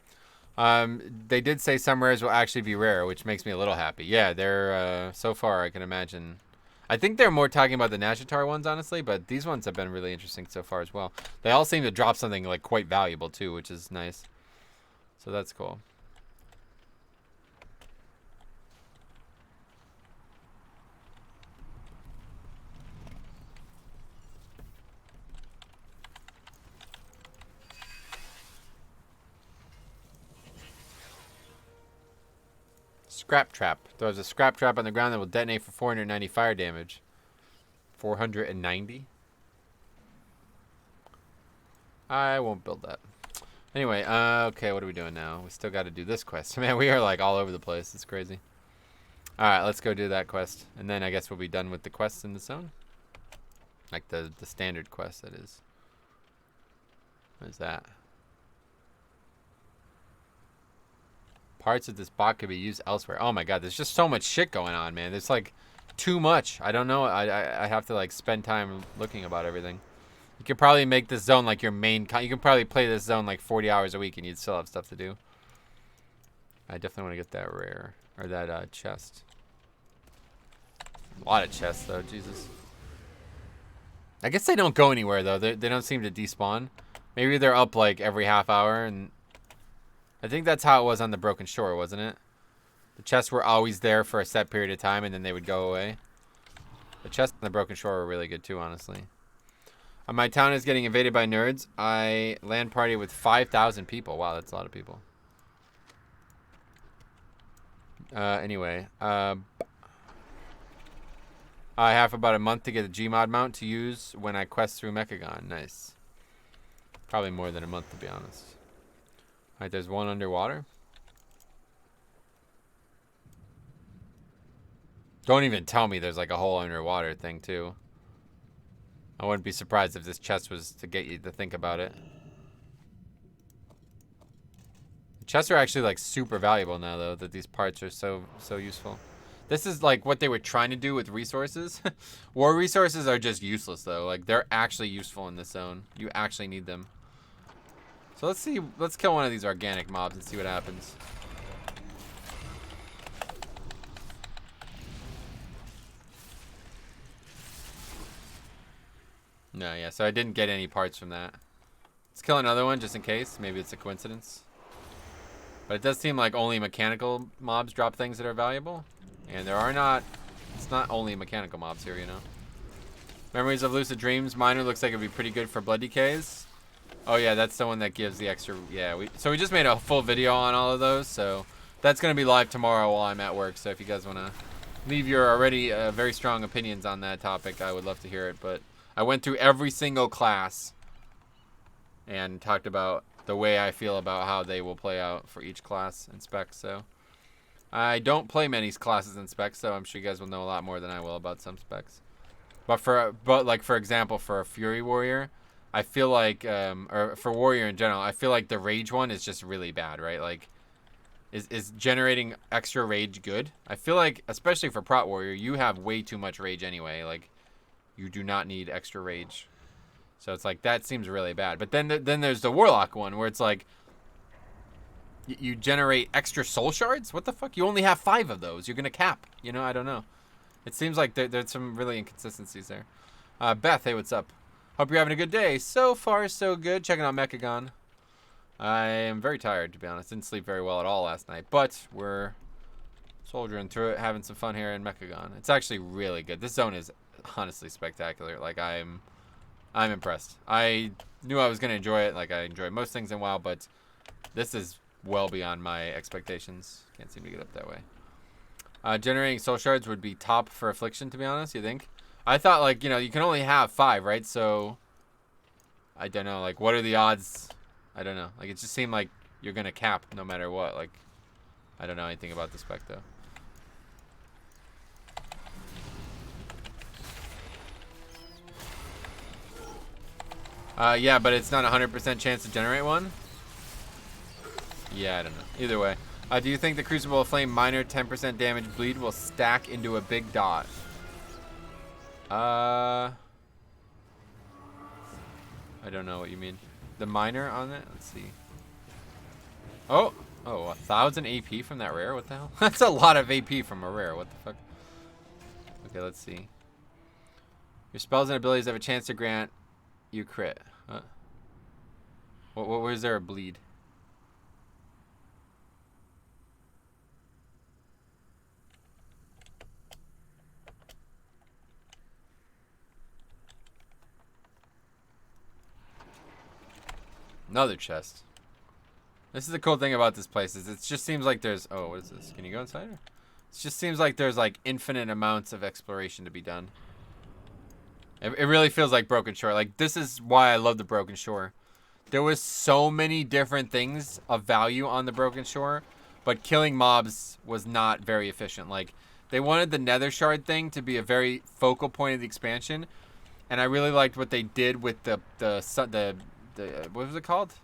They did say some rares will actually be rare, which makes me a little happy. Yeah, they're, so far, I can imagine. I think they're more talking about the Nashitar ones, honestly, but these ones have been really interesting so far as well. They all seem to drop something, like, quite valuable, too, which is nice. So that's cool. Scrap trap. Throws a scrap trap on the ground that will detonate for 490 fire damage. 490? I won't build that. Anyway, okay, what are we doing now? We still got to do this quest. Man, we are like all over the place. It's crazy. Alright, let's go do that quest. And then I guess we'll be done with the quests in the zone. Like the standard quest, that is. What is that? Parts of this bot could be used elsewhere. Oh my god, there's just so much shit going on, man. There's like too much. I don't know. I have to like spend time looking about everything. You could probably make this zone like your main you can probably play this zone like 40 hours a week and you'd still have stuff to do. I definitely want to get that rare. Or that chest. A lot of chests though, Jesus. I guess they don't go anywhere though. They don't seem to despawn. Maybe they're up like every half hour, and I think that's how it was on the Broken Shore, wasn't it? The chests were always there for a set period of time and then they would go away. The chests on the Broken Shore were really good too, honestly. My town is getting invaded by nerds. I land party with 5,000 people. Wow, that's a lot of people. Anyway, I have about a month to get a Gmod mount to use when I quest through Mechagon. Nice. Probably more than a month, to be honest. Alright, there's one underwater. Don't even tell me there's like a whole underwater thing, too. I wouldn't be surprised if this chest was to get you to think about it. The chests are actually like super valuable now, though, that these parts are so useful. This is like what they were trying to do with resources. War resources are just useless, though. Like, they're actually useful in this zone. You actually need them. So let's see. Let's kill one of these organic mobs and see what happens. No, yeah, so I didn't get any parts from that. Let's kill another one just in case. Maybe it's a coincidence. But it does seem like only mechanical mobs drop things that are valuable. And there are not... It's not only mechanical mobs here, you know. Memories of Lucid Dreams. Miner looks like it'd be pretty good for blood decays. Oh, yeah, that's the one that gives the extra... Yeah, so we just made a full video on all of those. So that's going to be live tomorrow while I'm at work. So if you guys want to leave your already very strong opinions on that topic, I would love to hear it. But... I went through every single class and talked about the way I feel about how they will play out for each class and specs. So I don't play many classes and specs, so I'm sure you guys will know a lot more than I will about some specs. But like for example, for a Fury Warrior, I feel like or for Warrior in general, I feel like the Rage one is just really bad, right? Like is generating extra rage good? I feel like especially for Prot Warrior, you have way too much rage anyway. Like you do not need extra rage. So it's like, that seems really bad. But then there's the Warlock one, where it's like, you generate extra soul shards? What the fuck? You only have 5 of those. You're going to cap. You know, I don't know. It seems like there's some really inconsistencies there. Beth, hey, what's up? Hope you're having a good day. So far, so good. Checking out Mechagon. I am very tired, to be honest. Didn't sleep very well at all last night. But we're soldiering through it, having some fun here in Mechagon. It's actually really good. This zone is honestly spectacular. Like, I'm impressed. I knew I was gonna enjoy it. Like, I enjoy most things in WoW, but this is well beyond my expectations. Can't seem to get up that way. Generating soul shards would be top for Affliction, to be honest. You think? I thought, like, you know, you can only have 5, right? So I don't know. Like, what are the odds? I don't know. Like, it just seemed like you're gonna cap no matter what. Like, I don't know anything about the spec though. Yeah, but it's not a 100% chance to generate one. Yeah, I don't know. Either way. Do you think the Crucible of Flame minor 10% damage bleed will stack into a big dot? I don't know what you mean. The miner on it? Let's see. Oh! Oh, 1,000 AP from that rare? What the hell? That's a lot of AP from a rare. What the fuck? Okay, let's see. Your spells and abilities have a chance to grant you crit. Where's there a bleed? Another chest. This is the cool thing about this place is it just seems like there's... Oh, what is this? Can you go inside? It just seems like there's like infinite amounts of exploration to be done. It really feels like Broken Shore. Like, this is why I love the Broken Shore. There was so many different things of value on the Broken Shore, but killing mobs was not very efficient. Like, they wanted the Nether Shard thing to be a very focal point of the expansion, and I really liked what they did with the what was it called?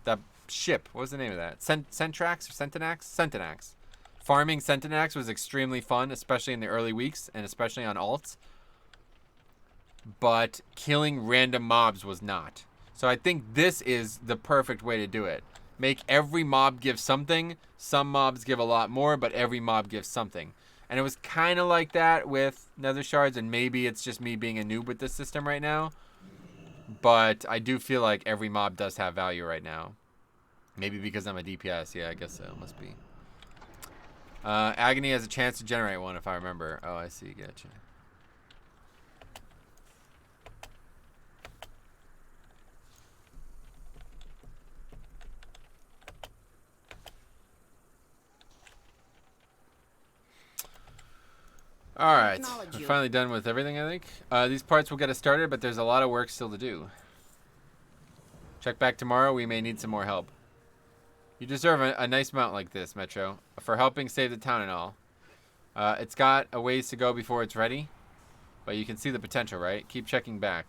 That ship. What was the name of that? Centrax or Centenax? Centenax. Farming Centenax was extremely fun, especially in the early weeks, and especially on alts. But killing random mobs was not. So I think this is the perfect way to do it. Make every mob give something. Some mobs give a lot more, but every mob gives something. And it was kind of like that with Nether Shards, and maybe it's just me being a noob with this system right now. But I do feel like every mob does have value right now. Maybe because I'm a DPS. Yeah, I guess so. Must be. Agony has a chance to generate one, if I remember. Oh, I see. Gotcha. All right, we're finally done with everything, I think. These parts will get us started, but there's a lot of work still to do. Check back tomorrow. We may need some more help. You deserve a nice mount like this, Metro, for helping save the town and all. It's got a ways to go before it's ready, but you can see the potential, right? Keep checking back.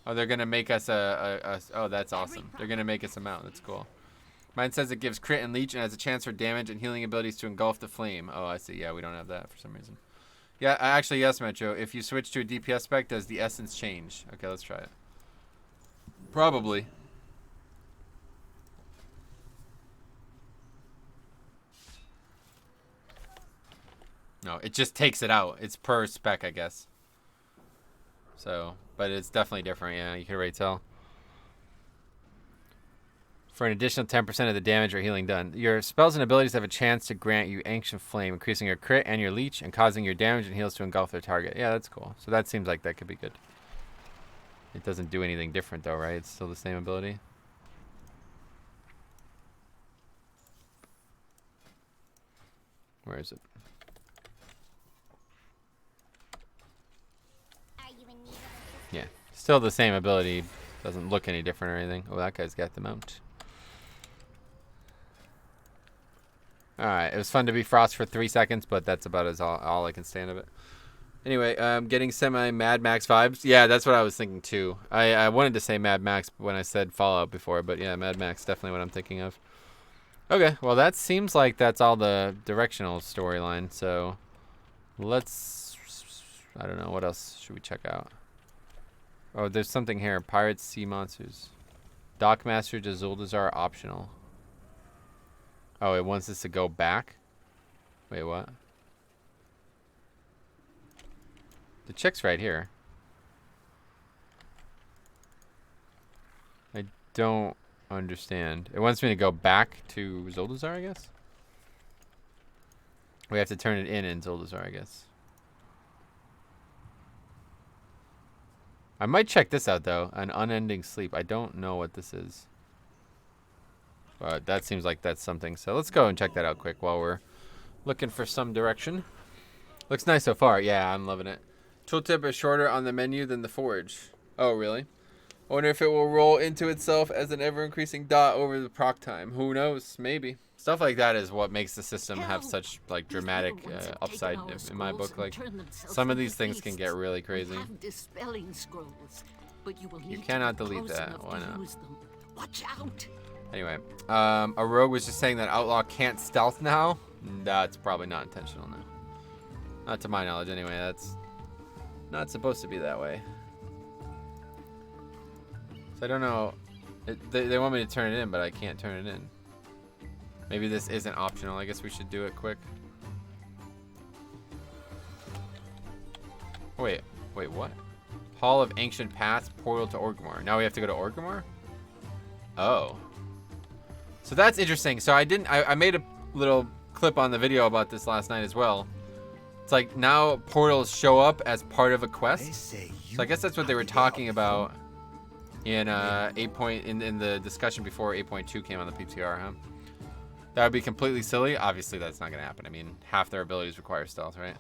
Oh, they're going to make us oh, that's awesome. They're going to make us a mount. That's cool. Mine says it gives crit and leech and has a chance for damage and healing abilities to engulf the flame. Oh, I see. Yeah, we don't have that for some reason. Yeah, actually, yes, Metro. If you switch to a DPS spec, does the essence change? Okay, let's try it. Probably. No, it just takes it out. It's per spec, I guess. So, but it's definitely different. Yeah, you can already tell. For an additional 10% of the damage or healing done. Your spells and abilities have a chance to grant you Ancient Flame, increasing your crit and your leech and causing your damage and heals to engulf their target. Yeah, that's cool. So that seems like that could be good. It doesn't do anything different though, right? It's still the same ability. Where is it? Yeah, still the same ability. Doesn't look any different or anything. Oh, that guy's got the mount. Alright, it was fun to be Frost for 3 seconds, but that's about all I can stand of it. Anyway, getting semi-Mad Max vibes. Yeah, that's what I was thinking too. I wanted to say Mad Max when I said Fallout before, but yeah, Mad Max, definitely what I'm thinking of. Okay, well that seems like that's all the directional storyline, so let's... I don't know, what else should we check out? Oh, there's something here. Pirates, Sea Monsters. Dockmaster to Zuldazar optional. Oh, it wants us to go back? Wait, what? The check's right here. I don't understand. It wants me to go back to Zuldazar, I guess? We have to turn it in Zuldazar, I guess. I might check this out, though. An Unending Sleep. I don't know what this is. But that seems like that's something. So let's go and check that out quick while we're looking for some direction. Looks nice so far. Yeah, I'm loving it. Tooltip is shorter on the menu than the Forge. Oh, really? I wonder if it will roll into itself as an ever-increasing dot over the proc time. Who knows? Maybe. Stuff like that is what makes the system have such like dramatic upside in my book. Like some of these things can get really crazy. You cannot delete that. Why not? Watch out. Anyway, a rogue was just saying that Outlaw can't stealth now. That's probably not intentional now. Not to my knowledge anyway. That's not supposed to be that way. So I don't know. They want me to turn it in, but I can't turn it in. Maybe this isn't optional. I guess we should do it quick. Wait, what? Hall of Ancient Paths, portal to Orgrimmar. Now we have to go to Orgrimmar? Oh. So that's interesting. So I made a little clip on the video about this last night as well. It's like now portals show up as part of a quest. So I guess that's what they were talking about in in the discussion before 8.2 came on the PTR, huh? That would be completely silly. Obviously that's not gonna happen. I mean, half their abilities require stealth, right?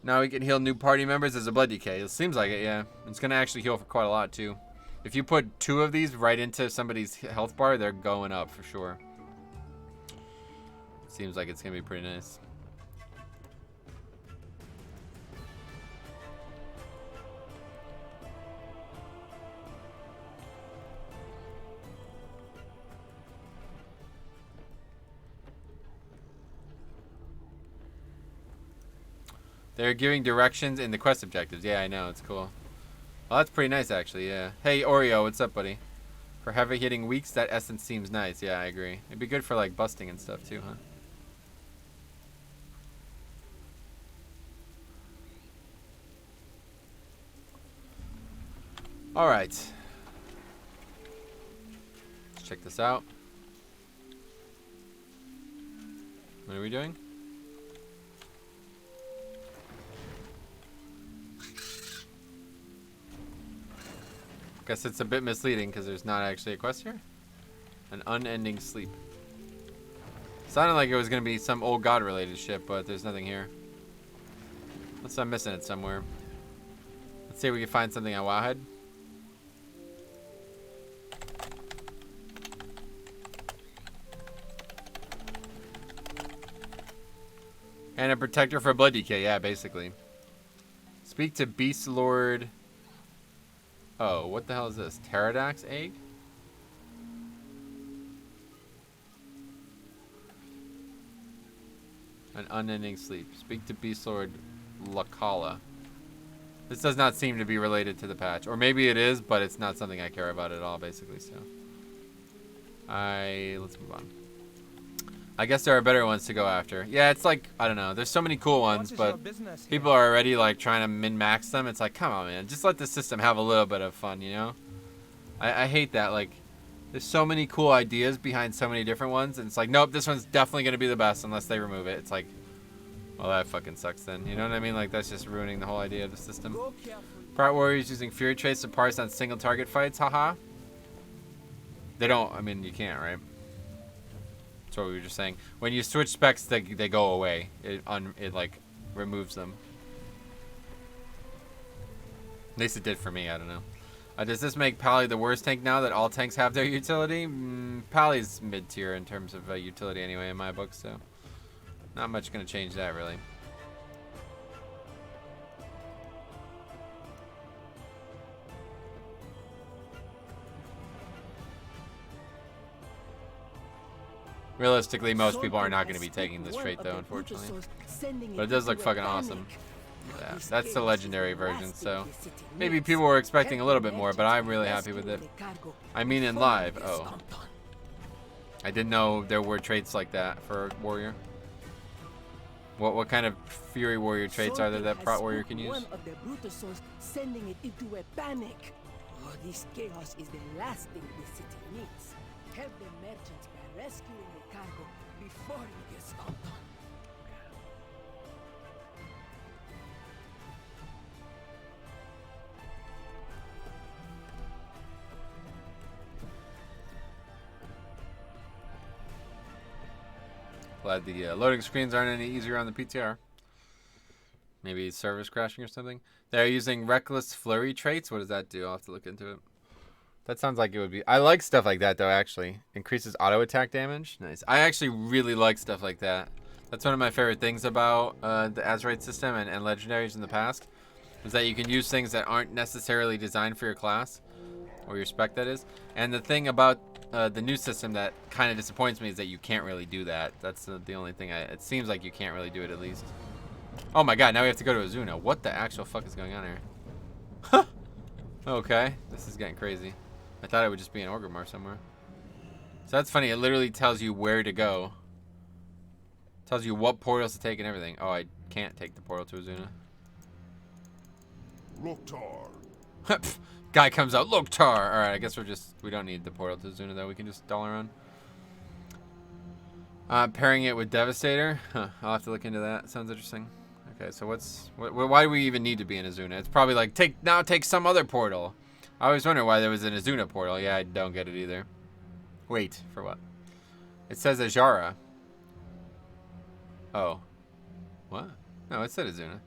Now we can heal new party members as a blood decay. It seems like it, yeah. It's gonna actually heal for quite a lot too. If you put 2 of these right into somebody's health bar, they're going up for sure. Seems like it's gonna be pretty nice. They're giving directions in the quest objectives. Yeah, I know. It's cool. Well, that's pretty nice, actually, yeah. Hey, Oreo, what's up, buddy? For heavy hitting weeks, that essence seems nice. Yeah, I agree. It'd be good for, like, busting and stuff, too, huh? All right. Let's check this out. What are we doing? Guess it's a bit misleading because there's not actually a quest here. An unending sleep. Sounded like it was going to be some old god related shit, but there's nothing here. Unless I'm missing it somewhere. Let's see if we can find something on Wowhead. And a protector for blood decay, yeah, basically. Speak to Beast Lord. Oh, what the hell is this? Pterodax egg? An unending sleep. Speak to Beast Lord Lakala. This does not seem to be related to the patch. Or maybe it is, but it's not something I care about at all, basically, so. Let's move on. I guess there are better ones to go after. Yeah, it's like, I don't know. There's so many cool ones, but people are already like trying to min-max them. It's like, come on, man. Just let the system have a little bit of fun, you know? I hate that. Like, there's so many cool ideas behind so many different ones, and it's like, nope, this one's definitely going to be the best unless they remove it. It's like, well, that fucking sucks then. You know what I mean? Like, that's just ruining the whole idea of the system. Part Warriors using Fury Trace to parse on single target fights, haha. They don't, I mean, you can't, right? That's what we were just saying. When you switch specs, they go away. It like removes them. At least it did for me. I don't know. Does this make Pally the worst tank now that all tanks have their utility? Pally's mid tier in terms of utility anyway in my book, so not much gonna change that really. Realistically, most people are not going to be taking this trait, though, unfortunately. But it does look fucking awesome. Yeah, that's the legendary version, so maybe people were expecting a little bit more, but I'm really happy with it. I mean in live. Oh. I didn't know there were traits like that for Warrior. What kind of Fury Warrior traits are there that Prot Warrior can use? One of the Brutusos sending it into a panic. Oh, this chaos is the last thing the city needs. Help the merchants by rescuing the cargo before it gets undone. Glad the loading screens aren't any easier on the PTR. Maybe service crashing or something. They're using Reckless Flurry traits. What does that do? I'll have to look into it. That sounds like it would be. I like stuff like that, though, actually. Increases auto attack damage. Nice. I actually really like stuff like that. That's one of my favorite things about the Azerite system and legendaries in the past. Is that you can use things that aren't necessarily designed for your class. Or your spec, that is. And the thing about the new system that kind of disappoints me is that you can't really do that. That's the only thing. It seems like you can't really do it, at least. Oh my god, now we have to go to Azuna. What the actual fuck is going on here? Okay, this is getting crazy. I thought it would just be an Orgrimmar somewhere. So that's funny. It literally tells you where to go. Tells you what portals to take and everything. Oh, I can't take the portal to Azuna. Loktar. Guy comes out. Loktar. All right, I guess we don't need the portal to Azuna though. We can just stall around. Pairing it with Devastator. Huh, I'll have to look into that. Sounds interesting. Okay, so why do we even need to be in Azuna? It's probably like take some other portal. I always wonder why there was an Azuna portal. Yeah, I don't get it either. Wait, for what? It says Ajara. Oh. What? No, it said Azuna.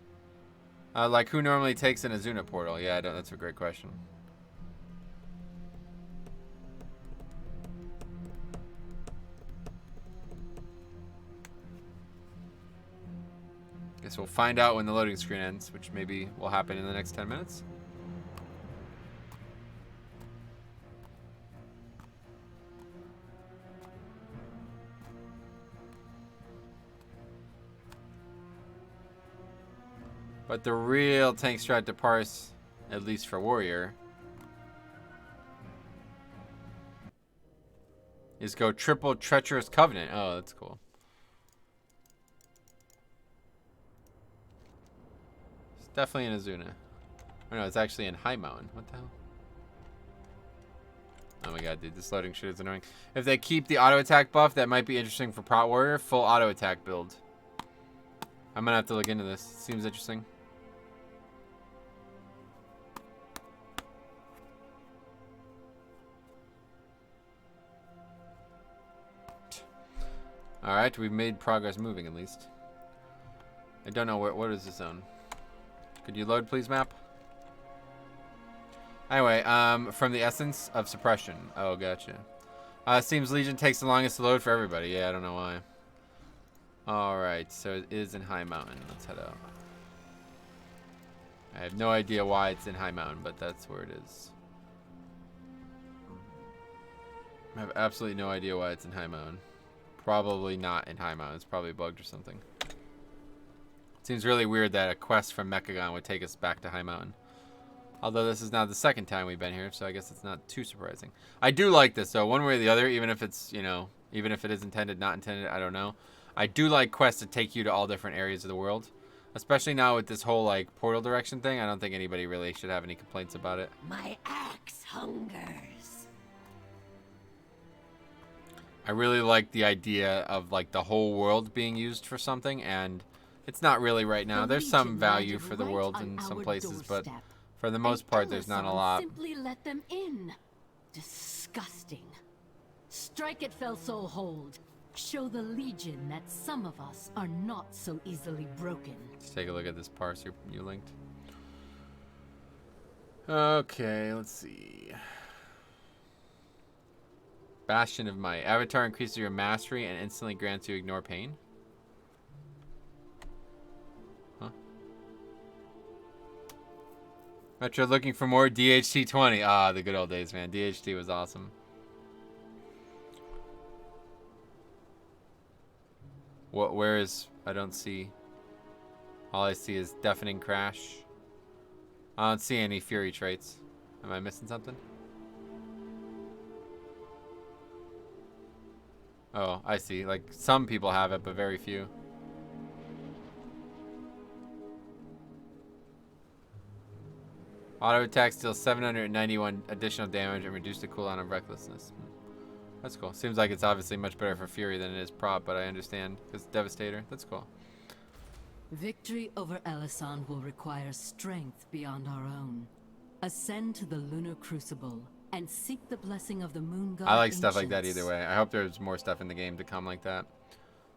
Like, who normally takes an Azuna portal? Yeah, I don't. That's a great question. Guess we'll find out when the loading screen ends, which maybe will happen in the next 10 minutes. But the real tank strat to parse, at least for Warrior, is go triple Treacherous Covenant. Oh, that's cool. It's definitely in Azuna. Oh no, it's actually in Highmountain. What the hell? Oh my god, dude, this loading shit is annoying. If they keep the auto attack buff, that might be interesting for Prot Warrior. Full auto attack build. I'm gonna have to look into this. Seems interesting. Alright, we've made progress moving at least. I don't know what is this zone. Could you load please, map? Anyway, from the essence of suppression. Oh, gotcha. Seems Legion takes the longest to load for everybody. Yeah, I don't know why. Alright, so it is in Highmountain. Let's head out. I have no idea why it's in Highmountain, but that's where it is. I have absolutely no idea why it's in Highmountain. Probably not in Highmountain. It's probably bugged or something. Seems really weird that a quest from Mechagon would take us back to Highmountain. Although this is now the second time we've been here, so I guess it's not too surprising. I do like this, though, one way or the other, even if it's, you know, even if it is intended, not intended, I don't know. I do like quests to take you to all different areas of the world. Especially now with this whole, like, portal direction thing. I don't think anybody really should have any complaints about it. My axe hungers. I really like the idea of, like, the whole world being used for something, and it's not really right now. There's some value for the world in some places, but for the most part, there's not a lot. Simply let them in. Disgusting. Strike at Felsoul Hold. Show the Legion that some of us are not so easily broken. Let's take a look at this parse you linked. Okay, let's see. Bastion of Might. Avatar increases your mastery and instantly grants you ignore pain. Huh? Metro looking for more DHT 20. Ah, the good old days, man. DHT was awesome. Where is... I don't see... All I see is Deafening Crash. I don't see any Fury traits. Am I missing something? Oh, I see. Like, some people have it, but very few. Auto attack deals 791 additional damage and reduce the cooldown of Recklessness. That's cool. Seems like it's obviously much better for Fury than it is Prot, but I understand. Because Devastator. That's cool. Victory over Elysan will require strength beyond our own. Ascend to the Lunar Crucible and seek the blessing of the Moon God. I like stuff like that either way. I hope there's more stuff in the game to come like that.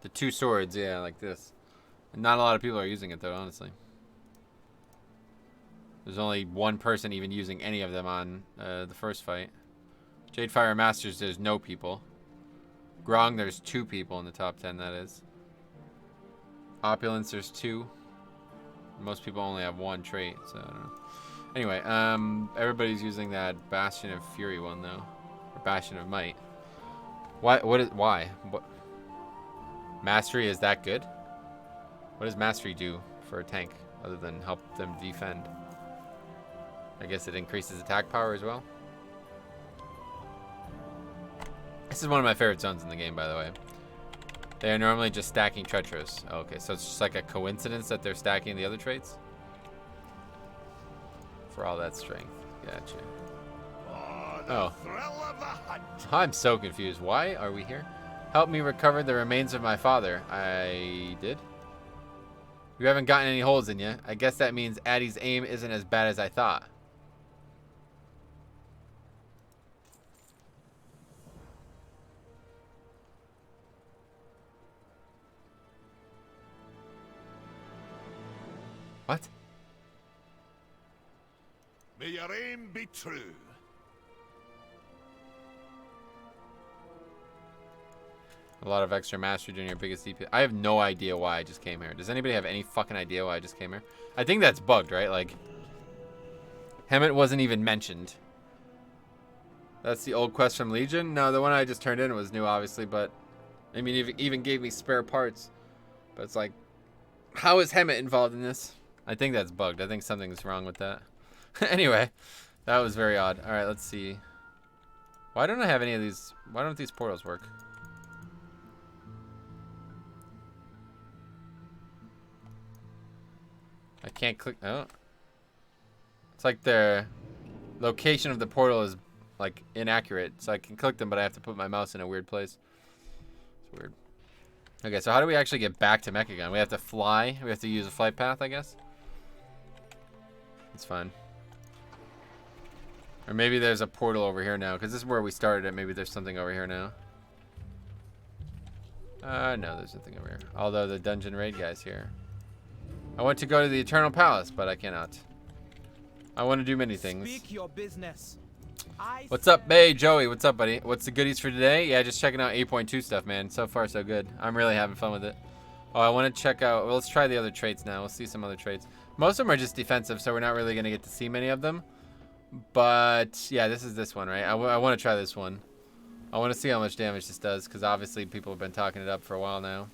The two swords, yeah, like this. And not a lot of people are using it though, honestly. There's only one person even using any of them on the first fight. Jadefire Masters, there's no people. Grong, there's 2 people in the top 10, that is. Opulence, there's 2. Most people only have 1 trait, so I don't know. Anyway, everybody's using that Bastion of Fury one, though. Or Bastion of Might. Why? What? Mastery is that good? What does Mastery do for a tank, other than help them defend? I guess it increases attack power as well? This is one of my favorite zones in the game, by the way. They are normally just stacking treacherous. Oh, okay, so it's just like a coincidence that they're stacking the other traits? For all that strength. Gotcha. Oh. I'm so confused. Why are we here? Help me recover the remains of my father. I did? You haven't gotten any holes in you. I guess that means Addie's aim isn't as bad as I thought. What? May your aim be true. A lot of extra mastery during your biggest DP. I have no idea why I just came here. Does anybody have any fucking idea why I just came here? I think that's bugged, right? Like, Hemet wasn't even mentioned. That's the old quest from Legion? No, the one I just turned in was new, obviously, but I mean, it even gave me spare parts. But it's like, how is Hemet involved in this? I think that's bugged. I think something's wrong with that. Anyway, that was very odd. All right, let's see. Why don't I have any of these? Why don't these portals work? I can't click. Oh. It's like the location of the portal is like inaccurate. So I can click them, but I have to put my mouse in a weird place. It's weird. Okay, so how do we actually get back to Mechagon? We have to fly. We have to use a flight path, I guess. It's fine. Or maybe there's a portal over here now, because this is where we started it. Maybe there's something over here now. No, there's nothing over here. Although the dungeon raid guy's here. I want to go to the Eternal Palace, but I cannot. I want to do many things. Speak your business. What's up, Bay? Joey, what's up, buddy? What's the goodies for today? Yeah, just checking out 8.2 stuff, man. So far, so good. I'm really having fun with it. Oh, I want to check out... Well, let's try the other traits now. We'll see some other traits. Most of them are just defensive, so we're not really going to get to see many of them. But, yeah, this is this one, right? I want to try this one. I want to see how much damage this does, because obviously people have been talking it up for a while now.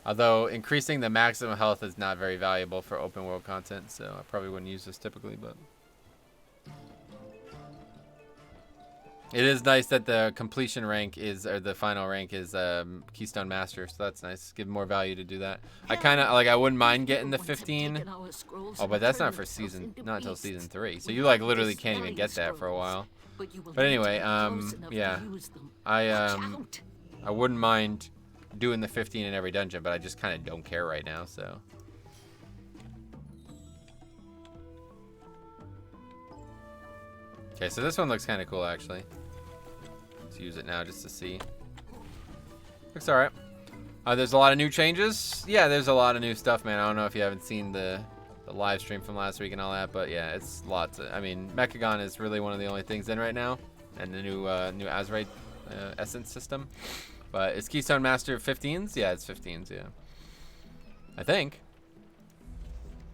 Although, increasing the maximum health is not very valuable for open world content, so I probably wouldn't use this typically, but... It is nice that the completion rank is, or the final rank is Keystone Master, so that's nice. Give more value to do that. I kind of, like, I wouldn't mind getting the 15. Oh, but that's not for season, not until season 3. So you, like, literally can't even get that for a while. But anyway, yeah. I wouldn't mind doing the 15 in every dungeon, but I just kind of don't care right now, so. Okay, so this one looks kind of cool, actually. Let's use it now just to see. Looks alright. There's a lot of new changes. Yeah, there's a lot of new stuff, man. I don't know if you haven't seen the live stream from last week and all that, but yeah, it's lots. I mean, Mechagon is really one of the only things in right now, and the new Azerite essence system. But it's Keystone Master 15s? Yeah, it's 15s, yeah. I think.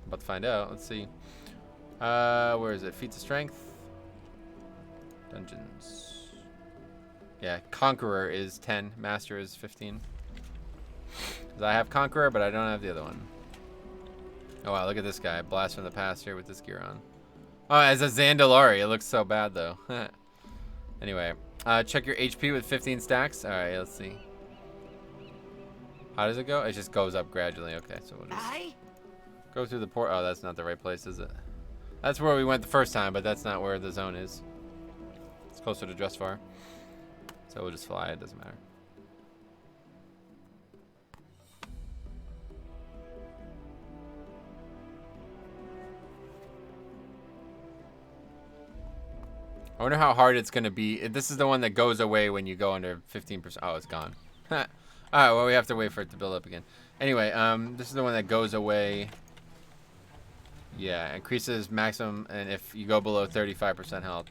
About to find out. Let's see. Where is it? Feats of Strength. Dungeons. Yeah, Conqueror is 10. Master is 15. Because I have Conqueror, but I don't have the other one. Oh, wow, look at this guy. Blast from the past here with this gear on. Oh, as a Zandalari. It looks so bad, though. Anyway, check your HP with 15 stacks. All right, let's see. How does it go? It just goes up gradually. Okay, so we'll just go through the port. Oh, that's not the right place, is it? That's where we went the first time, but that's not where the zone is. It's closer to Dressfar. So we'll just fly. It doesn't matter. I wonder how hard it's going to be. This is the one that goes away when you go under 15%. Oh, it's gone. All right, well, we have to wait for it to build up again. Anyway, this is the one that goes away. Yeah, increases maximum, and if you go below 35% health.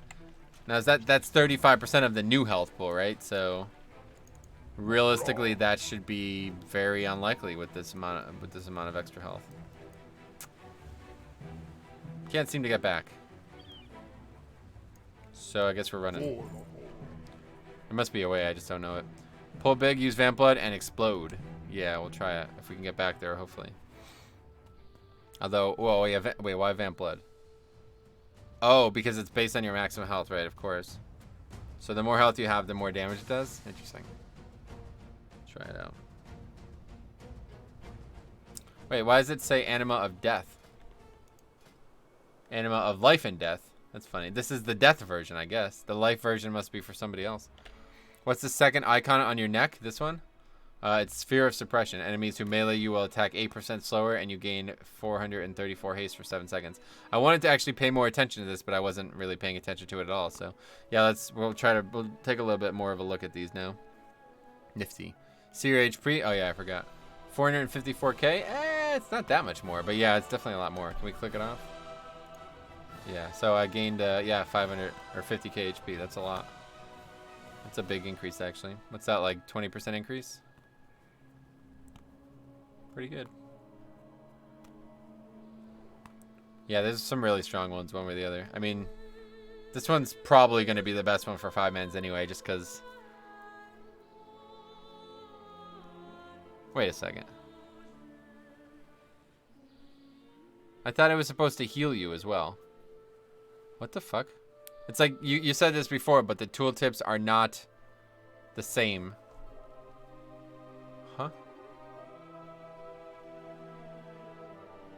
Now, that's 35% of the new health pool, right? So, realistically, that should be very unlikely with this amount of extra health. Can't seem to get back. So I guess we're running. There must be a way, I just don't know it. Pull big, use Vamp Blood, and explode. Yeah, we'll try it if we can get back there, hopefully. Although, well, yeah, wait, why Vamp Blood? Oh, because it's based on your maximum health, right? Of course. So the more health you have, the more damage it does. Interesting. Try it out. Wait, why does it say Anima of Death? Anima of Life and Death. That's funny. This is the death version, I guess. The life version must be for somebody else. What's the second icon on your neck? This one? It's Sphere of Suppression. Enemies who melee you will attack 8% slower, and you gain 434 haste for 7 seconds. I wanted to actually pay more attention to this, but I wasn't really paying attention to it at all. So, yeah, we'll take a little bit more of a look at these now. Nifty. Seer HP. Oh, yeah, I forgot. 454k. It's not that much more, but yeah, it's definitely a lot more. Can we click it off? Yeah, so I gained, 500 or 50k HP. That's a lot. That's a big increase, actually. What's that, like 20% increase? Pretty good. Yeah, there's some really strong ones, one way or the other. I mean, this one's probably going to be the best one for 5-mans anyway, just because... Wait a second. I thought it was supposed to heal you as well. What the fuck? It's like, you said this before, but the tooltips are not the same. Huh?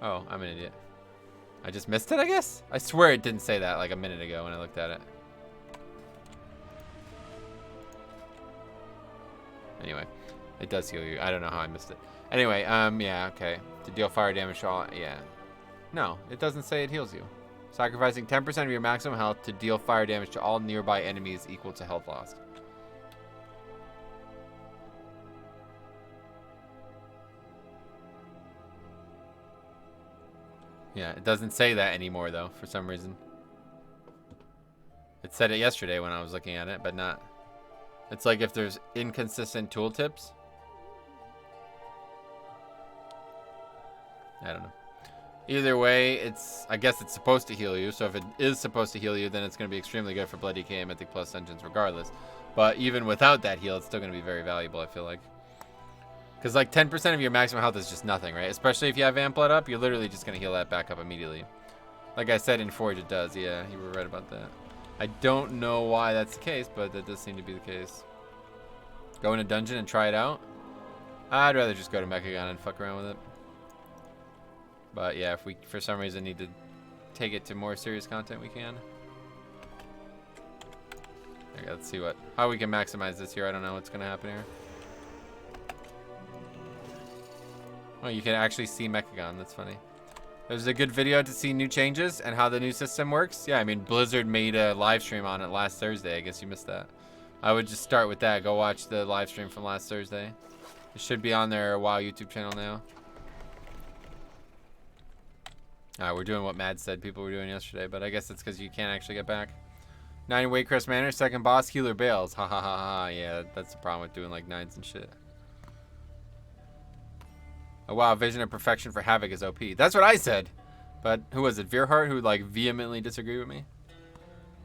Oh, I'm an idiot. I just missed it, I guess? I swear it didn't say that like a minute ago when I looked at it. Anyway, it does heal you. I don't know how I missed it. Anyway, yeah, okay. To deal fire damage to all, yeah. No, it doesn't say it heals you. Sacrificing 10% of your maximum health to deal fire damage to all nearby enemies equal to health lost. Yeah, it doesn't say that anymore, though, for some reason. It said it yesterday when I was looking at it, but not. It's like if there's inconsistent tooltips. I don't know. Either way, I guess it's supposed to heal you. So if it is supposed to heal you, then it's going to be extremely good for Blood DK and Mythic Plus engines regardless. But even without that heal, it's still going to be very valuable, I feel like. Because like 10% of your maximum health is just nothing, right? Especially if you have Vamp Blood up, you're literally just going to heal that back up immediately. Like I said, in Forge it does. Yeah, you were right about that. I don't know why that's the case, but that does seem to be the case. Go in a dungeon and try it out? I'd rather just go to Mechagon and fuck around with it. But yeah, if we for some reason need to take it to more serious content, we can. Okay, let's see how we can maximize this here. I don't know what's gonna happen here. Oh, you can actually see Mechagon. That's funny. There's a good video to see new changes and how the new system works. Yeah, I mean, Blizzard made a live stream on it last Thursday. I guess you missed that. I would just start with that. Go watch the live stream from last Thursday. It should be on their WoW YouTube channel now. Alright, we're doing what Mad said people were doing yesterday, but I guess it's because you can't actually get back. 9 Waycrest Manor, second boss, healer bails. Ha ha ha ha. Yeah, that's the problem with doing like 9s and shit. Oh wow, Vision of Perfection for Havoc is OP. That's what I said. But who was it? Veerhart who like vehemently disagreed with me?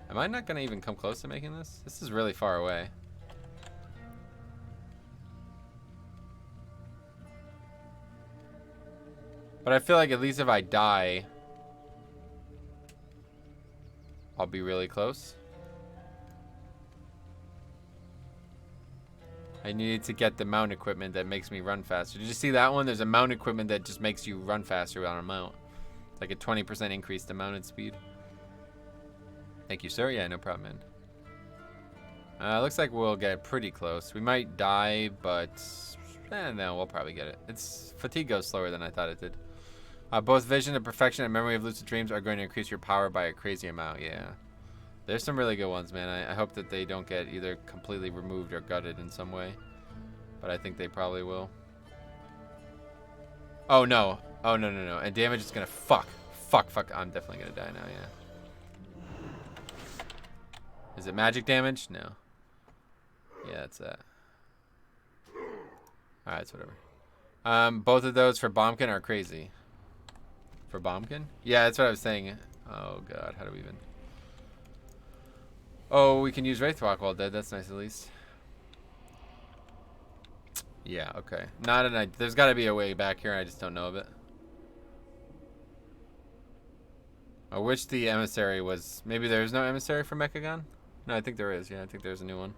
Am I not gonna even come close to making this? This is really far away. But I feel like at least if I die, I'll be really close. I needed to get the mount equipment that makes me run faster. Did you see that one? There's a mount equipment that just makes you run faster on a mount. Like a 20% increase to mounted speed. Thank you, sir. Yeah, no problem, man. Looks like we'll get pretty close. We might die, but no, we'll probably get it. Fatigue goes slower than I thought it did. Both Vision of Perfection and Memory of Lucid Dreams are going to increase your power by a crazy amount. Yeah. There's some really good ones, man. I hope that they don't get either completely removed or gutted in some way. But I think they probably will. Oh, no. Oh, no, no, no. And damage is going to fuck. I'm definitely going to die now, yeah. Is it magic damage? No. Yeah, that's that. Alright, it's whatever. Both of those for Bombkin are crazy. For Bombkin? Yeah, that's what I was saying. Oh, God. How do we even... Oh, we can use Wraithwalk while dead. That's nice, at least. Yeah, okay. There's got to be a way back here. I just don't know of it. I wish the emissary was... Maybe there's no emissary for Mechagon? No, I think there is. Yeah, I think there's a new one.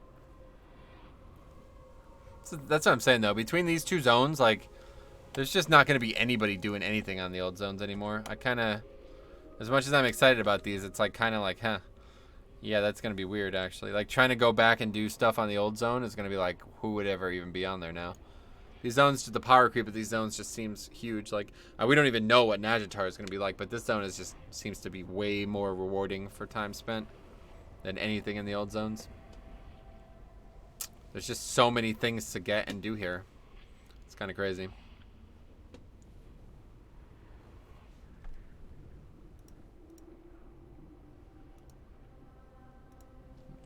So that's what I'm saying, though. Between these two zones, like, there's just not going to be anybody doing anything on the old zones anymore. I kind of, as much as I'm excited about these, it's like kind of like, huh. Yeah, that's going to be weird, actually. Like, trying to go back and do stuff on the old zone is going to be like, who would ever even be on there now? These zones, the power creep of these zones just seems huge. Like, we don't even know what Nagitar is going to be like, but this zone is just seems to be way more rewarding for time spent than anything in the old zones. There's just so many things to get and do here. It's kind of crazy.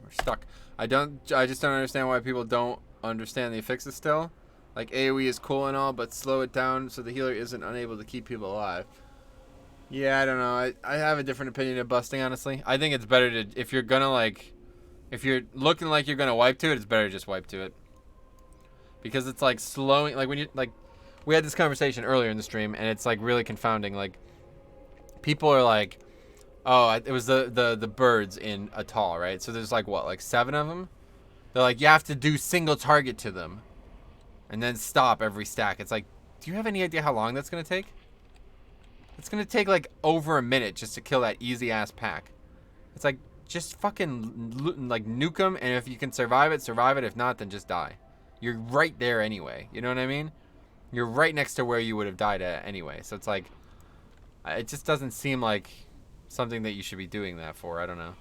We're stuck. I just don't understand why people don't understand the fixes still. Like, AoE is cool and all, but slow it down so the healer isn't unable to keep people alive. Yeah, I don't know. I have a different opinion of busting, honestly. I think it's better to, if you're gonna, like, if you're looking like you're gonna wipe to it, it's better to just wipe to it. Because it's, like, slowing, like, when you, like, we had this conversation earlier in the stream, and it's, like, really confounding. Like, people are like, oh, it was the birds in Atoll, right? So there's, like, what, like 7 of them? They're like, you have to do single target to them. And then stop every stack. It's like, do you have any idea how long that's going to take? It's going to take like over a minute just to kill that easy ass pack. It's like, just fucking like nuke them. And if you can survive it, survive it. If not, then just die. You're right there anyway. You know what I mean? You're right next to where you would have died at anyway. So it's like, it just doesn't seem like something that you should be doing that for. I don't know.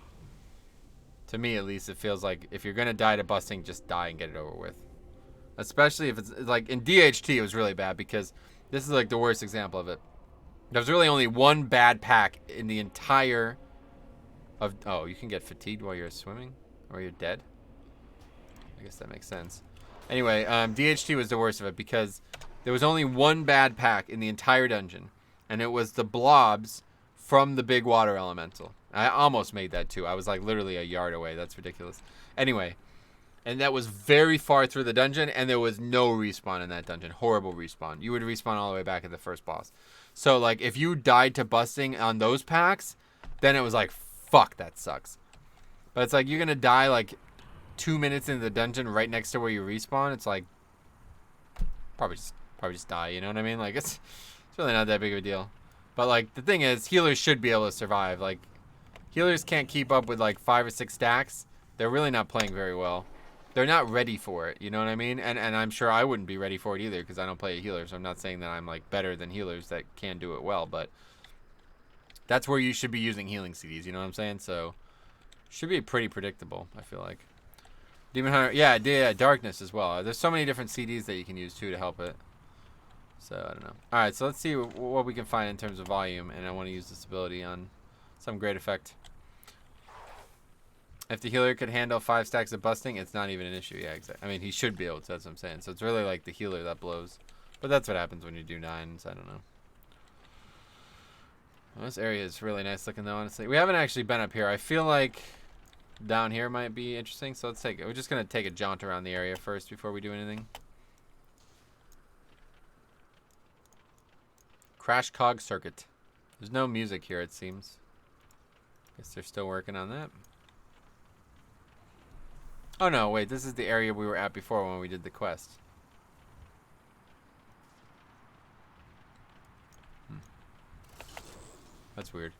To me, at least, it feels like if you're going to die to busting, just die and get it over with. Especially if it's like in DHT, it was really bad because this is like the worst example of it. There's really only one bad pack in the entire of. Oh, you can get fatigued while you're swimming or you're dead. I guess that makes sense. Anyway, DHT was the worst of it because there was only one bad pack in the entire dungeon, and it was the blobs from the big water elemental. I almost made that too. I was like literally a yard away. That's ridiculous. Anyway. And that was very far through the dungeon, and there was no respawn in that dungeon. Horrible respawn. You would respawn all the way back at the first boss. So, like, if you died to busting on those packs, then it was like, fuck, that sucks. But it's like, you're going to die, like, 2 minutes into the dungeon right next to where you respawn. It's like, probably just die, you know what I mean? Like, it's really not that big of a deal. But, like, the thing is, healers should be able to survive. Like, healers can't keep up with, like, 5 or 6 stacks. They're really not playing very well. They're not ready for it, you know what I mean? And I'm sure I wouldn't be ready for it either because I don't play a healer, so I'm not saying that I'm like better than healers that can do it well, but that's where you should be using healing CDs, you know what I'm saying? So, should be pretty predictable, I feel like. Demon Hunter, yeah, Darkness as well. There's so many different CDs that you can use too to help it. So, I don't know. Alright, so let's see what we can find in terms of volume, and I want to use this ability on some great effect. If the healer could handle 5 stacks of busting, it's not even an issue. Yeah, exactly. I mean, he should be able to. That's what I'm saying. So it's really like the healer that blows. But that's what happens when you do 9s. I don't know. Well, this area is really nice looking, though, honestly. We haven't actually been up here. I feel like down here might be interesting. So let's take it. We're just going to take a jaunt around the area first before we do anything. Crash Cog Circuit. There's no music here, it seems. Guess they're still working on that. Oh no, wait, this is the area we were at before when we did the quest. That's weird.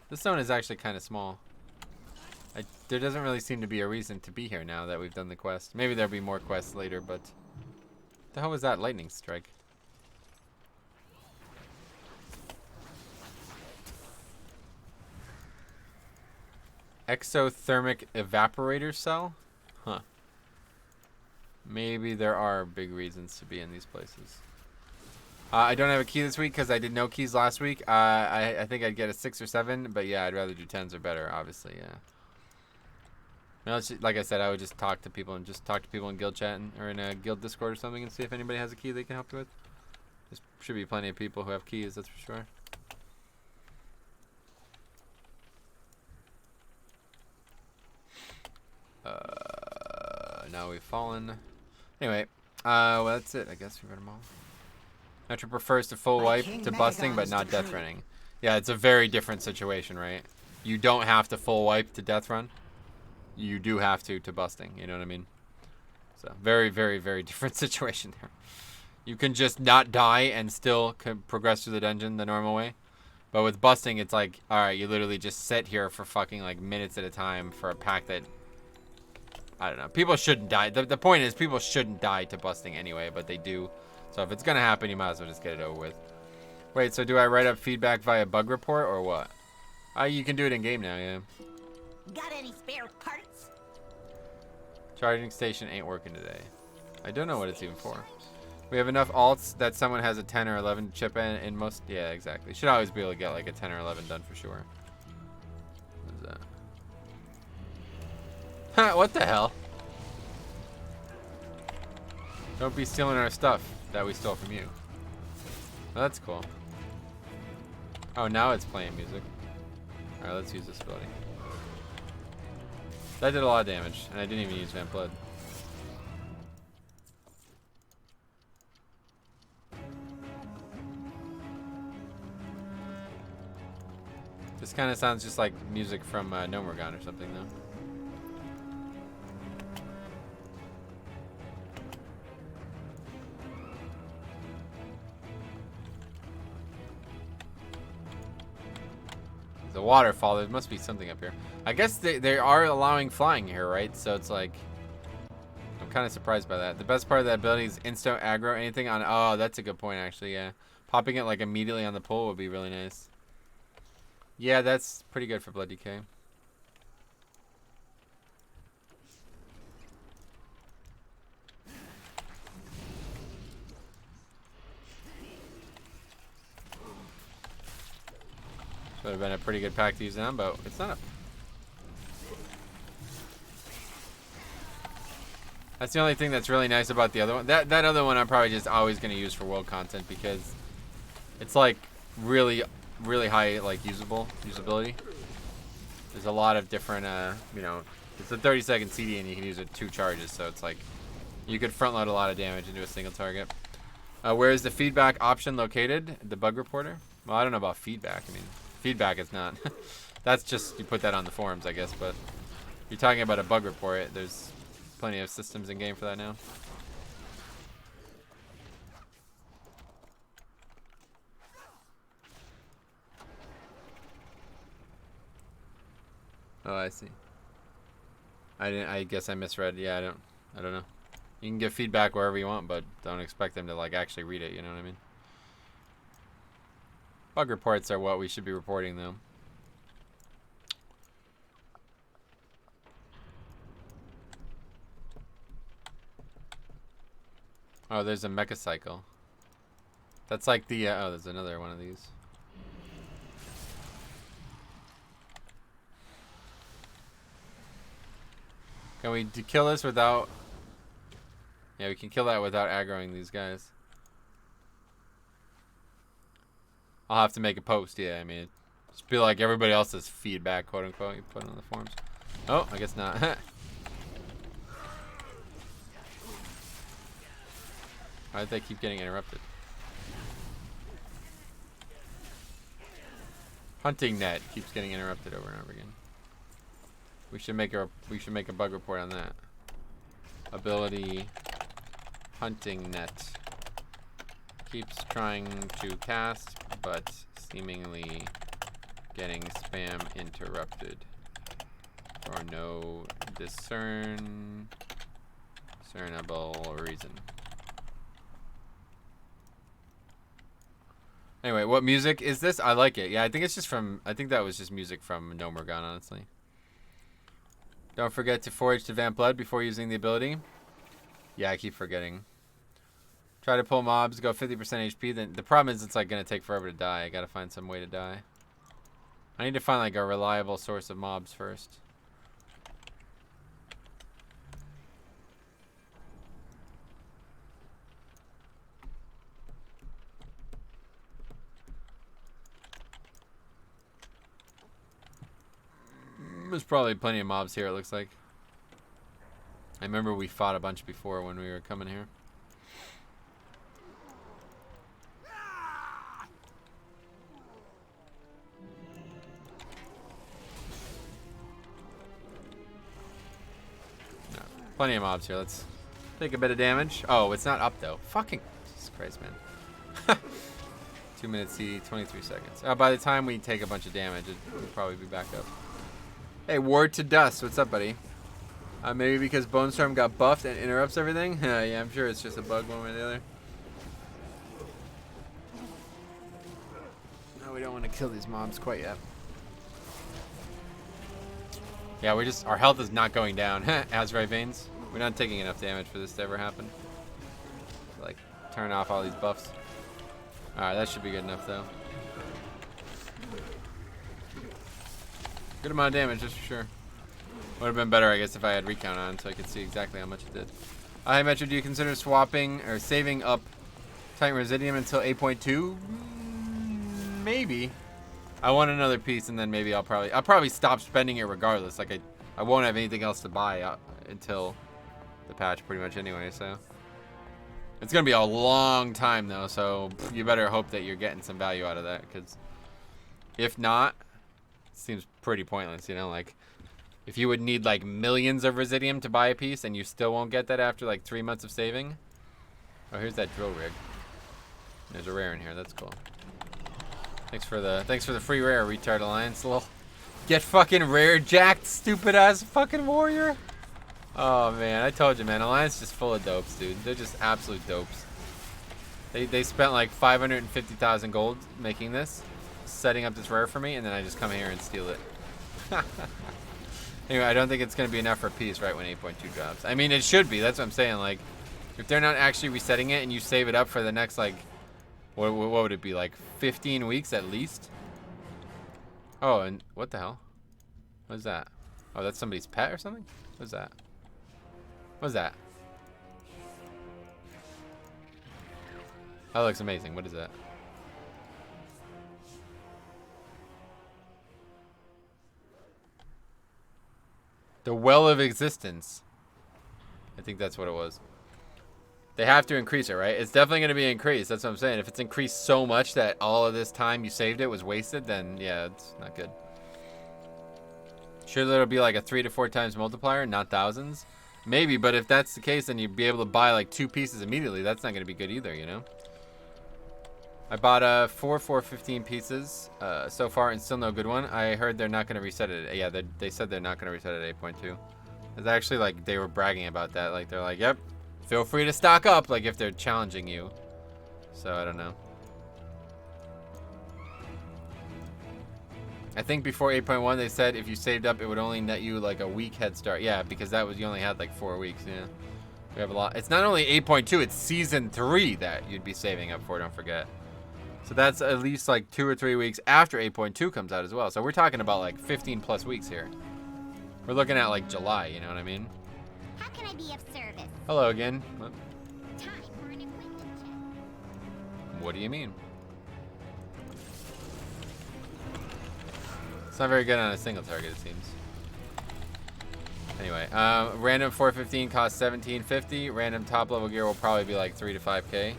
This zone is actually kind of small. There doesn't really seem to be a reason to be here now that we've done the quest. Maybe there'll be more quests later, but... What the hell was that lightning strike? Exothermic evaporator cell? Huh. Maybe there are big reasons to be in these places. I don't have a key this week because I did no keys last week. I think I'd get a 6 or 7, but yeah, I'd rather do 10s or better, obviously, yeah. Well, like I said, I would just talk to people and just talk to people in guild chat or in a guild Discord or something and see if anybody has a key they can help you with. There should be plenty of people who have keys, that's for sure. Now we've fallen. Anyway, well, that's it. I guess we read them all. Metro prefers to full wipe to busting, but not death running. Yeah, it's a very different situation, right? You don't have to full wipe to death run. you do have to busting. You know what I mean? So very, very, very different situation there. You can just not die and still progress through the dungeon the normal way. But with busting, it's like, alright, you literally just sit here for fucking like minutes at a time for a pack that, I don't know. People shouldn't die. The point is, people shouldn't die to busting anyway, but they do. So if it's gonna happen, you might as well just get it over with. Wait, so do I write up feedback via bug report or what? You can do it in game now, yeah. Got any spare parts? Charging station ain't working today. I don't know what it's even for. We have enough alts that someone has a 10 or 11 chip in most. Yeah, exactly. Should always be able to get like a 10 or 11 done for sure. What is that? Huh, what the hell? Don't be stealing our stuff that we stole from you. Oh, that's cool. Oh, now it's playing music. Alright, let's use this ability. That did a lot of damage, and I didn't even use Vamp Blood. This kind of sounds just like music from Mechagon or something, though. The waterfall, there must be something up here. I guess they are allowing flying here, right? So it's like, I'm kind of surprised by that. The best part of that ability is instant aggro anything on, oh, that's a good point actually, yeah. Popping it like immediately on the pole would be really nice. Yeah, that's pretty good for Blood Decay. Would have been a pretty good pack to use now, but it's not. That's the only thing that's really nice about the other one. That other one I'm probably just always going to use for world content because it's like really high like usability. There's a lot of different you know, it's a 30-second CD and you can use it 2 charges, so it's like you could front load a lot of damage into a single target. Where is the feedback option located? The bug reporter? Well, I don't know about feedback. I mean, feedback is not. That's just, you put that on the forums, I guess, but you're talking about a bug report. There's plenty of systems in game for that now. Oh, I see. I guess I misread. Yeah, I don't know. You can give feedback wherever you want, but don't expect them to like actually read it, you know what I mean? Bug reports are what we should be reporting, though. Oh, there's a mecha cycle. That's like the, oh, there's another one of these. Can we kill this without... Yeah, we can kill that without aggroing these guys. I'll have to make a post, yeah, I mean, just be like everybody else's feedback, quote unquote, you put on the forums. Oh, I guess not. Why did they keep getting interrupted? Hunting net keeps getting interrupted over and over again. We should make a bug report on that. Ability hunting net keeps trying to cast, but seemingly getting spam interrupted for no discernible reason. Anyway, what music is this? I like it. Yeah, I think it's just from, I think that was just music from Mechagon, honestly. Don't forget to forage to Vamp Blood before using the ability. Yeah, I keep forgetting. Try to pull mobs, go 50% HP. Then the problem is it's like gonna take forever to die. I gotta find some way to die. I need to find like a reliable source of mobs first. There's probably plenty of mobs here, it looks like. I remember we fought a bunch before when we were coming here. Plenty of mobs here. Let's take a bit of damage. Oh, it's not up though. Fucking Jesus Christ, man. 2 minutes C, 23 seconds. By the time we take a bunch of damage, it'll probably be back up. Hey, Ward to Dust. What's up, buddy? Maybe because Bone Storm got buffed and interrupts everything? Yeah, I'm sure it's just a bug one way or the other. No, we don't want to kill these mobs quite yet. Yeah, our health is not going down. Azrai Veins. We're not taking enough damage for this to ever happen. Like, turn off all these buffs. Alright, that should be good enough, though. Good amount of damage, that's for sure. Would have been better, I guess, if I had recount on, so I could see exactly how much it did. Hi, Metro, do you consider swapping or saving up Titan Residium until 8.2? Maybe. I want another piece, and then maybe I'll probably stop spending it regardless. Like I won't have anything else to buy until the patch, pretty much anyway. So it's gonna be a long time though. So you better hope that you're getting some value out of that, because if not, it seems pretty pointless. You know, like if you would need like millions of Residium to buy a piece, and you still won't get that after like 3 months of saving. Oh, here's that drill rig. There's a rare in here. That's cool. Thanks for the free rare, retard Alliance. Little get fucking rare jacked, stupid ass fucking warrior. Oh man, I told you, man. Alliance just full of dopes, dude. They're just absolute dopes. They spent like 550,000 gold making this, setting up this rare for me, and then I just come here and steal it. Anyway, I don't think it's gonna be enough for a piece right when 8.2 drops. I mean, it should be. That's what I'm saying. Like, if they're not actually resetting it and you save it up for the next like. What would it be, like 15 weeks at least? Oh, and what the hell? What is that? Oh, that's somebody's pet or something? What is that? What is that? That looks amazing. What is that? The Well of Existence. I think that's what it was. They have to increase it, right? It's definitely going to be increased. That's what I'm saying. If it's increased so much that all of this time you saved it was wasted, then yeah, it's not good. Sure, it'll be like a 3 to 4 times multiplier, not thousands. Maybe, but if that's the case, then you'd be able to buy like 2 pieces immediately. That's not going to be good either, you know? I bought 415 pieces so far and still no good one. I heard they're not going to reset it. Yeah, they said they're not going to reset it at 8.2. It's actually like they were bragging about that. Like they're like, yep. Feel free to stock up, like if they're challenging you. So I don't know. I think before 8.1 they said if you saved up it would only net you like a week head start. Yeah, because that was you only had like 4 weeks. Yeah, we have a lot. It's not only 8.2, it's season 3 that you'd be saving up for. Don't forget. So that's at least like 2 or 3 weeks after 8.2 comes out as well. So we're talking about like 15 plus weeks here. We're looking at like July. You know what I mean? How can I be of service? Hello again. What? Time for an acquaintance check. What do you mean? It's not very good on a single target, it seems. Anyway, random 415 costs 1750. Random top level gear will probably be like 3 to 5k.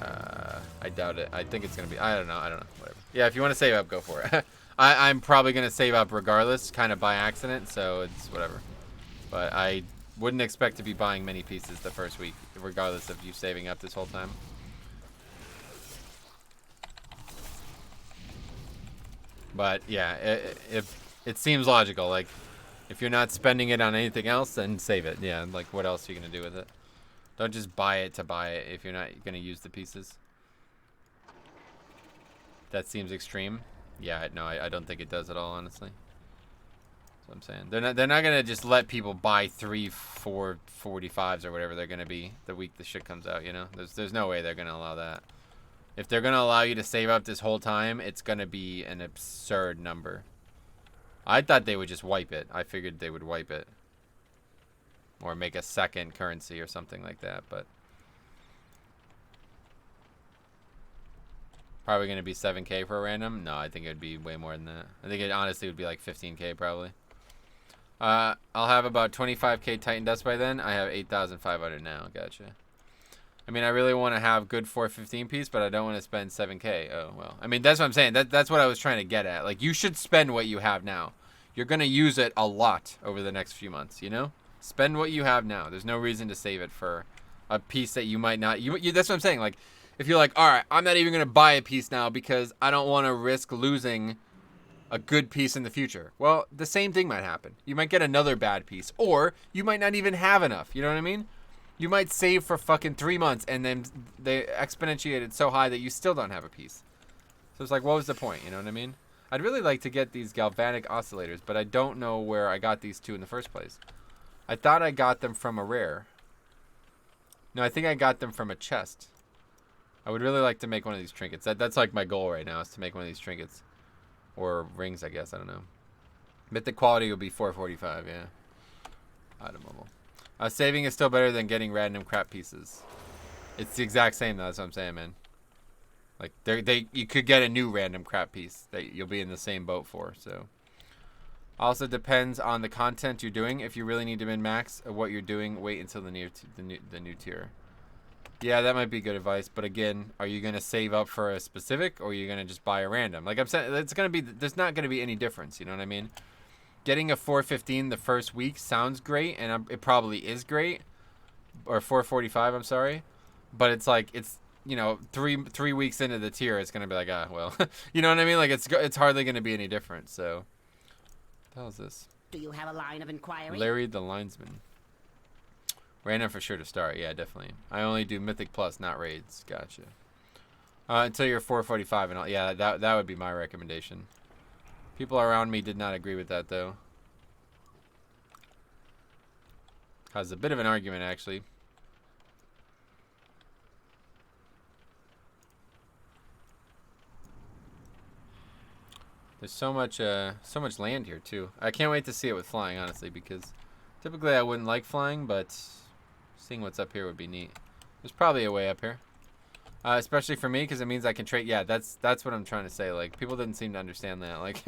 I doubt it. I think it's gonna be. I don't know. Whatever. Yeah, if you want to save up, go for it. I'm probably gonna save up regardless, kind of by accident. So it's whatever. But I wouldn't expect to be buying many pieces the first week, regardless of you saving up this whole time. But yeah, it seems logical. Like, if you're not spending it on anything else, then save it. Yeah, like what else are you gonna do with it? Don't just buy it to buy it if you're not gonna use the pieces. That seems extreme. Yeah, no, I don't think it does at all, honestly. That's what I'm saying. They're not gonna just let people buy 3, 4, 45s or whatever they're gonna be the week the shit comes out. You know, there's no way they're gonna allow that. If they're gonna allow you to save up this whole time, it's gonna be an absurd number. I thought they would just wipe it. I figured they would wipe it. Or make a second currency or something like that, but probably gonna be 7k for a random. No, I think it would be way more than that. I think it honestly would be like 15k probably. I'll have about 25k Titan Dust by then. I have 8,500 now. Gotcha. I mean, I really want to have good 415 piece, but I don't want to spend 7k. Oh well. I mean, that's what I'm saying. That's what I was trying to get at. Like, you should spend what you have now. You're going to use it a lot over the next few months, you know? Spend what you have now. There's no reason to save it for a piece that you might not... That's what I'm saying. Like, if you're like, all right, I'm not even going to buy a piece now because I don't want to risk losing a good piece in the future. Well, the same thing might happen. You might get another bad piece, or you might not even have enough. You know what I mean? You might save for fucking 3 months, and then they exponentiate it so high that you still don't have a piece. So it's like, what was the point? You know what I mean? I'd really like to get these galvanic oscillators, but I don't know where I got these two in the first place. I thought I got them from a rare. No, I think I got them from a chest. I would really like to make one of these trinkets. That's like my goal right now, is to make one of these trinkets. Or rings, I guess. I don't know. Mythic quality will be 445, yeah. Item level. Saving is still better than getting random crap pieces. It's the exact same, though. That's what I'm saying, man. Like, you could get a new random crap piece that you'll be in the same boat for, so. Also depends on the content you're doing. If you really need to min-max what you're doing, wait until the new tier. Yeah, that might be good advice, but again, are you going to save up for a specific, or are you going to just buy a random? Like I'm saying, there's not going to be any difference, you know what I mean? Getting a 415 the first week sounds great, and it probably is great. Or 445, I'm sorry. But it's like, it's, you know, three weeks into the tier, it's going to be like, ah, well. You know what I mean? Like, it's hardly going to be any different, so. What the hell is this? Do you have a line of inquiry? Larry the Linesman. Random for sure to start. Yeah, definitely. I only do Mythic Plus, not raids. Gotcha. Until you're 445 and all. Yeah, that would be my recommendation. People around me did not agree with that, though. Caused a bit of an argument, actually. There's so much land here, too. I can't wait to see it with flying, honestly, because typically I wouldn't like flying, but seeing what's up here would be neat. There's probably a way up here. Especially for me, because it means I can trade. Yeah, that's what I'm trying to say. Like, people didn't seem to understand that. Like,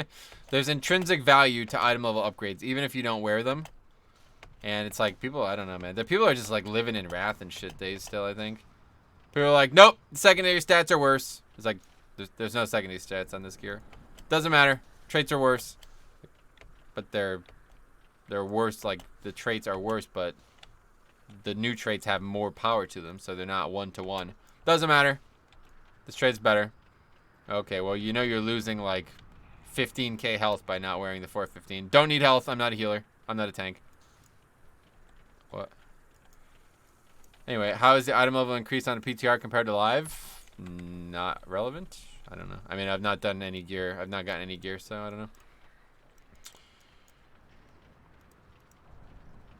there's intrinsic value to item level upgrades, even if you don't wear them. And it's like, people, I don't know, man. The people are just, like, living in wrath and shit days still, I think. People are like, nope, secondary stats are worse. It's like, there's no secondary stats on this gear. Doesn't matter. Traits are worse. But they're worse, like, the traits are worse, but the new traits have more power to them, so they're not one-to-one. Doesn't matter. This trade's better. Okay, well, you know you're losing like 15k health by not wearing the 415. Don't need health. I'm not a healer. I'm not a tank. What? Anyway, how is the item level increase on a PTR compared to live? Not relevant. I don't know. I mean, I've not done any gear. I've not gotten any gear, so I don't know.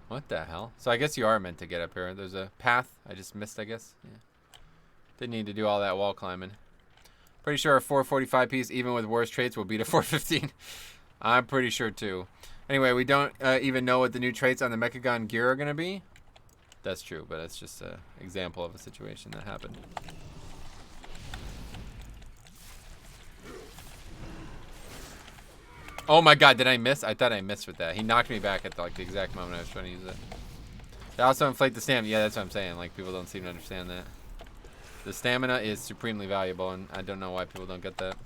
What the hell? So I guess you are meant to get up here. There's a path I just missed, I guess. Yeah. Didn't need to do all that wall climbing. Pretty sure a 445 piece, even with worse traits, will beat a 415. I'm pretty sure, too. Anyway, we don't even know what the new traits on the Mechagon gear are going to be. That's true, but it's just an example of a situation that happened. Oh my god, did I miss? I thought I missed with that. He knocked me back at like the exact moment I was trying to use it. They also inflate the stamina. Yeah, that's what I'm saying. Like, people don't seem to understand that. The stamina is supremely valuable, and I don't know why people don't get that.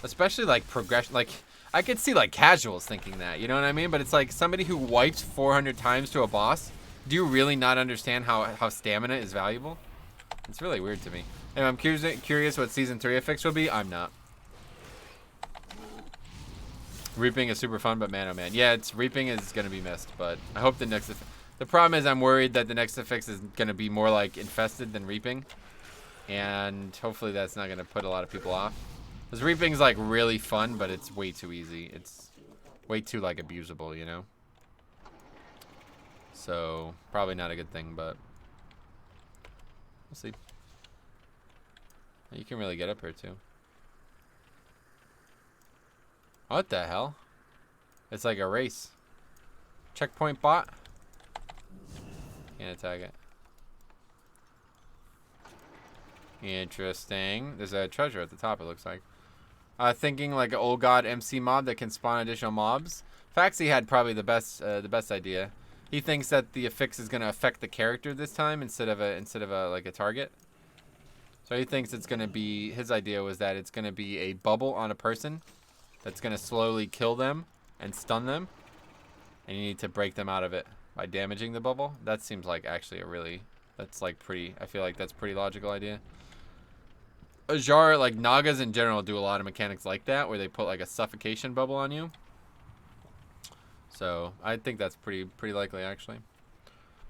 Especially, like, progression. Like, I could see, like, casuals thinking that. You know what I mean? But it's like somebody who wiped 400 times to a boss. Do you really not understand how stamina is valuable? It's really weird to me. Anyway, I'm curious what Season 3 affix will be. I'm not. Reaping is super fun, but man, oh man. Yeah, reaping is going to be missed, but I hope the next... The problem is I'm worried that the next affix is going to be more like infested than reaping. And hopefully that's not going to put a lot of people off. Because reaping's like really fun, but it's way too easy. It's way too like abusable, you know? So probably not a good thing, but we'll see. You can really get up here too. What the hell? It's like a race. Checkpoint bot? Can't attack it. Interesting. There's a treasure at the top, it looks like. Thinking like an old god MC mob that can spawn additional mobs. Faxi had probably the best idea. He thinks that the affix is gonna affect the character this time instead of a like a target. So he thinks it's gonna be, his idea was that it's gonna be a bubble on a person that's going to slowly kill them and stun them. And you need to break them out of it by damaging the bubble. That seems like actually a really, that's like pretty, I feel like that's a pretty logical idea. Ajar, like Nagas in general, do a lot of mechanics like that, where they put like a suffocation bubble on you. So I think that's pretty likely actually.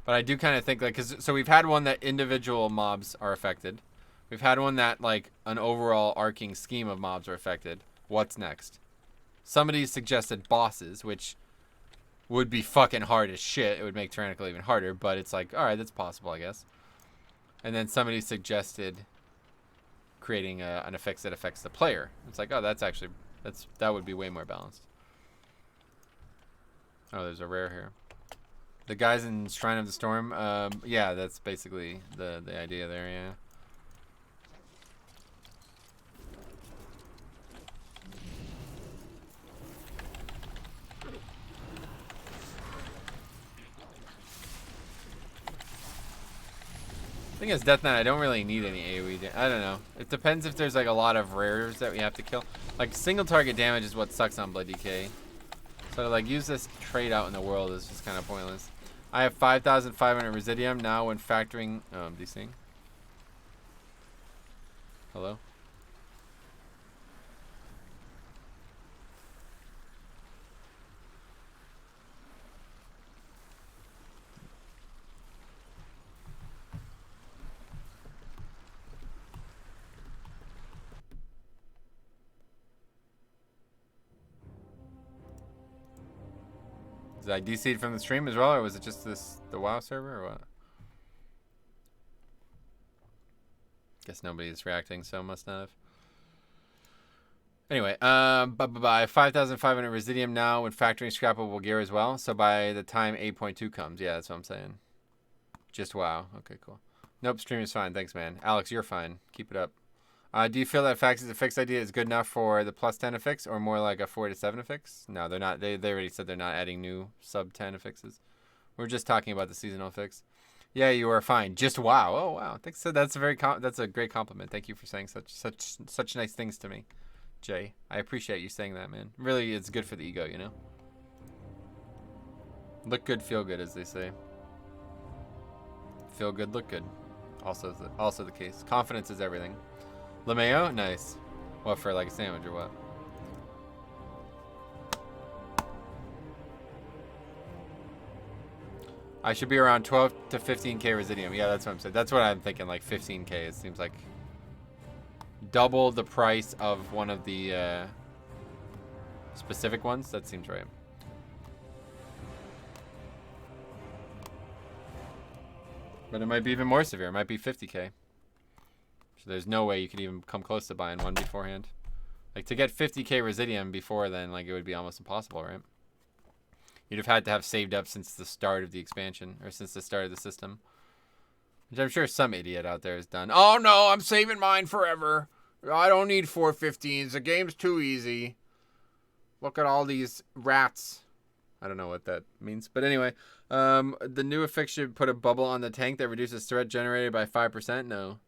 But I do kind of think like, so we've had one that individual mobs are affected. We've had one that like an overall arcing scheme of mobs are affected. What's next? Somebody suggested bosses, which would be fucking hard as shit. It would make Tyrannical even harder, but it's like, all right, that's possible, I guess. And then somebody suggested creating an effect that affects the player. It's like, oh, that's actually, that would be way more balanced. Oh, there's a rare here. The guys in Shrine of the Storm, yeah, that's basically the idea there, yeah. I think as Death Knight, I don't really need any AoE. I don't know. It depends if there's like a lot of rares that we have to kill. Like single target damage is what sucks on Blood DK. So to like use this trade out in the world is just kind of pointless. I have 5,500 Residium now when factoring. Oh, I'm desync. Hello? Did I DC'd from the stream as well, or was it just the WoW server, or what? Guess nobody's reacting, so must not have. Anyway, by 5,500 Residium now when factoring scrappable gear as well. So by the time 8.2 comes, yeah, that's what I'm saying. Just WoW. Okay, cool. Nope, stream is fine. Thanks, man. Alex, you're fine. Keep it up. Do you feel that Faxes affix idea is good enough for the +10 affix, or more like a 4 to 7 affix? No, they're not. They already said they're not adding new sub-10 affixes. We're just talking about the seasonal affix. Yeah, you are fine. Just WoW. Oh wow. Thanks. So that's a great compliment. Thank you for saying such nice things to me, Jay. I appreciate you saying that, man. Really, it's good for the ego, you know. Look good, feel good, as they say. Feel good, look good. Also the case. Confidence is everything. LeMayo? Nice. What, for like a sandwich or what? I should be around 12 to 15k Residium. Yeah, that's what I'm saying. That's what I'm thinking, like 15k. It seems like double the price of one of the specific ones. That seems right. But it might be even more severe. It might be 50k. So there's no way you could even come close to buying one beforehand. Like, to get 50k Residium before then, like, it would be almost impossible, right? You'd have had to have saved up since the start of the expansion, or since the start of the system. Which I'm sure some idiot out there has done. Oh no, I'm saving mine forever. I don't need 415s. The game's too easy. Look at all these rats. I don't know what that means. But anyway, the new affix should put a bubble on the tank that reduces threat generated by 5%. No.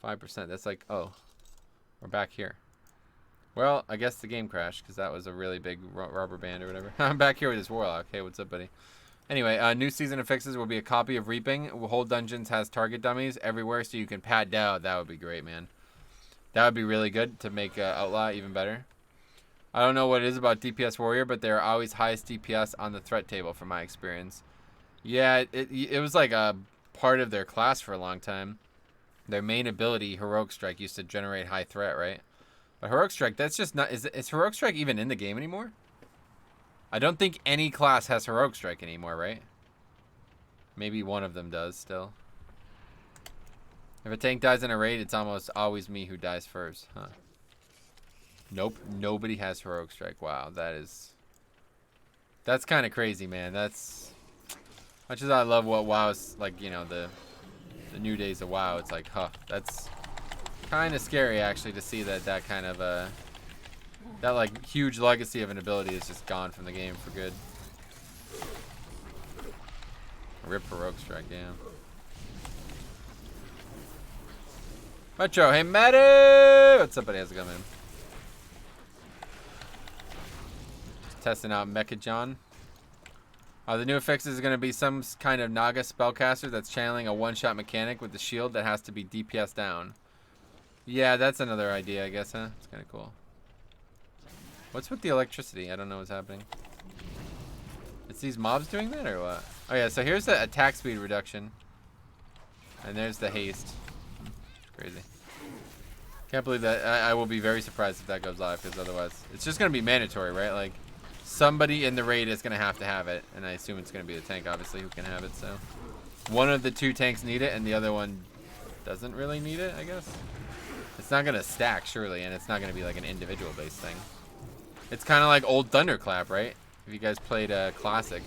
5%. That's like, oh, we're back here. Well, I guess the game crashed because that was a really big rubber band or whatever. I'm back here with this Warlock. Hey, what's up, buddy? Anyway, new season affixes will be a copy of Reaping. Whole Dungeons has target dummies everywhere, so you can pad down. That would be great, man. That would be really good to make Outlaw even better. I don't know what it is about DPS Warrior, but they're always highest DPS on the threat table from my experience. Yeah, it was like a part of their class for a long time. Their main ability, Heroic Strike, used to generate high threat, right? But Heroic Strike, that's just not... Is Heroic Strike even in the game anymore? I don't think any class has Heroic Strike anymore, right? Maybe one of them does still. If a tank dies in a raid, it's almost always me who dies first. Huh. Nope. Nobody has Heroic Strike. Wow, that's kind of crazy, man. That's... Much as I love what WoW's... Like, you know, the new days of WoW, it's like, huh. That's... kind of scary actually to see that kind of that like huge legacy of an ability is just gone from the game for good. Rip Heroic Strike, damn. Metro, hey Matty! What's up, buddy? How's it going, man? testing out Mechagon. The new fix is going to be some kind of Naga spellcaster that's channeling a one-shot mechanic with the shield that has to be DPS down. Yeah, that's another idea, I guess, huh? It's kind of cool. What's with the electricity? I don't know what's happening. It's these mobs doing that or what? Oh yeah, so here's the attack speed reduction. And there's the haste. Crazy. Can't believe that. I will be very surprised if that goes live, because otherwise it's just going to be mandatory, right? Like, somebody in the raid is going to have it, and I assume it's going to be the tank, obviously, who can have it. So one of the two tanks need it, and the other one doesn't really need it, I guess. It's not going to stack, surely, and it's not going to be like an individual based thing. It's kind of like old Thunderclap, right? If you guys played Classic,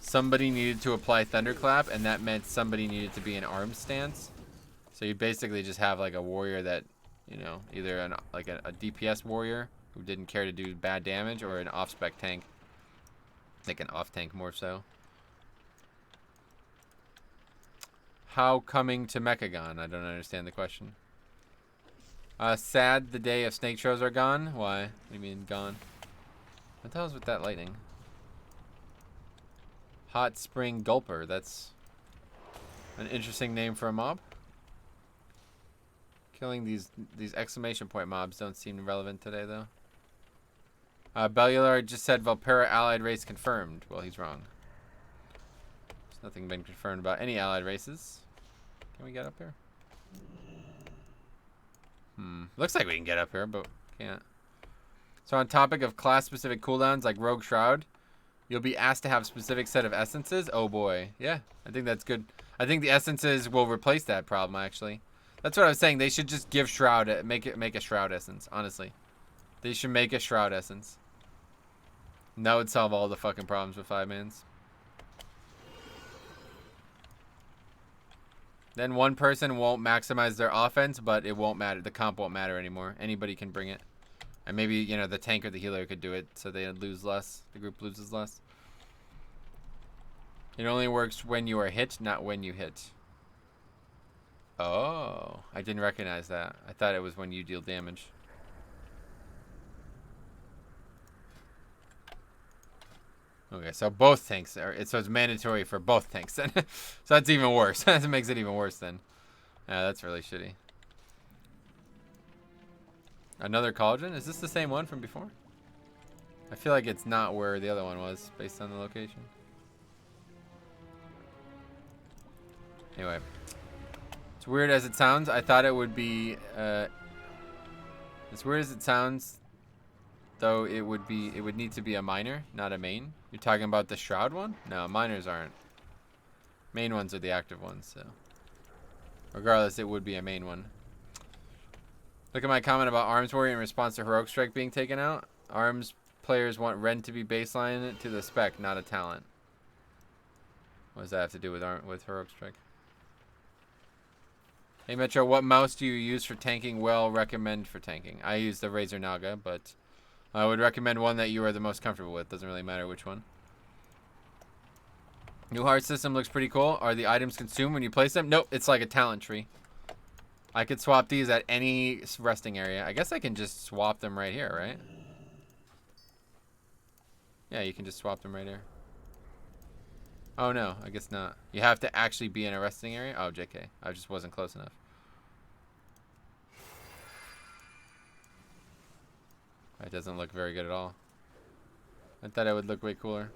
somebody needed to apply Thunderclap, and that meant somebody needed to be in arm stance. So you basically just have like a warrior that, you know, either a DPS warrior who didn't care to do bad damage, or an off-spec tank, like an off-tank more so. How coming to Mechagon? I don't understand the question. Sad the day of snake shows are gone. Why? What do you mean gone? What the hell's with that lightning? Hot Spring Gulper. That's an interesting name for a mob. Killing these exclamation point mobs don't seem relevant today, though. Bellular just said Valpera allied race confirmed. Well, he's wrong. There's nothing been confirmed about any allied races. Can we get up here? Looks like we can get up here, but can't. So on topic of class-specific cooldowns like Rogue Shroud, you'll be asked to have a specific set of essences. Oh boy, yeah, I think that's good. I think the essences will replace that problem, actually. That's what I was saying. They should just give Shroud, make a Shroud essence, honestly. They should make a Shroud essence. And that would solve all the fucking problems with 5-mans. Then one person won't maximize their offense, but it won't matter. The comp won't matter anymore. Anybody can bring it. And maybe, you know, the tank or the healer could do it so they lose less. The group loses less. It only works when you are hit, not when you hit. Oh, I didn't recognize that. I thought it was when you deal damage. Okay, so both tanks are. So it's mandatory for both tanks then. So that's even worse. That makes it even worse then. Yeah, that's really shitty. Another cauldron? Is this the same one from before? I feel like it's not where the other one was, based on the location. Anyway. As weird as it sounds, I thought it would be... as weird as it sounds, though, it would need to be a minor, not a main. You're talking about the Shroud one? No, minors aren't. Main ones are the active ones, so... Regardless, it would be a main one. Look at my comment about Arms Warrior in response to Heroic Strike being taken out. Arms players want Ren to be baseline to the spec, not a talent. What does that have to do with Heroic Strike? Hey Metro, what mouse do you use for tanking? Well, recommend for tanking. I use the Razer Naga, but I would recommend one that you are the most comfortable with. Doesn't really matter which one. New heart system looks pretty cool. Are the items consumed when you place them? Nope, it's like a talent tree. I could swap these at any resting area. I guess I can just swap them right here, right? Yeah, you can just swap them right here. Oh no, I guess not. You have to actually be in a resting area? Oh, JK. I just wasn't close enough. That doesn't look very good at all. I thought it would look way cooler.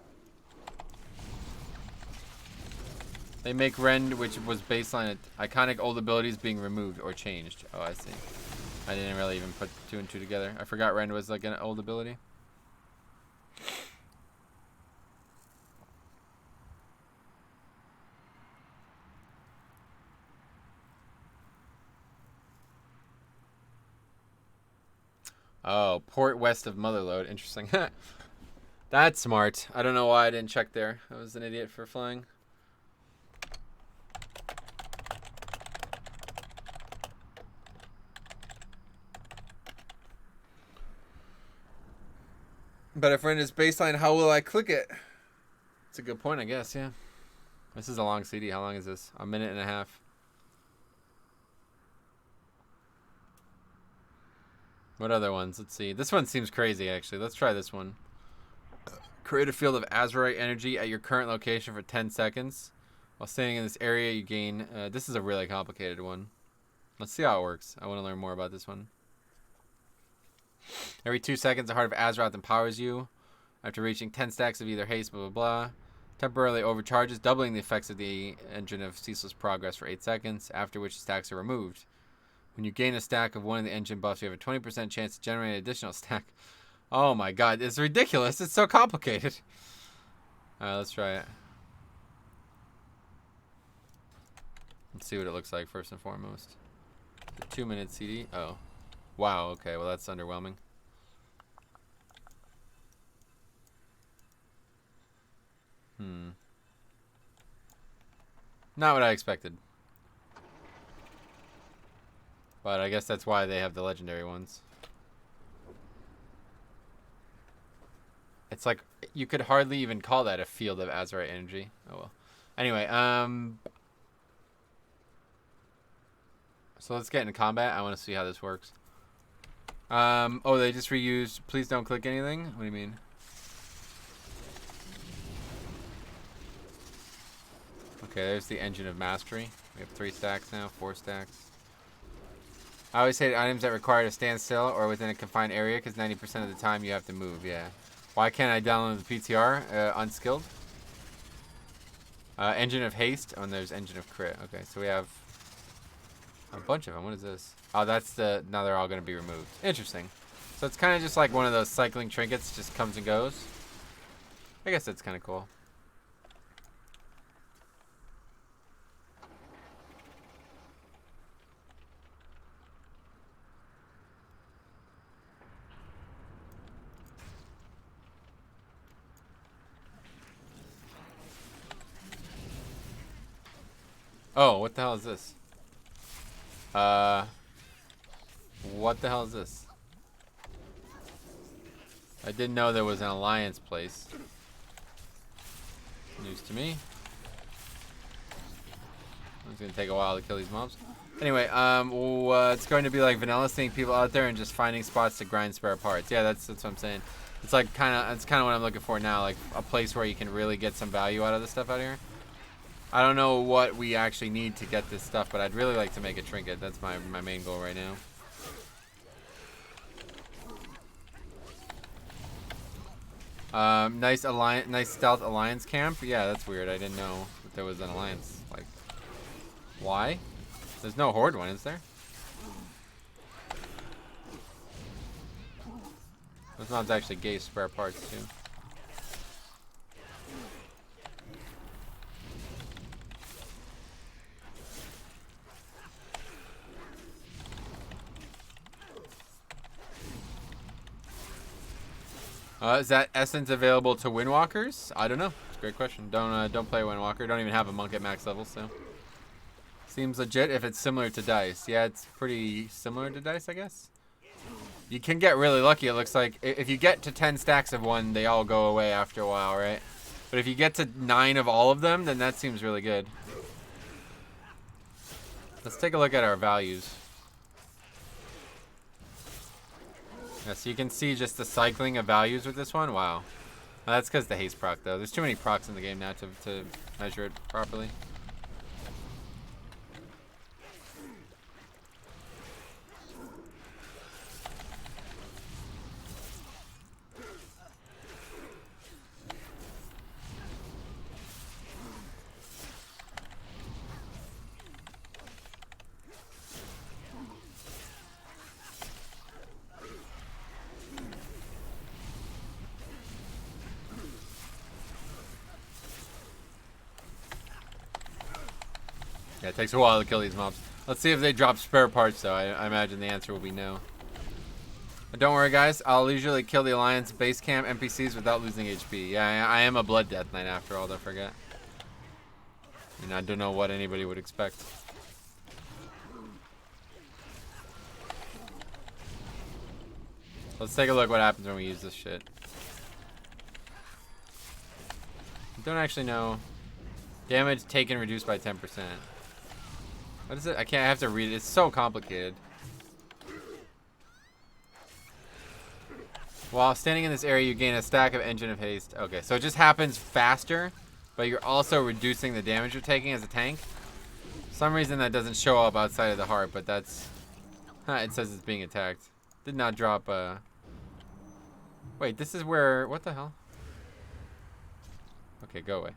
They make Rend, which was baseline iconic old abilities, being removed or changed. Oh, I see. I didn't really even put 2 and 2 together. I forgot Rend was like an old ability. Oh, port west of Motherlode. Interesting. That's smart. I don't know why I didn't check there. I was an idiot for flying. But if Ren is baseline, how will I click it? It's a good point, I guess, yeah. This is a long CD. How long is this? A minute and a half. What other ones? Let's see. This one seems crazy, actually. Let's try this one. Create a field of azurite energy at your current location for 10 seconds. While staying in this area, you gain... this is a really complicated one. Let's see how it works. I want to learn more about this one. Every 2 seconds, a heart of Azeroth empowers you. After reaching 10 stacks of either haste, blah, blah, blah. Temporarily overcharges, doubling the effects of the engine of ceaseless progress for 8 seconds, after which stacks are removed. When you gain a stack of one of the engine buffs, you have a 20% chance to generate an additional stack. Oh my god, it's ridiculous. It's so complicated. Alright, let's try it. Let's see what it looks like first and foremost. The 2-minute CD. Oh. Wow, okay, well that's underwhelming. Not what I expected. But I guess that's why they have the legendary ones. It's like, you could hardly even call that a field of azurite energy. Oh well. Anyway, so let's get into combat. I want to see how this works. Oh, they just reused, please don't click anything? What do you mean? Okay, there's the engine of mastery. We have 3 stacks now, 4 stacks. I always hate items that require to stand still or within a confined area because 90% of the time you have to move, yeah. Why can't I download the PTR? Unskilled. Engine of haste. Oh, and there's engine of crit. Okay, so we have a bunch of them. What is this? Oh, that's the... Now they're all going to be removed. Interesting. So it's kind of just like one of those cycling trinkets. Just comes and goes. I guess that's kind of cool. Oh, what the hell is this? What the hell is this? I didn't know there was an alliance place. News to me. It's gonna take a while to kill these mobs. Anyway, it's going to be like vanilla, seeing people out there and just finding spots to grind spare parts. Yeah, that's what I'm saying. It's like kind of what I'm looking for now, like a place where you can really get some value out of the stuff out here. I don't know what we actually need to get this stuff, but I'd really like to make a trinket. That's my main goal right now. Nice stealth alliance camp. Yeah, that's weird. I didn't know that there was an alliance. Like, why? There's no horde one, is there? Those mobs actually gave spare parts too. Is that essence available to Windwalkers? I don't know. It's a great question. Don't play Windwalker. Don't even have a monk at max level, so seems legit if it's similar to dice. Yeah, it's pretty similar to dice, I guess. You can get really lucky. It looks like if you get to 10 stacks of one, they all go away after a while, right? But if you get to 9 of all of them, then that seems really good. Let's take a look at our values. Yeah, so you can see just the cycling of values with this one. Wow. Well, that's because the haste proc, though. There's too many procs in the game now to measure it properly. Yeah, it takes a while to kill these mobs. Let's see if they drop spare parts, though. I imagine the answer will be no. But don't worry, guys. I'll usually kill the Alliance base camp NPCs without losing HP. Yeah, I am a Blood Death Knight after all, don't forget. And I don't know what anybody would expect. Let's take a look what happens when we use this shit. I don't actually know. Damage taken reduced by 10%. What is it? I have to read it. It's so complicated. While standing in this area, you gain a stack of Engine of Haste. Okay, so it just happens faster, but you're also reducing the damage you're taking as a tank. For some reason that doesn't show up outside of the heart, but that's... it says it's being attacked. Did not drop, Wait, this is where... What the hell? Okay, go away.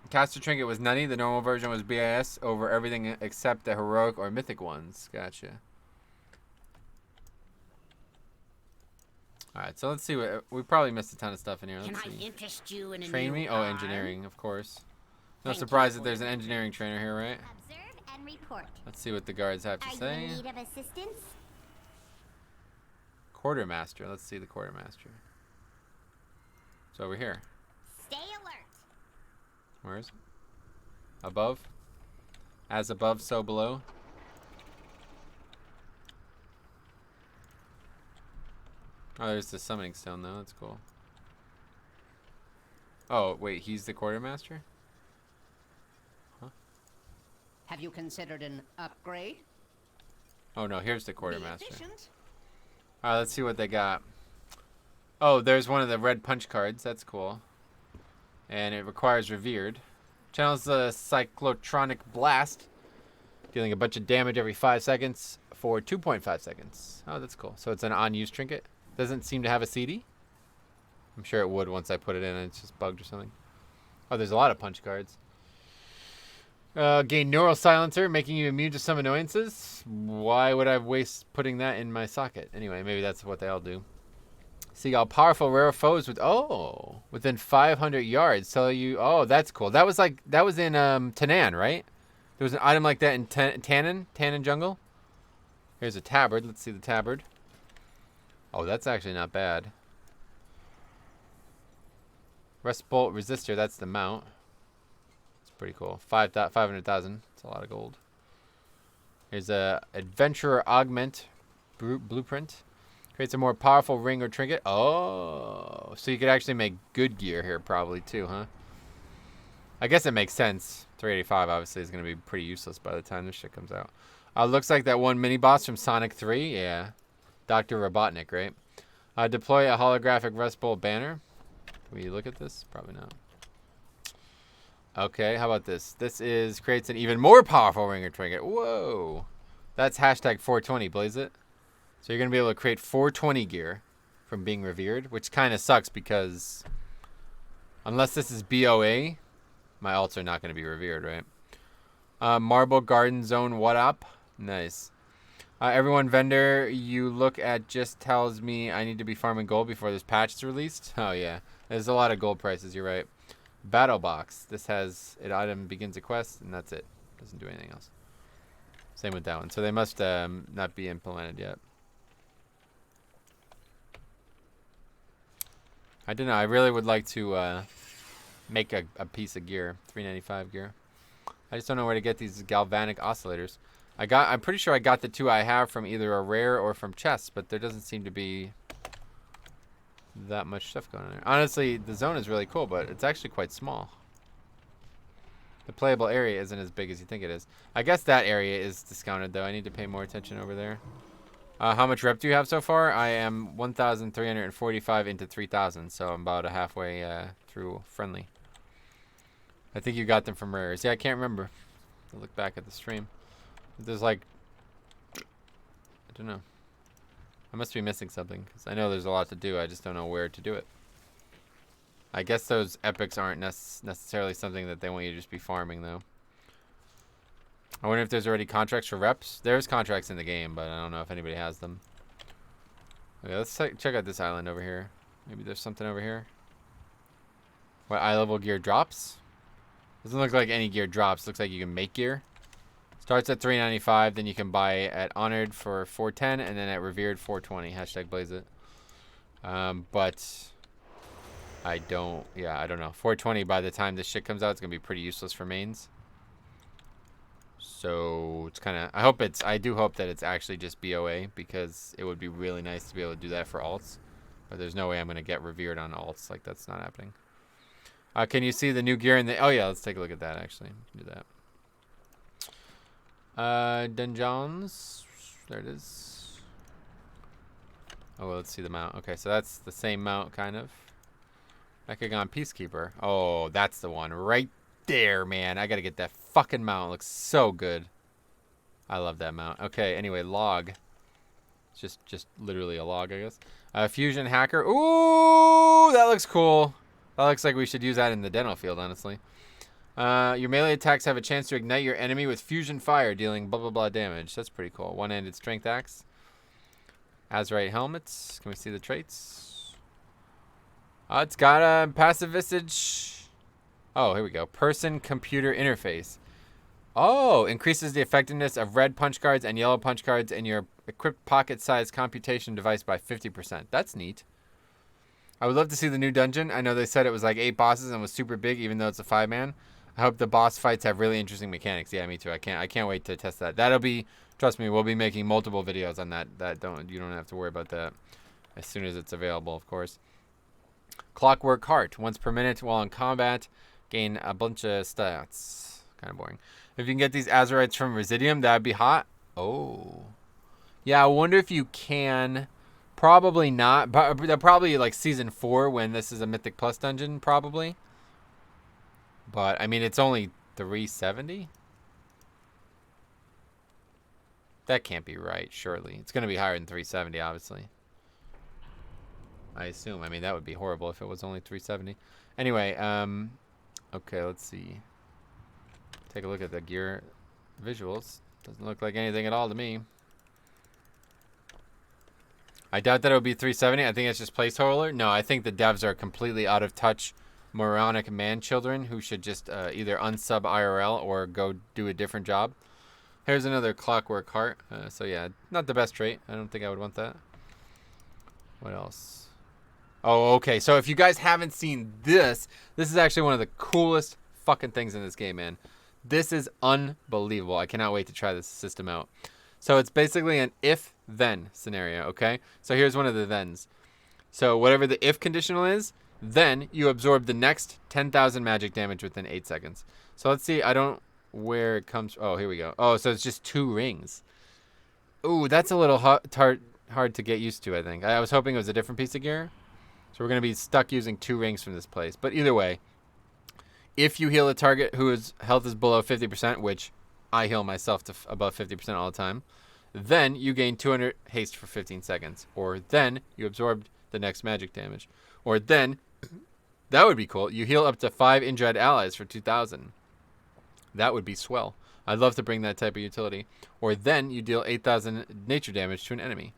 Caster Trinket was nutty. The normal version was BIS over everything except the heroic or mythic ones. Gotcha. Alright, so let's see what... We probably missed a ton of stuff in here. Let's Can see. I interest you in a Train new me? Oh, arm? engineering, of course. No Thank surprise you that for there's an your engineering trainer here, right? Observe and report. Let's see what the guards have to Are you say. in need of assistance? Quartermaster. Let's see the quartermaster. It's over here. Stay alert. Where is it? Above? As above, so below. Oh, there's the summoning stone, though. That's cool. Oh, wait, he's the quartermaster? Huh? Have you considered an upgrade? Oh, no, here's the Be quartermaster. efficient. Alright, let's see what they got. Oh, there's one of the red punch cards. That's cool. And it requires Revered. Channels the Cyclotronic Blast, dealing a bunch of damage every 5 seconds for 2.5 seconds. Oh, that's cool. So it's an on-use trinket. Doesn't seem to have a CD. I'm sure it would once I put it in and it's just bugged or something. Oh, there's a lot of punch cards. Gain Neural Silencer, making you immune to some annoyances. Why would I waste putting that in my socket? Anyway, maybe that's what they all do. See how powerful rare foes with within 500 yards tell you. Oh, that's cool. That was in Tanan, right? There was an item like that in Tanan Jungle. Here's a tabard. Let's see the tabard. Oh, that's actually not bad. Rustbolt Resistor. That's the mount. It's pretty cool. 500,000. That's a lot of gold. Here's a Adventurer Augment Blueprint. Creates a more powerful ring or trinket. Oh, so you could actually make good gear here probably too, huh? I guess it makes sense. 385 obviously is going to be pretty useless by the time this shit comes out. Looks like that one mini boss from Sonic 3. Yeah. Dr. Robotnik, right? Deploy a holographic Rustbolt banner. Can we look at this? Probably not. Okay, how about this? This creates an even more powerful ring or trinket. Whoa. That's hashtag 420, blaze it. So you're going to be able to create 420 gear from being revered, which kind of sucks because unless this is BOA, my alts are not going to be revered, right? Marble Garden Zone, what up? Nice. Everyone vendor you look at just tells me I need to be farming gold before this patch is released. Oh, yeah. There's a lot of gold prices, you're right. Battle Box. This has an item begins a quest, and that's it. Doesn't do anything else. Same with that one. So they must not be implemented yet. I don't know. I really would like to make a piece of gear. 395 gear. I just don't know where to get these galvanic oscillators. I'm pretty sure I got the two I have from either a rare or from chests, but there doesn't seem to be that much stuff going on there. Honestly, the zone is really cool, but it's actually quite small. The playable area isn't as big as you think it is. I guess that area is discounted, though. I need to pay more attention over there. How much rep do you have so far? I am 1,345 into 3,000, so I'm about halfway through friendly. I think you got them from rares. Yeah, I can't remember. I'll look back at the stream. There's like, I don't know. I must be missing something because I know there's a lot to do. I just don't know where to do it. I guess those epics aren't necessarily something that they want you to just be farming, though. I wonder if there's already contracts for reps. There's contracts in the game, but I don't know if anybody has them. Okay, let's check out this island over here. Maybe there's something over here. What, eye level gear drops? Doesn't look like any gear drops. Looks like you can make gear. Starts at 395, then you can buy at Honored for 410, and then at Revered 420. Hashtag blaze it. But I don't know. 420 by the time this shit comes out, it's gonna be pretty useless for mains. So it's kind of, I do hope that it's actually just BOA because it would be really nice to be able to do that for alts. But there's no way I'm gonna get revered on alts. Like that's not happening. Can you see the new gear in the? Oh yeah, let's take a look at that actually. Do that. Dungeons. There it is. Oh, well, let's see the mount. Okay, so that's the same mount, kind of. Mechagon Peacekeeper. Oh, that's the one. Right there, man. I gotta get that fucking mount. It looks so good. I love that mount. Okay, anyway, log. It's just literally a log, I guess. Fusion Hacker. Ooh, that looks cool. That looks like we should use that in the dental field, honestly. Your melee attacks have a chance to ignite your enemy with fusion fire, dealing blah, blah, blah damage. That's pretty cool. One-handed strength axe. Azurite helmets. Can we see the traits? It's got a passive visage. Oh, here we go. Person-computer interface. Oh, increases the effectiveness of red punch cards and yellow punch cards in your equipped pocket-sized computation device by 50%. That's neat. I would love to see the new dungeon. I know they said it was like 8 bosses and was super big, even though it's a 5-man. I hope the boss fights have really interesting mechanics. Yeah, me too. I can't wait to test that. That'll be, trust me, we'll be making multiple videos on that. You don't have to worry about that as soon as it's available, of course. Clockwork Heart. Once per minute while in combat, gain a bunch of stats. Kind of boring. If you can get these Azurites from Residium, that'd be hot. Oh. Yeah, I wonder if you can. Probably not. But probably like season 4 when this is a Mythic Plus dungeon, probably. But, I mean, it's only 370? That can't be right, surely. It's going to be higher than 370, obviously. I assume. I mean, that would be horrible if it was only 370. Anyway, okay, let's see. Take a look at the gear visuals. Doesn't look like anything at all to me. I doubt that it would be 370. I think it's just placeholder. No, I think the devs are completely out of touch moronic man-children who should just either unsub IRL or go do a different job. Here's another Clockwork Heart. So yeah, not the best trait. I don't think I would want that. What else? Oh, okay. So if you guys haven't seen this is actually one of the coolest fucking things in this game, man. This is unbelievable. I cannot wait to try this system out. So it's basically an if-then scenario, okay? So here's one of the thens. So whatever the if conditional is, then you absorb the next 10,000 magic damage within 8 seconds. So let's see. I don't where it comes. Oh, here we go. Oh, so it's just 2 rings. Ooh, that's a little hard to get used to, I think. I was hoping it was a different piece of gear. So we're going to be stuck using 2 rings from this place. But either way, if you heal a target whose health is below 50%, which I heal myself to above 50% all the time, then you gain 200 haste for 15 seconds. Or then you absorb the next magic damage. Or then, that would be cool, you heal up to 5 injured allies for 2,000. That would be swell. I'd love to bring that type of utility. Or then you deal 8,000 nature damage to an enemy.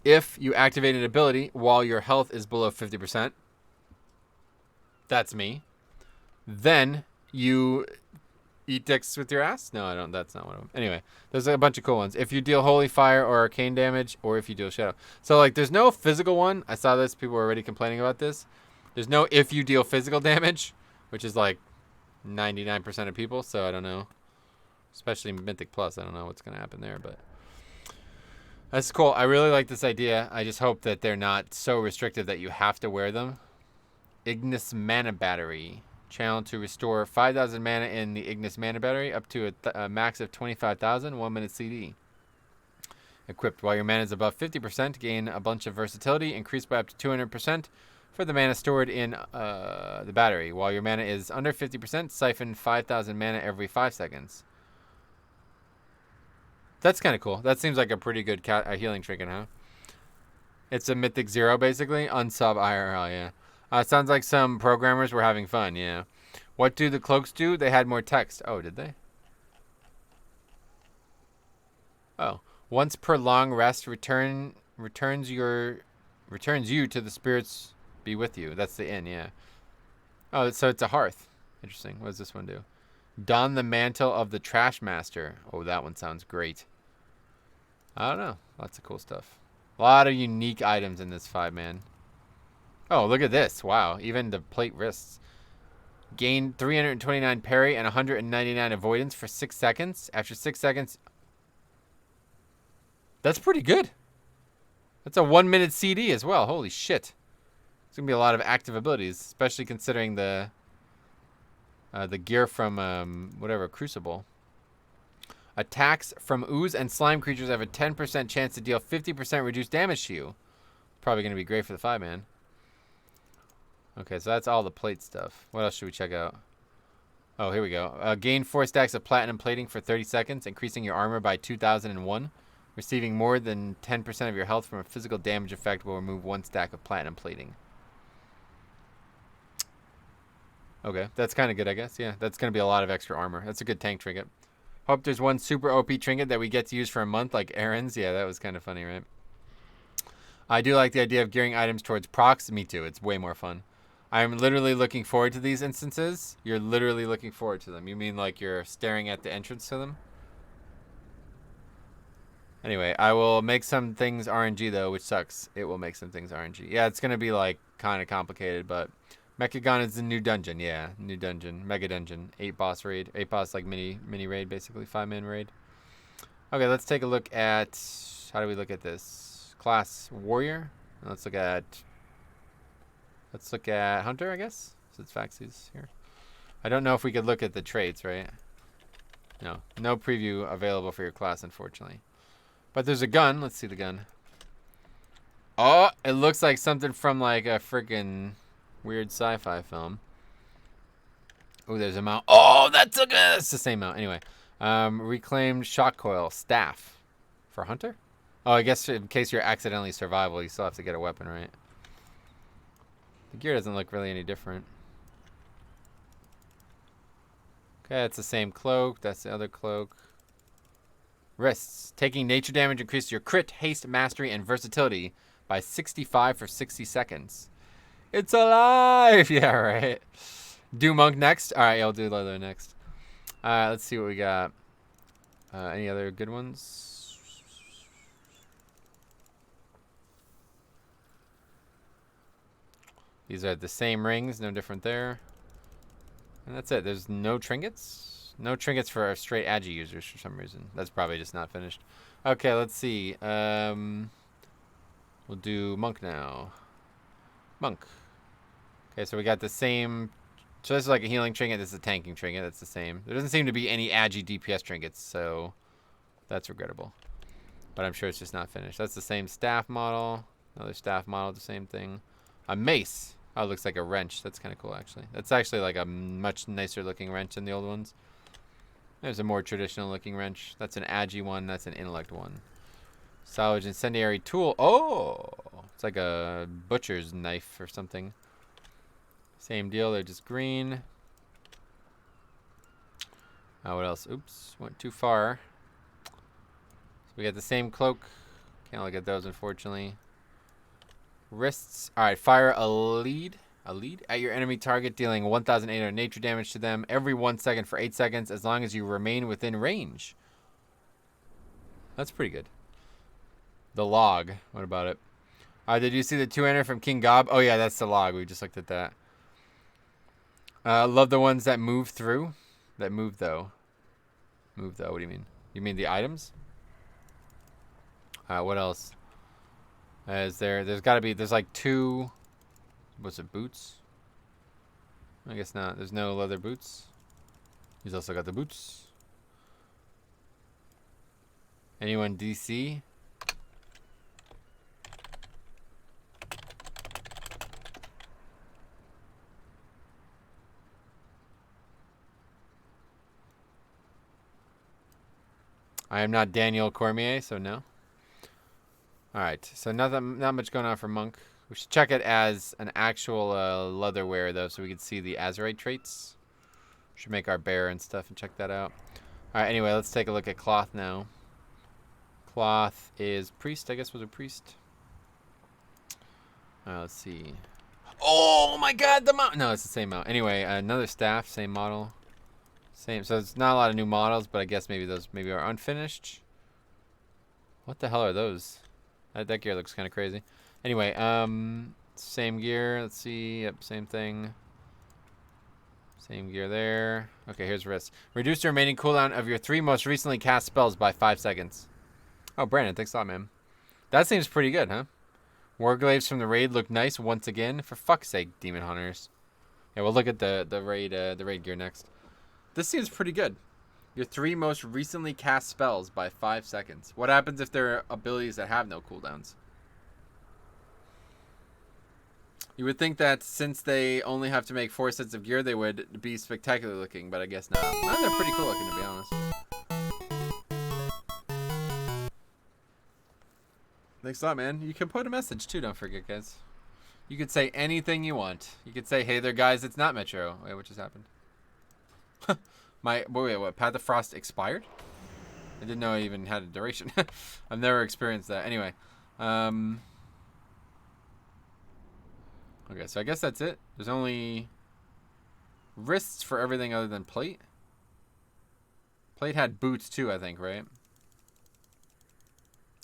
If you activate an ability while your health is below 50%, that's me, then you eat dicks with your ass? No, I don't. That's not one of them. Anyway, there's a bunch of cool ones. If you deal holy fire or arcane damage, or if you deal shadow. So, like, there's no physical one. I saw this. People were already complaining about this. There's no if you deal physical damage, which is like 99% of people. So, I don't know. Especially Mythic Plus. I don't know what's going to happen there, but that's cool. I really like this idea. I just hope that they're not so restrictive that you have to wear them. Ignis Mana Battery. Channel to restore 5,000 mana in the Ignis Mana Battery up to a max of 25,000, 1 minute CD. Equipped while your mana is above 50%, gain a bunch of versatility, increased by up to 200% for the mana stored in the battery. While your mana is under 50%, siphon 5,000 mana every 5 seconds. That's kind of cool. That seems like a pretty good healing trinket, huh? It's a Mythic 0, basically. Unsub IRL, yeah. Sounds like some programmers were having fun, yeah. What do the cloaks do? They had more text. Oh, did they? Oh. Once per long rest, returns you to the spirits be with you. That's the inn, yeah. Oh, so it's a hearth. Interesting. What does this one do? Don the mantle of the trash master. Oh, that one sounds great. I don't know. Lots of cool stuff. A lot of unique items in this 5-man. Oh, look at this. Wow. Even the plate wrists. Gain 329 parry and 199 avoidance for 6 seconds. After 6 seconds. That's pretty good. That's a 1 minute CD as well. Holy shit. There's going to be a lot of active abilities, especially considering the gear from, whatever, Crucible. Attacks from ooze and slime creatures have a 10% chance to deal 50% reduced damage to you. Probably going to be great for the 5-man. Okay, so that's all the plate stuff. What else should we check out? Oh, here we go. Gain 4 stacks of platinum plating for 30 seconds, increasing your armor by 2,001. Receiving more than 10% of your health from a physical damage effect will remove 1 stack of platinum plating. Okay, that's kind of good, I guess. Yeah, that's going to be a lot of extra armor. That's a good tank trinket. Hope there's one super OP trinket that we get to use for a month, like Aaron's. Yeah, that was kind of funny, right? I do like the idea of gearing items towards procs. Me too. It's way more fun. I'm literally looking forward to these instances. You're literally looking forward to them. You mean like you're staring at the entrance to them? Anyway, I will make some things RNG, though, which sucks. It will make some things RNG. Yeah, it's going to be, like, kind of complicated, but Mechagon is the new dungeon. Yeah, new dungeon. Mega dungeon. 8-boss raid. 8-boss, like, mini raid, basically. 5-man raid. Okay, let's take a look at... How do we look at this? Class Warrior. Let's look at Hunter, I guess. Since Faxi's here. I don't know if we could look at the traits, right? No. No preview available for your class, unfortunately. But there's a gun. Let's see the gun. Oh, it looks like something from like a freaking weird sci-fi film. Oh, there's a mount. Oh, that's it's the same mount. Anyway, reclaimed shock coil staff for Hunter. Oh, I guess in case you're accidentally survival, you still have to get a weapon, right? The gear doesn't look really any different. Okay, it's the same cloak. That's the other cloak. Wrists. Taking nature damage increases your crit, haste, mastery, and versatility by 65 for 60 seconds. It's alive! Yeah, right. Do monk next? Alright, I'll do leather next. Alright, let's see what we got. Any other good ones? These are the same rings, no different there. And that's it. There's no trinkets? No trinkets for straight Agi users for some reason. That's probably just not finished. Okay, let's see. We'll do monk now. Monk. Okay, so we got the same. So this is like a healing trinket. This is a tanking trinket. That's the same. There doesn't seem to be any Agi DPS trinkets, so that's regrettable. But I'm sure it's just not finished. That's the same staff model. Another staff model, the same thing. A mace. Oh, it looks like a wrench. That's kind of cool, actually. That's actually like a much nicer looking wrench than the old ones. There's a more traditional looking wrench. That's an Agi one. That's an intellect one. Salvage incendiary tool. Oh! It's like a butcher's knife or something. Same deal. They're just green. What else? Oops. Went too far. So we got the same cloak. Can't look at those, unfortunately. Wrists. Alright, fire a lead. A lead at your enemy target, dealing 1,800 nature damage to them every 1 second for 8 seconds as long as you remain within range. That's pretty good. The log. What about it? Did you see the 2-enter from King Gob? Oh, yeah, that's the log. We just looked at that. Love the ones that move through. That move, though. Move, though. What do you mean? You mean the items? What else? There's got to be, there's like 2... What's it, boots? I guess not. There's no leather boots. He's also got the boots. Anyone DC? I am not Daniel Cormier, so no. Alright, so not much going on for Monk. We should check it as an actual leatherware, though, so we can see the Azurite traits. Should make our bear and stuff and check that out. Alright, anyway, let's take a look at cloth now. Cloth is priest, I guess was a priest. Let's see. Oh my god, the mount! No, it's the same mount. Anyway, another staff, same model. Same, so it's not a lot of new models, but I guess maybe those are unfinished. What the hell are those? That gear looks kind of crazy. Anyway, same gear. Let's see. Yep, same thing. Same gear there. Okay, here's wrist. Reduce the remaining cooldown of your 3 most recently cast spells by 5 seconds. Oh, Brandon, thanks a lot, man. That seems pretty good, huh? Warglaives from the raid look nice once again. For fuck's sake, Demon Hunters. Yeah, we'll look at the raid gear next. This seems pretty good. your 3 most recently cast spells by 5 seconds. What happens if there are abilities that have no cooldowns? You would think that since they only have to make 4 sets of gear, they would be spectacular looking, but I guess not. Well, they're pretty cool looking, to be honest. Thanks a lot, man. You can put a message, too, don't forget, guys. You could say anything you want. You could say, hey there, guys, it's not Metro. Wait, what just happened? Wait, what? Path of Frost expired? I didn't know I even had a duration. I've never experienced that. Anyway. Okay, so I guess that's it. There's only wrists for everything other than plate. Plate had boots too, I think, right?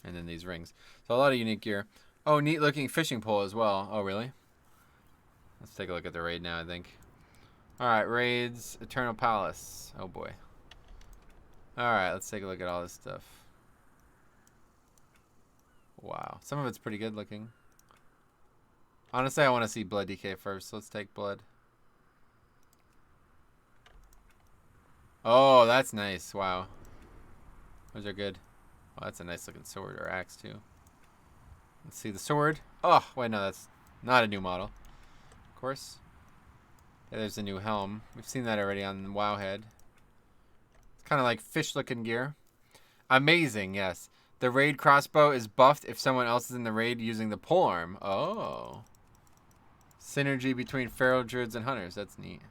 And then these rings. So a lot of unique gear. Oh, neat looking fishing pole as well. Oh, really? Let's take a look at the raid now, I think. Alright, raids. Eternal Palace. Oh, boy. Alright, let's take a look at all this stuff. Wow. Some of it's pretty good looking. Honestly, I want to see blood DK first. So let's take blood. Oh, that's nice. Wow. Those are good. Oh, that's a nice looking sword or axe too. Let's see the sword. Oh, wait, no, that's not a new model. Of course. Yeah, there's a new helm. We've seen that already on Wowhead. It's kind of like fish looking gear. Amazing, yes. The raid crossbow is buffed if someone else is in the raid using the polearm. Oh. Synergy between feral druids and hunters. That's neat.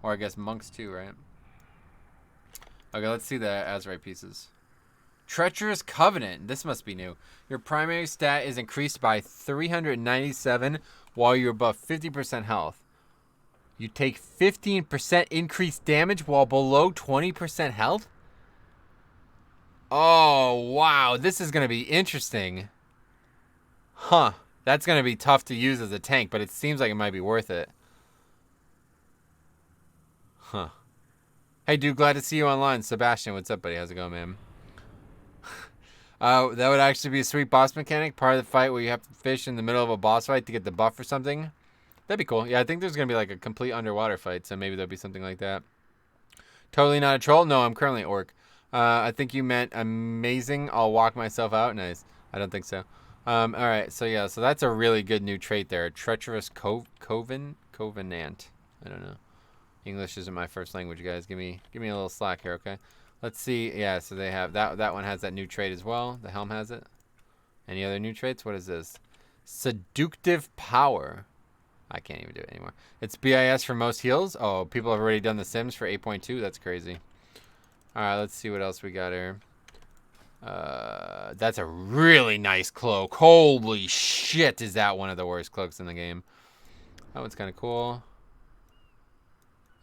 Or I guess monks too, right? Okay, let's see the Azurite pieces. Treacherous Covenant. This must be new. Your primary stat is increased by 397 while you're above 50% health. You take 15% increased damage while below 20% health? Oh, wow. This is going to be interesting. Huh. That's going to be tough to use as a tank, but it seems like it might be worth it. Huh. Hey, dude, glad to see you online. Sebastian, what's up, buddy? How's it going, man? That would actually be a sweet boss mechanic. Part of the fight where you have to fish in the middle of a boss fight to get the buff or something. That'd be cool. Yeah, I think there's going to be like a complete underwater fight, so maybe there'll be something like that. Totally not a troll? No, I'm currently orc. I think you meant amazing. I'll walk myself out. Nice. I don't think so. Alright, so yeah, so that's a really good new trait there. Treacherous Covenant? I don't know. English isn't my first language, guys. Give me a little slack here, okay? Let's see. Yeah, so they have that one has that new trait as well. The helm has it. Any other new traits? What is this? Seductive Power. I can't even do it anymore. It's BIS for most heals. Oh, people have already done the Sims for 8.2. That's crazy. Alright, let's see what else we got here. That's a really nice cloak. Holy shit, is that one of the worst cloaks in the game. That one's kind of cool.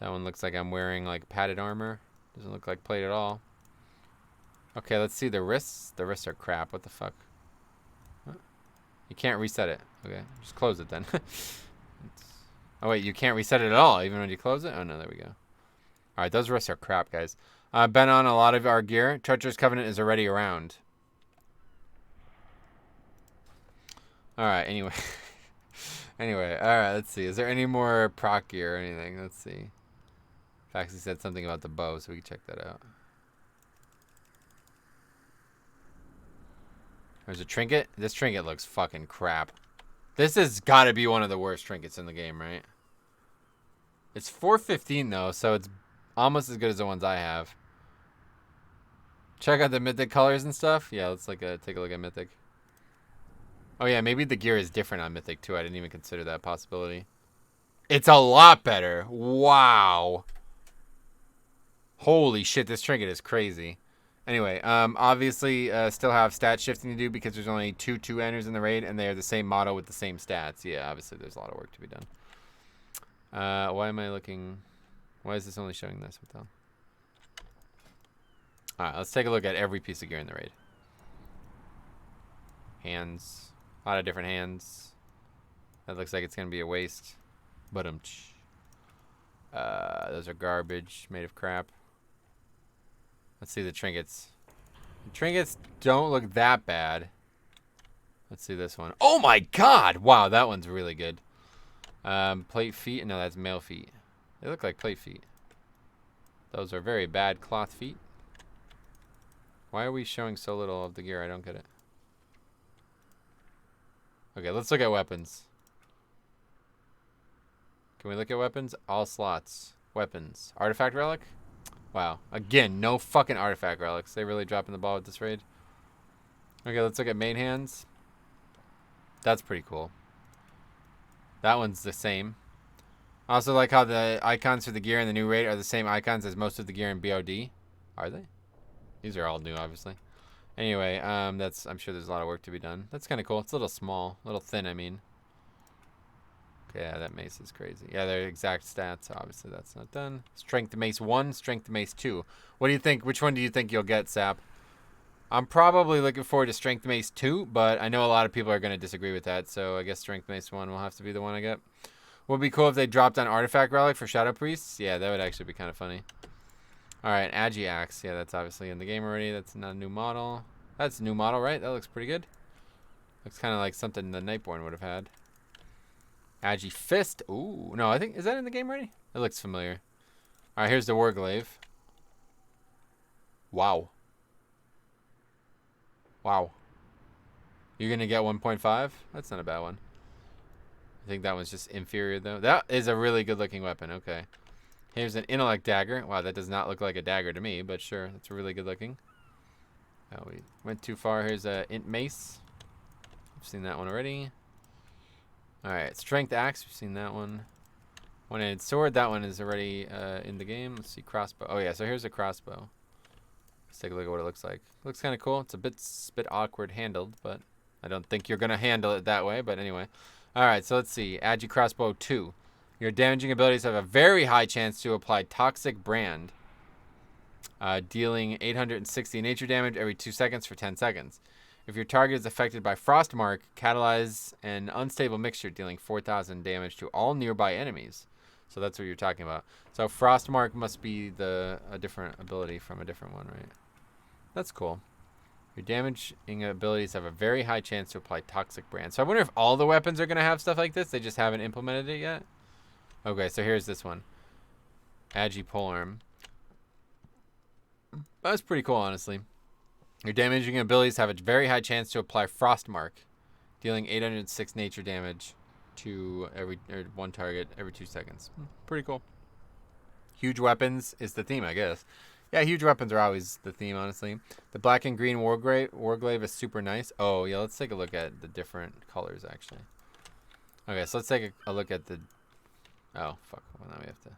That one looks like I'm wearing like padded armor. Doesn't look like plate at all. Okay, let's see the wrists. The wrists are crap. What the fuck? Huh? You can't reset it. Okay, just close it then. Oh wait, you can't reset it at all even when you close it? Oh no, there we go. Alright, those wrists are crap, guys. Been on a lot of our gear. Treacherous Covenant is already around. Alright, anyway. Anyway, alright, let's see. Is there any more proc gear or anything? Let's see. Faxi said something about the bow, so we can check that out. There's a trinket. This trinket looks fucking crap. This has got to be one of the worst trinkets in the game, right? It's 415 though, so it's almost as good as the ones I have. Check out the mythic colors and stuff. Yeah, let's take a look at mythic. Oh yeah, maybe the gear is different on mythic too. I didn't even consider that possibility. It's a lot better. Wow. Holy shit, this trinket is crazy. Anyway, obviously still have stat shifting to do because there's only two 2-enders in the raid and they are the same model with the same stats. Yeah, obviously there's a lot of work to be done. Why am I looking... Why is this only showing this? What the hell? Alright, let's take a look at every piece of gear in the raid. Hands. A lot of different hands. That looks like it's going to be a waste. But those are garbage. Made of crap. Let's see the trinkets. The trinkets don't look that bad. Let's see this one. Oh my god! Wow, that one's really good. Plate feet? No, that's male feet. They look like plate feet. Those are very bad cloth feet. Why are we showing so little of the gear? I don't get it. Okay, let's look at weapons. Can we look at weapons? All slots. Weapons. Artifact relic? Wow. Again, no fucking artifact relics. They really dropping the ball with this raid. Okay, let's look at main hands. That's pretty cool. That one's the same. I also like how the icons for the gear in the new raid are the same icons as most of the gear in BOD. Are they? These are all new, obviously. Anyway, that's, I'm sure there's a lot of work to be done. That's kind of cool. It's a little small, a little thin, I mean. Okay, yeah, that mace is crazy. Yeah, they're exact stats. Obviously, that's not done. Strength mace 1, strength mace 2. What do you think? Which one do you think you'll get, Sap? I'm probably looking forward to strength mace 2, but I know a lot of people are going to disagree with that, so I guess strength mace 1 will have to be the one I get. Would be cool if they dropped on artifact relic for shadow priests. Yeah, that would actually be kind of funny. All right, Agi axe. Yeah, that's obviously in the game already. That's not a new model. That's a new model, right? That looks pretty good. Looks kind of like something the Nightborn would have had. Agi fist. Ooh, no, I think, is that in the game already? It looks familiar. All right, here's the Warglaive. Wow. Wow. You're going to get 1.5? That's not a bad one. I think that one's just inferior, though. That is a really good-looking weapon. Okay. Here's an intellect dagger. Wow, that does not look like a dagger to me, but sure, that's really good-looking. Oh, we went too far. Here's a int mace. I've seen that one already. All right, strength axe. We've seen that one. One-handed sword. That one is already in the game. Let's see, crossbow. Oh, yeah, so here's a crossbow. Let's take a look at what it looks like. Looks kind of cool. It's a bit awkward handled, but I don't think you're going to handle it that way. But anyway. All right, so let's see. Agi crossbow 2. Your damaging abilities have a very high chance to apply toxic brand, dealing 860 nature damage every 2 seconds for 10 seconds. If your target is affected by Frostmark, catalyze an unstable mixture dealing 4,000 damage to all nearby enemies. So that's what you're talking about. So Frostmark must be a different ability from a different one, right? That's cool. Your damaging abilities have a very high chance to apply toxic brand. So I wonder if all the weapons are going to have stuff like this. They just haven't implemented it yet. Okay, so here's this one. Agi polearm. That's pretty cool, honestly. Your damaging abilities have a very high chance to apply Frostmark, dealing 806 nature damage to one target every 2 seconds. Pretty cool. Huge weapons is the theme, I guess. Yeah, huge weapons are always the theme, honestly. The black and green Warglaive is super nice. Oh, yeah, let's take a look at the different colors, actually. Okay, so let's take a look at the... Oh, fuck. Well, now we have to...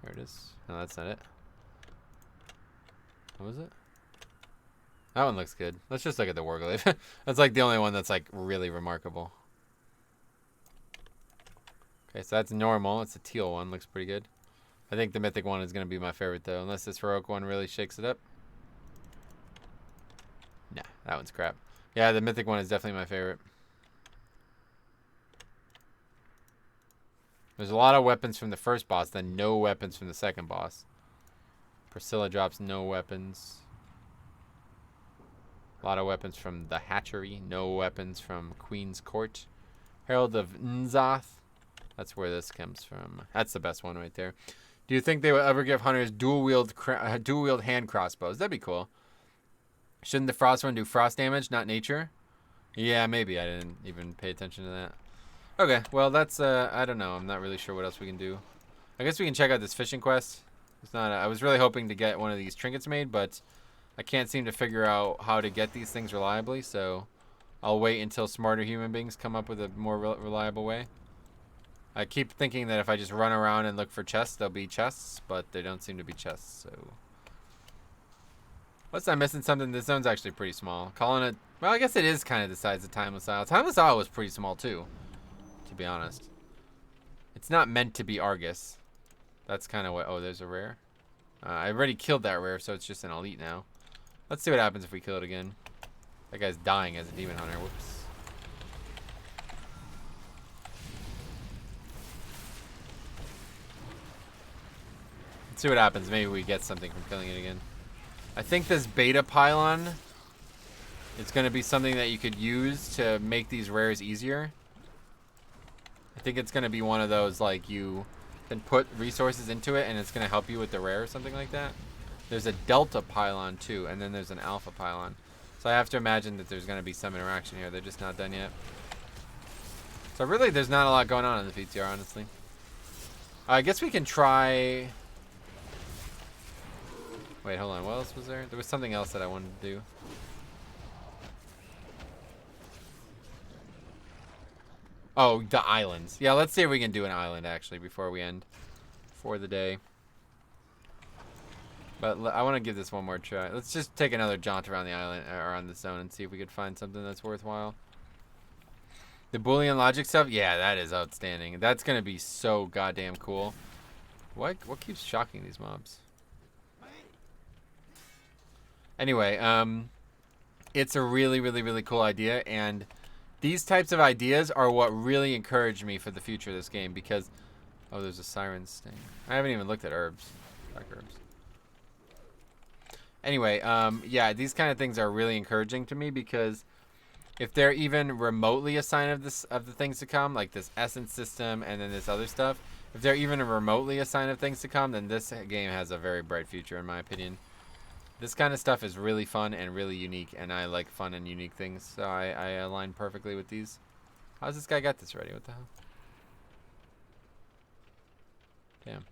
There it is. No, that's not it. What was it? That one looks good. Let's just look at the Warglaive. That's like the only one that's like really remarkable. Okay, so that's normal. It's a teal one. Looks pretty good. I think the mythic one is going to be my favorite, though. Unless this heroic one really shakes it up. Nah, that one's crap. Yeah, the mythic one is definitely my favorite. There's a lot of weapons from the first boss, then no weapons from the second boss. Priscilla drops no weapons. A lot of weapons from the hatchery. No weapons from Queen's Court. Herald of Nzath. That's where this comes from. That's the best one right there. Do you think they will ever give hunters dual-wield hand crossbows? That'd be cool. Shouldn't the frost one do frost damage, not nature? Yeah, maybe. I didn't even pay attention to that. Okay, well, that's, I don't know. I'm not really sure what else we can do. I guess we can check out this fishing quest. It's not, I was really hoping to get one of these trinkets made, but I can't seem to figure out how to get these things reliably, so I'll wait until smarter human beings come up with a more reliable way. I keep thinking that if I just run around and look for chests, there'll be chests, but there don't seem to be chests, so... Unless I'm missing something, this zone's actually pretty small. Calling it... Well, I guess it is kind of the size of Timeless Isle. Timeless Isle was pretty small, too, to be honest. It's not meant to be Argus. That's kind of what... Oh, there's a rare. I already killed that rare, so it's just an elite now. Let's see what happens if we kill it again. That guy's dying as a demon hunter. Whoops. Let's see what happens. Maybe we get something from killing it again. I think this beta pylon is going to be something that you could use to make these rares easier. I think it's going to be one of those, like, you then put resources into it, and it's going to help you with the rare or something like that. There's a delta pylon too, and then there's an alpha pylon. So I have to imagine that there's going to be some interaction here. They're just not done yet. So really, there's not a lot going on in the PTR, honestly. I guess we can try... Wait, hold on. What else was there? There was something else that I wanted to do. Oh, the islands. Yeah, let's see if we can do an island, actually, before we end for the day. But I want to give this one more try. Let's just take another jaunt around the island, or around the zone, and see if we could find something that's worthwhile. The Boolean logic stuff? Yeah, that is outstanding. That's going to be so goddamn cool. What keeps shocking these mobs? Anyway, it's a really, really, really cool idea, and these types of ideas are what really encourage me for the future of this game, because... Oh, there's a siren sting. I haven't even looked at herbs. Dark herbs. Anyway, yeah, these kind of things are really encouraging to me, because if they're even remotely a sign of the things to come, like this essence system and then this other stuff, if they're even remotely a sign of things to come, then this game has a very bright future, in my opinion. This kind of stuff is really fun and really unique, and I like fun and unique things, so I align perfectly with these. How's this guy got this ready? What the hell? Damn.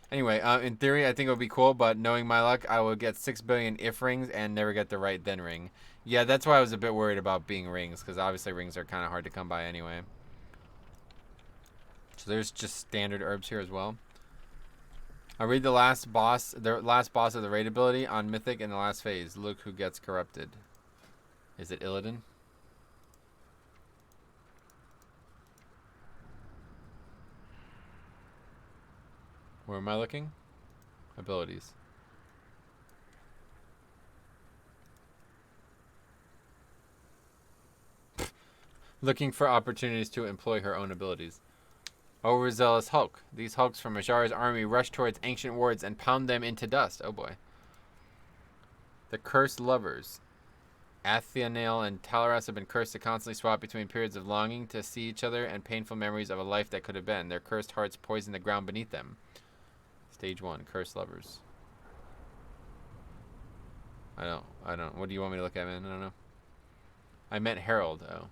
Anyway, in theory, I think it would be cool, but knowing my luck, I will get 6 billion if rings and never get the right then ring. Yeah, that's why I was a bit worried about being rings, because obviously rings are kind of hard to come by anyway. So there's just standard herbs here as well. I'll read the last boss of the raid ability on Mythic in the last phase. Look who gets corrupted. Is it Illidan? Where am I looking? Abilities. Looking for opportunities to employ her own abilities. Overzealous Hulk. These Hulks from Ajara's army rush towards ancient wards and pound them into dust. Oh boy. The Cursed Lovers. Athanael and Talaras have been cursed to constantly swap between periods of longing to see each other and painful memories of a life that could have been. Their cursed hearts poison the ground beneath them. Stage 1, Cursed Lovers. I don't. What do you want me to look at, man? I don't know. I meant Herald. Oh.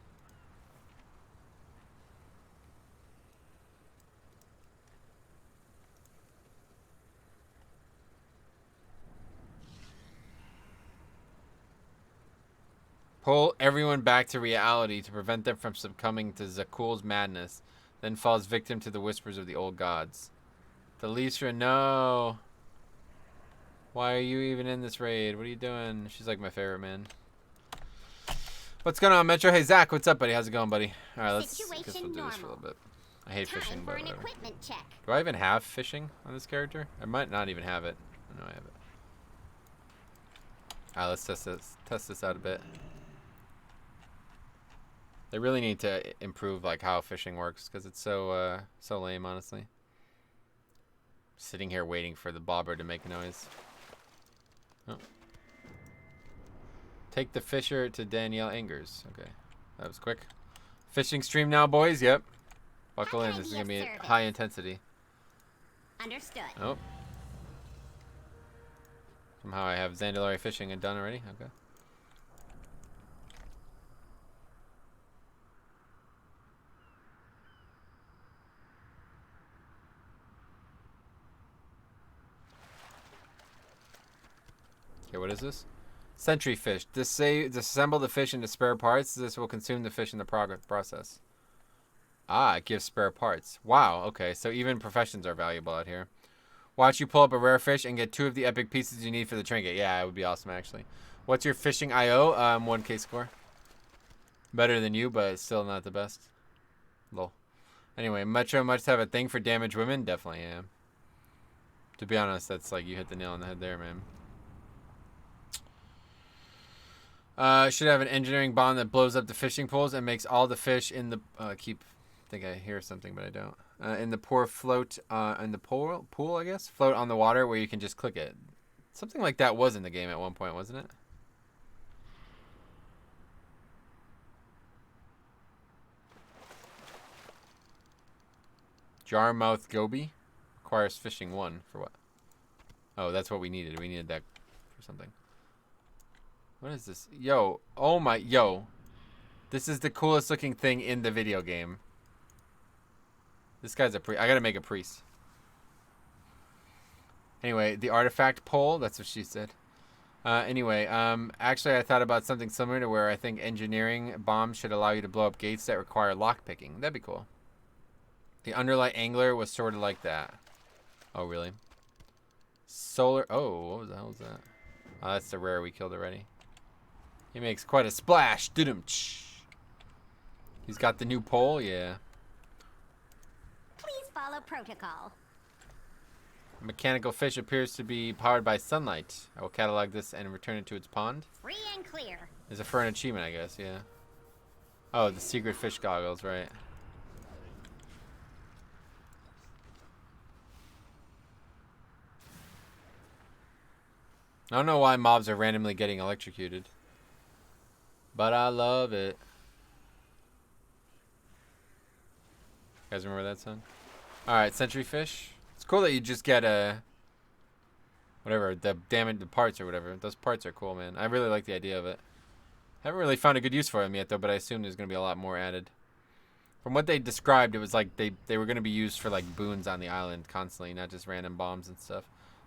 Pull everyone back to reality to prevent them from succumbing to Zakul's madness, then falls victim to the whispers of the old gods. Delisra, no. Why are you even in this raid? What are you doing? She's like my favorite, man. What's going on, Metro? Hey, Zach, what's up, buddy? How's it going, buddy? All right, I guess we'll do this for a little bit. I hate fishing, but whatever. Do I even have fishing on this character? I might not even have it. I know I have it. All right, let's test this out a bit. They really need to improve like how fishing works, because it's so lame, honestly. Sitting here waiting for the bobber to make noise. Oh. Take the fisher to Danielle Angers. Okay, that was quick. Fishing stream now, boys. Yep. Buckle in. This is gonna be high intensity. Understood. Oh. Somehow I have Zandalari fishing and done already. Okay. Okay, what is this? Sentry fish. Disassemble the fish into spare parts. This will consume the fish in the process. Ah, it gives spare parts. Wow, okay, so even professions are valuable out here. Watch you pull up a rare fish and get 2 of the epic pieces you need for the trinket. Yeah, it would be awesome, actually. What's your fishing IO? 1K score. Better than you, but still not the best. Lol. Anyway, Metro must have a thing for damaged women? Definitely am. To be honest, that's like you hit the nail on the head there, man. Should have an engineering bomb that blows up the fishing poles and makes all the fish in the I think I hear something, but I don't. In the pool float in the pool, I guess, float on the water where you can just click it. Something like that was in the game at one point, wasn't it? Jarmouth Goby. requires fishing 1 for what? Oh, that's what we needed. We needed that for something. What is this? Yo, oh my, yo. This is the coolest looking thing in the video game. This guy's a priest. I gotta make a priest. Anyway, the artifact pole, that's what she said. Anyway, actually I thought about something similar to where I think engineering bombs should allow you to blow up gates that require lockpicking. That'd be cool. The Underlight Angler was sort of like that. Oh, really? Solar, oh, what the hell is that? Oh, that's the rare we killed already. He makes quite a splash. He's got the new pole, yeah. Please follow protocol. A mechanical fish appears to be powered by sunlight. I will catalog this and return it to its pond. Free and clear. Is it for an achievement, I guess, yeah. Oh, the secret fish goggles, right. I don't know why mobs are randomly getting electrocuted, but I love it. You guys remember that song? Alright, sentry fish. It's cool that you just get whatever, the parts or whatever. Those parts are cool, man. I really like the idea of it. Haven't really found a good use for them yet, though, but I assume there's going to be a lot more added. From what they described, it was like they were going to be used for, like, boons on the island constantly, not just random bombs and stuff.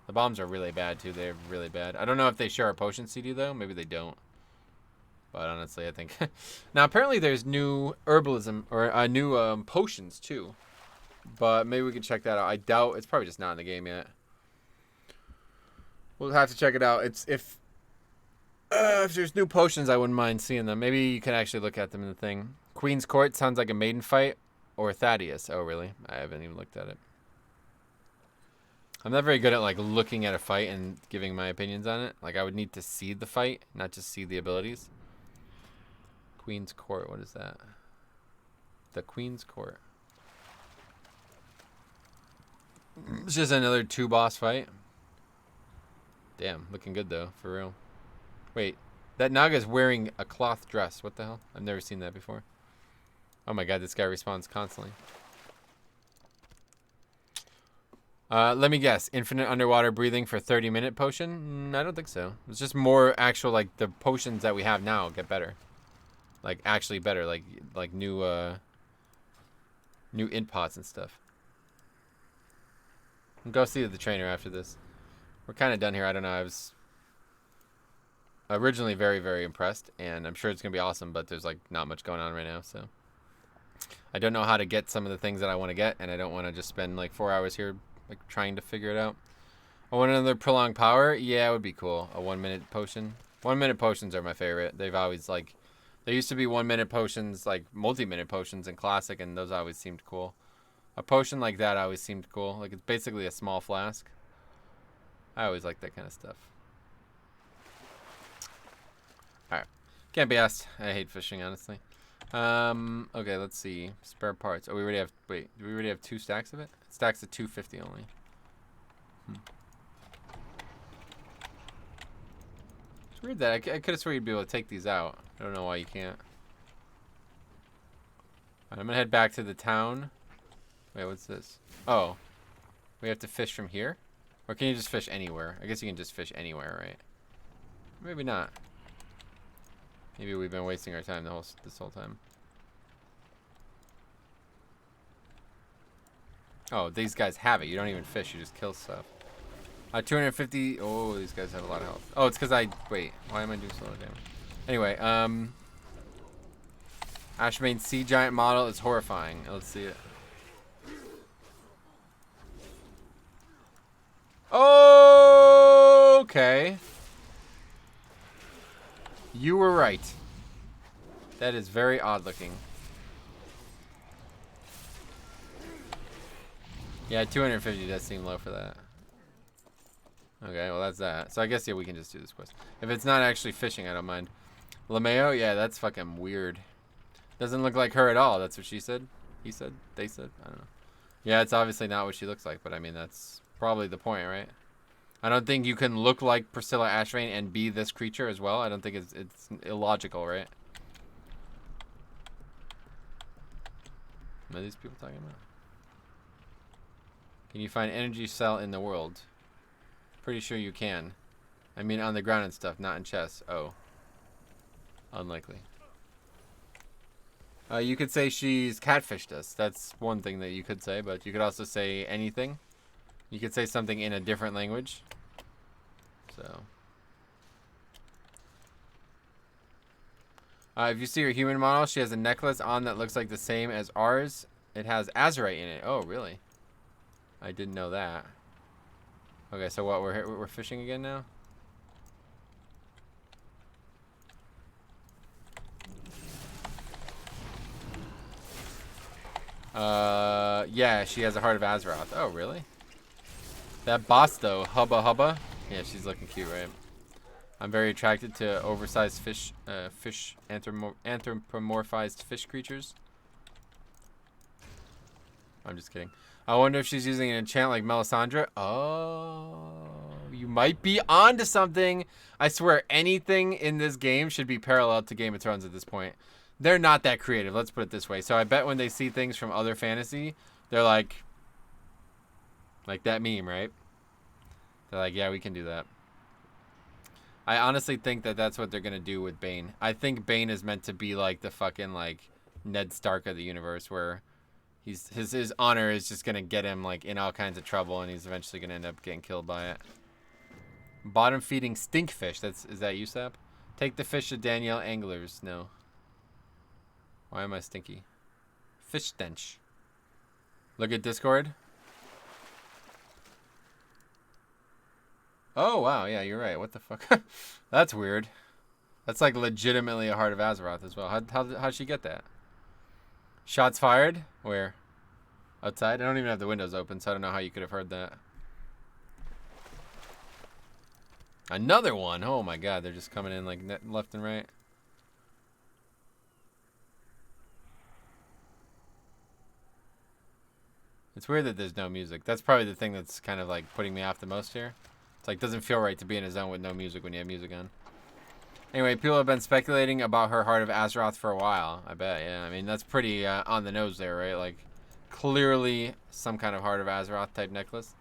The bombs are really bad, too. They're really bad. I don't know if they share a potion CD, though. Maybe they don't. But honestly, I think... Now, apparently there's new herbalism, or new potions, too. But maybe we can check that out. I doubt... It's probably just not in the game yet. We'll have to check it out. It's if there's new potions, I wouldn't mind seeing them. Maybe you can actually look at them in the thing. Queen's Court sounds like a maiden fight. Or Thaddeus. Oh, really? I haven't even looked at it. I'm not very good at, like, looking at a fight and giving my opinions on it. Like, I would need to see the fight, not just see the abilities. Queen's Court, what is that? The Queen's Court. It's just another 2-boss fight. Damn, looking good, though, for real. Wait, that Naga's wearing a cloth dress. What the hell? I've never seen that before. Oh my god, this guy respawns constantly. Let me guess. Infinite underwater breathing for 30-minute potion? I don't think so. It's just more actual, like, the potions that we have now get better. Like, actually better. Like new int pots and stuff. We'll go see the trainer after this. We're kind of done here. I don't know. I was originally very, very impressed, and I'm sure it's going to be awesome, but there's, like, not much going on right now, so. I don't know how to get some of the things that I want to get, and I don't want to just spend, like, 4 hours here, like, trying to figure it out. I want another prolonged power. Yeah, it would be cool. A 1-minute potion. 1-minute potions are my favorite. They've always, like, there used to be 1-minute potions, like, multi-minute potions in Classic, and those always seemed cool. A potion like that always seemed cool. Like, it's basically a small flask. I always like that kind of stuff. Alright. Can't be asked. I hate fishing, honestly. Okay, let's see. Spare parts. Oh, we already have... Wait, do we already have 2 stacks of it? It stacks at 250 only. It's weird that I could have sworn you'd be able to take these out. I don't know why you can't. Right, I'm gonna head back to the town. Wait, what's this? Oh. We have to fish from here? Or can you just fish anywhere? I guess you can just fish anywhere, right? Maybe not. Maybe we've been wasting our time this whole time. Oh, these guys have it. You don't even fish. You just kill stuff. 250. Oh, these guys have a lot of health. Oh, it's because I... Wait. Why am I doing so much damage? Anyway, Ashbane Sea Giant model is horrifying. Let's see it. Okay. You were right. That is very odd looking. Yeah, 250 does seem low for that. Okay, well that's that. So I guess, yeah, we can just do this quest. If it's not actually fishing, I don't mind. LeMayo, yeah, that's fucking weird. Doesn't look like her at all. That's what she said. He said. They said. I don't know. Yeah, it's obviously not what she looks like, but I mean, that's probably the point, right? I don't think you can look like Priscilla Ashrain and be this creature as well. I don't think it's illogical, right? What are these people talking about? Can you find energy cell in the world? Pretty sure you can. I mean on the ground and stuff, not in chests. Oh. Unlikely. You could say she's catfished us. That's one thing that you could say, but you could also say anything. You could say something in a different language. So. If you see her human model, she has a necklace on that looks like the same as ours. It has azurite in it. Oh, really? I didn't know that. Okay, so what? We're fishing again now? Yeah, she has a heart of Azeroth. Oh, really? That boss, though, Hubba Hubba. Yeah, she's looking cute, right? I'm very attracted to oversized fish, anthropomorphized fish creatures. I'm just kidding. I wonder if she's using an enchant like Melisandre. Oh, you might be onto something. I swear, anything in this game should be parallel to Game of Thrones at this point. They're not that creative, let's put it this way. So I bet when they see things from other fantasy, they're like that meme, right? They're like, yeah, we can do that. I honestly think that that's what they're going to do with Bane. I think Bane is meant to be like the fucking like Ned Stark of the universe, where his honor is just going to get him like in all kinds of trouble, and he's eventually going to end up getting killed by it. Bottom feeding stinkfish. Is that you, Sap? Take the fish to Danielle Anglers. No. Why am I stinky? Fish stench. Look at Discord. Oh, wow. Yeah, you're right. What the fuck? That's weird. That's like legitimately a Heart of Azeroth as well. How'd she get that? Shots fired? Where? Outside? I don't even have the windows open, so I don't know how you could have heard that. Another one. Oh my god, they're just coming in like left and right. It's weird that there's no music. That's probably the thing that's kind of like putting me off the most here. It's like, doesn't feel right to be in a zone with no music when you have music on. Anyway, people have been speculating about her Heart of Azeroth for a while. I bet, yeah. I mean, that's pretty on the nose there, right? Like, clearly some kind of Heart of Azeroth type necklace.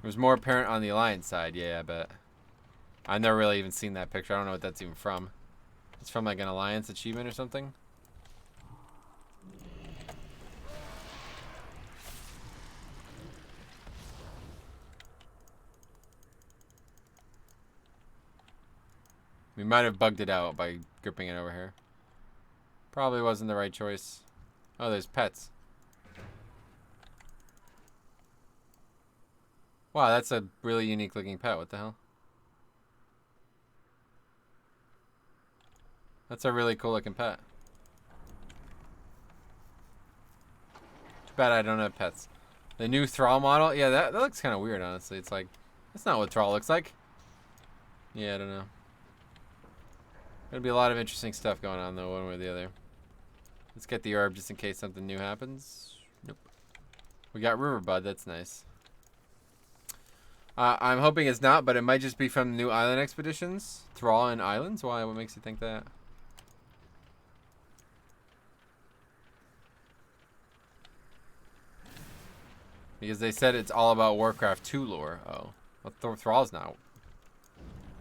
It was more apparent on the Alliance side, yeah, I bet. I've never really even seen that picture. I don't know what that's even from. It's from like an Alliance achievement or something. We might have bugged it out by gripping it over here. Probably wasn't the right choice. Oh, there's pets. Wow, that's a really unique looking pet. What the hell? That's a really cool looking pet. Too bad I don't have pets. The new Thrall model? Yeah, that looks kind of weird, honestly. It's like, that's not what Thrall looks like. Yeah, I don't know. Gonna be a lot of interesting stuff going on, though, one way or the other. Let's get the herb just in case something new happens. Nope. We got Riverbud. That's nice. I'm hoping it's not, but it might just be from the new island expeditions. Thrall and Islands? Why? What makes you think that? Because they said it's all about Warcraft 2 lore. Oh. Well, Thrall's not.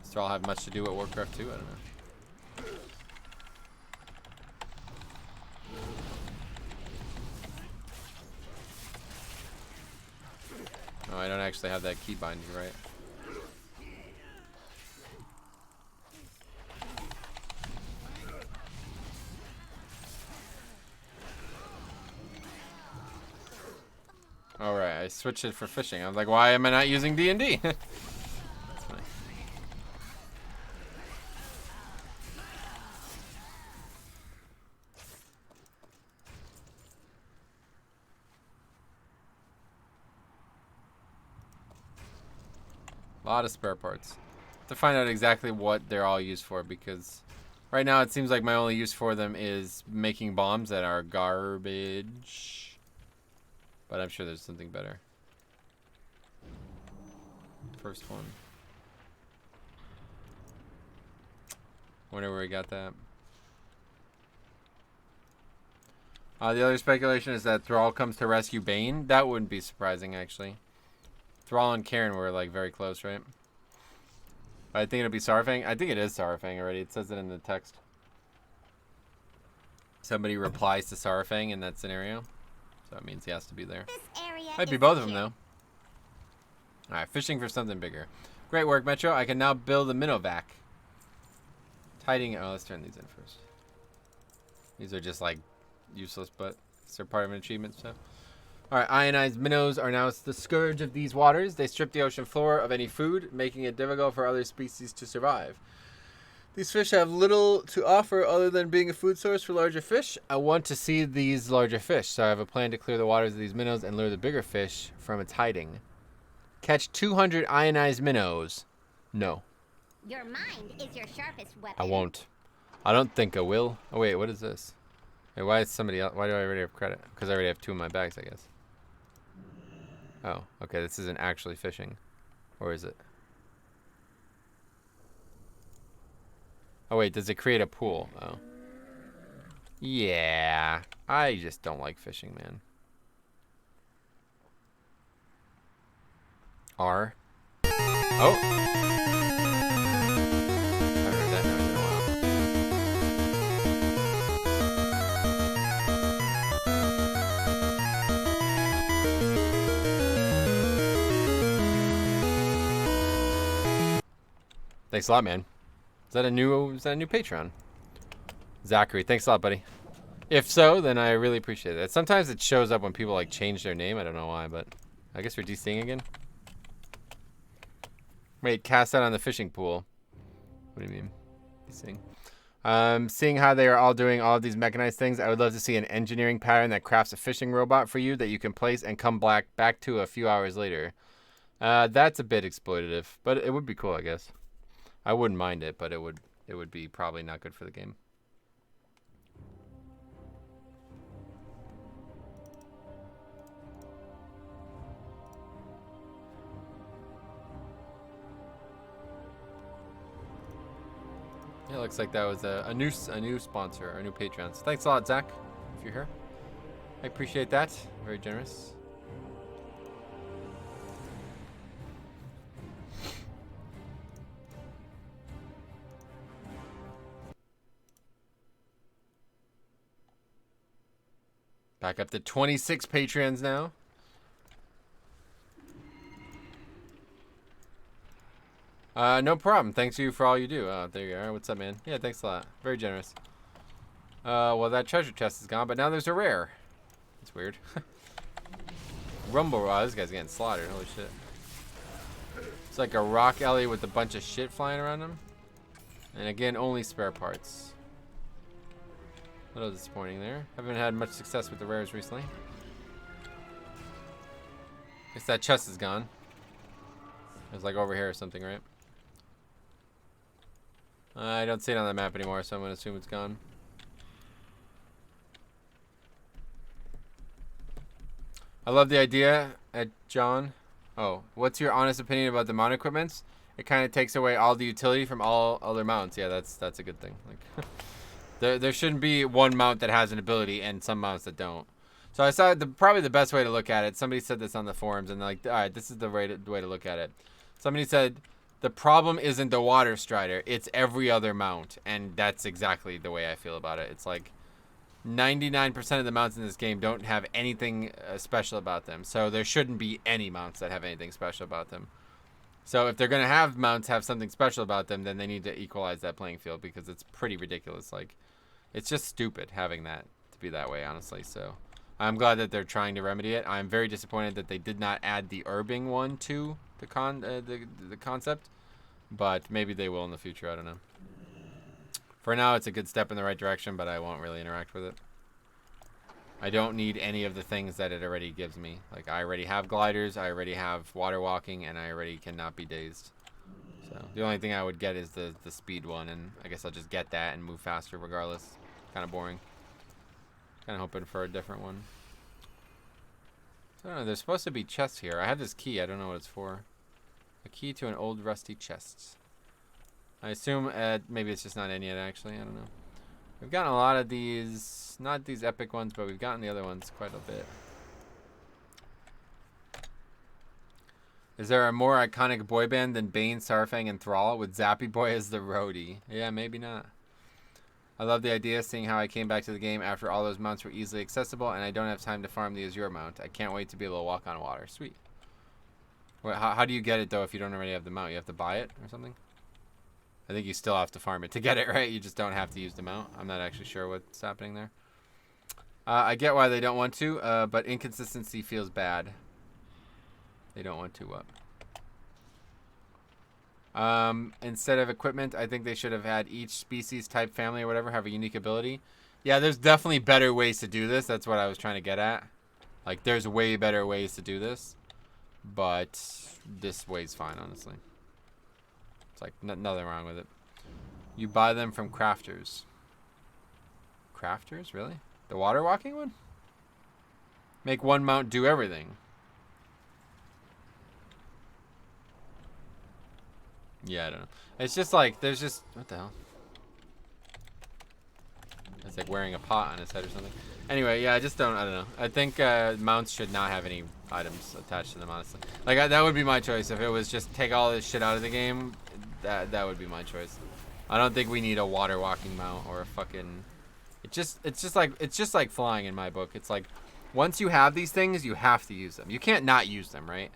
Does Thrall have much to do with Warcraft 2? I don't know. Oh, I don't actually have that keybind, you're right. Alright, I switched it for fishing. I was like, why am I not using D&D? That's funny. A lot of spare parts. To find out exactly what they're all used for, because right now it seems like my only use for them is making bombs that are garbage. But I'm sure there's something better. First one. Wonder where we got that. The other speculation is that Thrall comes to rescue Bane. That wouldn't be surprising, actually. Thrall and Cairn were, like, very close, right? But I think it'll be Saurfang. I think it is Saurfang already. It says it in the text. Somebody replies to Saurfang in that scenario. So it means he has to be there. This area Might be is both of them, clear. though. Alright, fishing for something bigger. Great work, Metro. I can now build a Minovac. Tiding. Oh, let's turn these in first. These are just, like, useless, but they're part of an achievement, so. Alright, ionized minnows are now the scourge of these waters. They strip the ocean floor of any food, making it difficult for other species to survive. These fish have little to offer other than being a food source for larger fish. I want to see these larger fish, so I have a plan to clear the waters of these minnows and lure the bigger fish from its hiding. Catch 200 ionized minnows. No. Your mind is your sharpest weapon. I won't. I don't think I will. Oh, wait, what is this? Wait, why is somebody else? Why do I already have credit? Because I already have 2 in my bags, I guess. Oh, okay, this isn't actually fishing. Or is it? Oh, wait, does it create a pool? Oh. Yeah. I just don't like fishing, man. R. Oh. I haven't heard that noise in a while. Thanks a lot, man. Is that a new Patreon? Zachary, thanks a lot, buddy. If so, then I really appreciate it. Sometimes it shows up when people like change their name. I don't know why, but I guess we're DCing again. Wait, cast out on the fishing pool. What do you mean? DCing. Seeing how they are all doing all of these mechanized things, I would love to see an engineering pattern that crafts a fishing robot for you that you can place and come back to a few hours later. That's a bit exploitative, but it would be cool, I guess. I wouldn't mind it, but it would be probably not good for the game. Yeah, looks like that was a new sponsor, or a new Patreon. So thanks a lot, Zach, if you're here. I appreciate that. Very generous. Back up to 26 Patreons now. No problem. Thanks you for all you do. Oh, there you are. What's up, man? Yeah, thanks a lot. Very generous. Well, that treasure chest is gone, but now there's a rare. It's weird. Rumble. Wow, this guy's getting slaughtered. Holy shit. It's like a rock alley with a bunch of shit flying around him. And again, only spare parts. A little disappointing there. Haven't had much success with the rares recently. Guess that chest is gone. It's like over here or something, right? I don't see it on the map anymore, so I'm going to assume it's gone. I love the idea at John. Oh, what's your honest opinion about the mount equipments? It kind of takes away all the utility from all other mounts. Yeah, that's a good thing. Like, there shouldn't be one mount that has an ability and some mounts that don't. So I saw probably the best way to look at it. Somebody said this on the forums, and they're like, all right, this is the way to look at it. Somebody said, the problem isn't the water strider, it's every other mount. And that's exactly the way I feel about it. It's like 99% of the mounts in this game don't have anything special about them. So there shouldn't be any mounts that have anything special about them. So if they're going to have mounts have something special about them, then they need to equalize that playing field, because it's pretty ridiculous. Like, it's just stupid having that to be that way, honestly. So I'm glad that they're trying to remedy it. I'm very disappointed that they did not add the herbing one to the concept, but maybe they will in the future. I don't know. For now, it's a good step in the right direction, but I won't really interact with it. I don't need any of the things that it already gives me. Like, I already have gliders, I already have water walking, and I already cannot be dazed. So the only thing I would get is the speed one, and I guess I'll just get that and move faster regardless. Kind of boring. Kind of hoping for a different one. I don't know, there's supposed to be chests here. I have this key, I don't know what it's for. A key to an old rusty chest. I assume maybe it's just not in yet, actually. I don't know. We've gotten a lot of these, not these epic ones, but we've gotten the other ones quite a bit. Is there a more iconic boy band than Bane, Sarfang, and Thrall with Zappy Boy as the roadie? Yeah, maybe not. I love the idea, seeing how I came back to the game after all those mounts were easily accessible, and I don't have time to farm the Azure mount. I can't wait to be able to walk on water. Sweet. Wait, how do you get it, though, if you don't already have the mount? You have to buy it or something? I think you still have to farm it to get it, right? You just don't have to use the mount. I'm not actually sure what's happening there. I get why they don't want to, but inconsistency feels bad. They don't want to instead of equipment, I think they should have had each species, type, family, or whatever have a unique ability. Yeah, there's definitely better ways to do this. That's what I was trying to get at. Like, there's way better ways to do this. But this way's fine, honestly. It's like nothing wrong with it. You buy them from crafters. Crafters? Really? The water walking one? Make one mount do everything. Yeah, I don't know. It's just like, there's just, what the hell? It's like wearing a pot on his head or something. Anyway, yeah, I don't know. I think mounts should not have any items attached to them, honestly. Like, that would be my choice. If it was just take all this shit out of the game, that would be my choice. I don't think we need a water walking mount or a fucking... It's just like flying in my book. It's like, once you have these things, you have to use them. You can't not use them, right?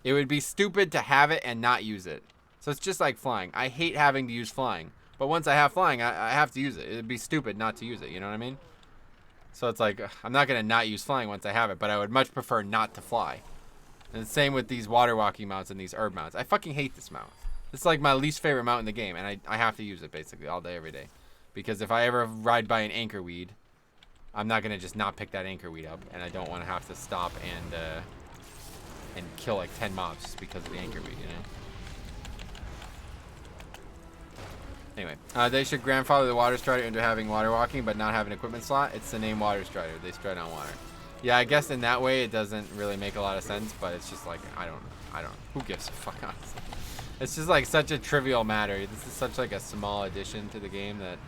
It would be stupid to have it and not use it. So it's just like flying. I hate having to use flying. But once I have flying, I have to use it. It'd be stupid not to use it, you know what I mean? So it's like, I'm not going to not use flying once I have it, but I would much prefer not to fly. And the same with these water walking mounts and these herb mounts. I fucking hate this mount. It's like my least favorite mount in the game, and I have to use it basically all day, every day. Because if I ever ride by an anchor weed, I'm not going to just not pick that anchor weed up, and I don't want to have to stop and kill like 10 mobs just because of the anchor weed, you know? Anyway, they should grandfather the water strider into having water walking, but not have an equipment slot. It's the name water strider. They stride on water. Yeah, I guess in that way it doesn't really make a lot of sense, but it's just like, I don't know. Who gives a fuck, honestly? It's just like such a trivial matter. This is such like a small addition to the game that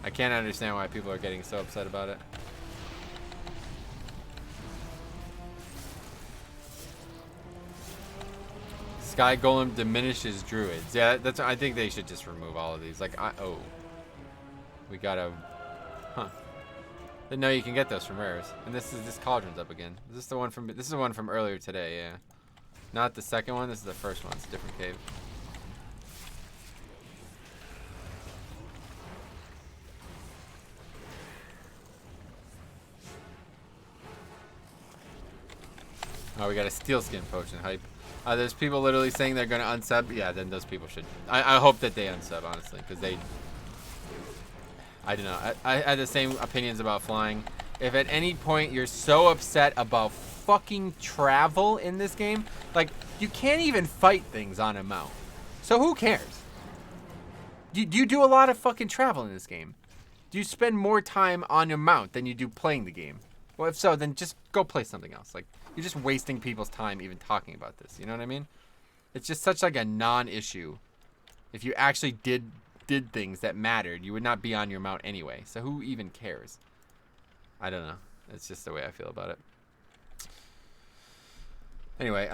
I can't understand why people are getting so upset about it. Sky Golem diminishes druids. Yeah, that's. I think they should just remove all of these. Like, we gotta, Didn't know you can get those from rares. And this cauldron's up again. This is the one from earlier today. Yeah, not the second one. This is the first one. It's a different cave. Oh, we got a steel skin potion. Hype. There's people literally saying they're going to unsub. Yeah, then those people should. I hope that they unsub, honestly, because they... I don't know. I had the same opinions about flying. If at any point you're so upset about fucking travel in this game, like, you can't even fight things on a mount. So who cares? Do you do a lot of fucking travel in this game? Do you spend more time on your mount than you do playing the game? Well, if so, then just go play something else. Like, you're just wasting people's time even talking about this. You know what I mean? It's just such like a non-issue. If you actually did things that mattered, you would not be on your mount anyway. So who even cares? I don't know. It's just the way I feel about it. Anyway,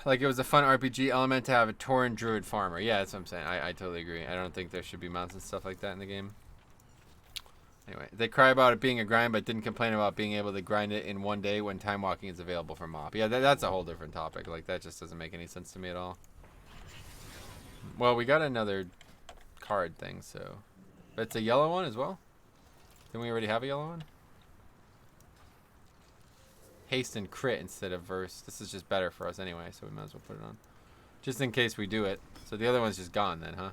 like it was a fun RPG element to have a Tauren Druid farmer. Yeah, that's what I'm saying. I totally agree. I don't think there should be mounts and stuff like that in the game. Anyway, they cry about it being a grind, but didn't complain about being able to grind it in one day when time walking is available for mob. Yeah, that's a whole different topic. Like, that just doesn't make any sense to me at all. Well, we got another card thing, so... But it's a yellow one as well? Didn't we already have a yellow one? Haste and crit instead of verse. This is just better for us anyway, so we might as well put it on. Just in case we do it. So the other one's just gone then, huh?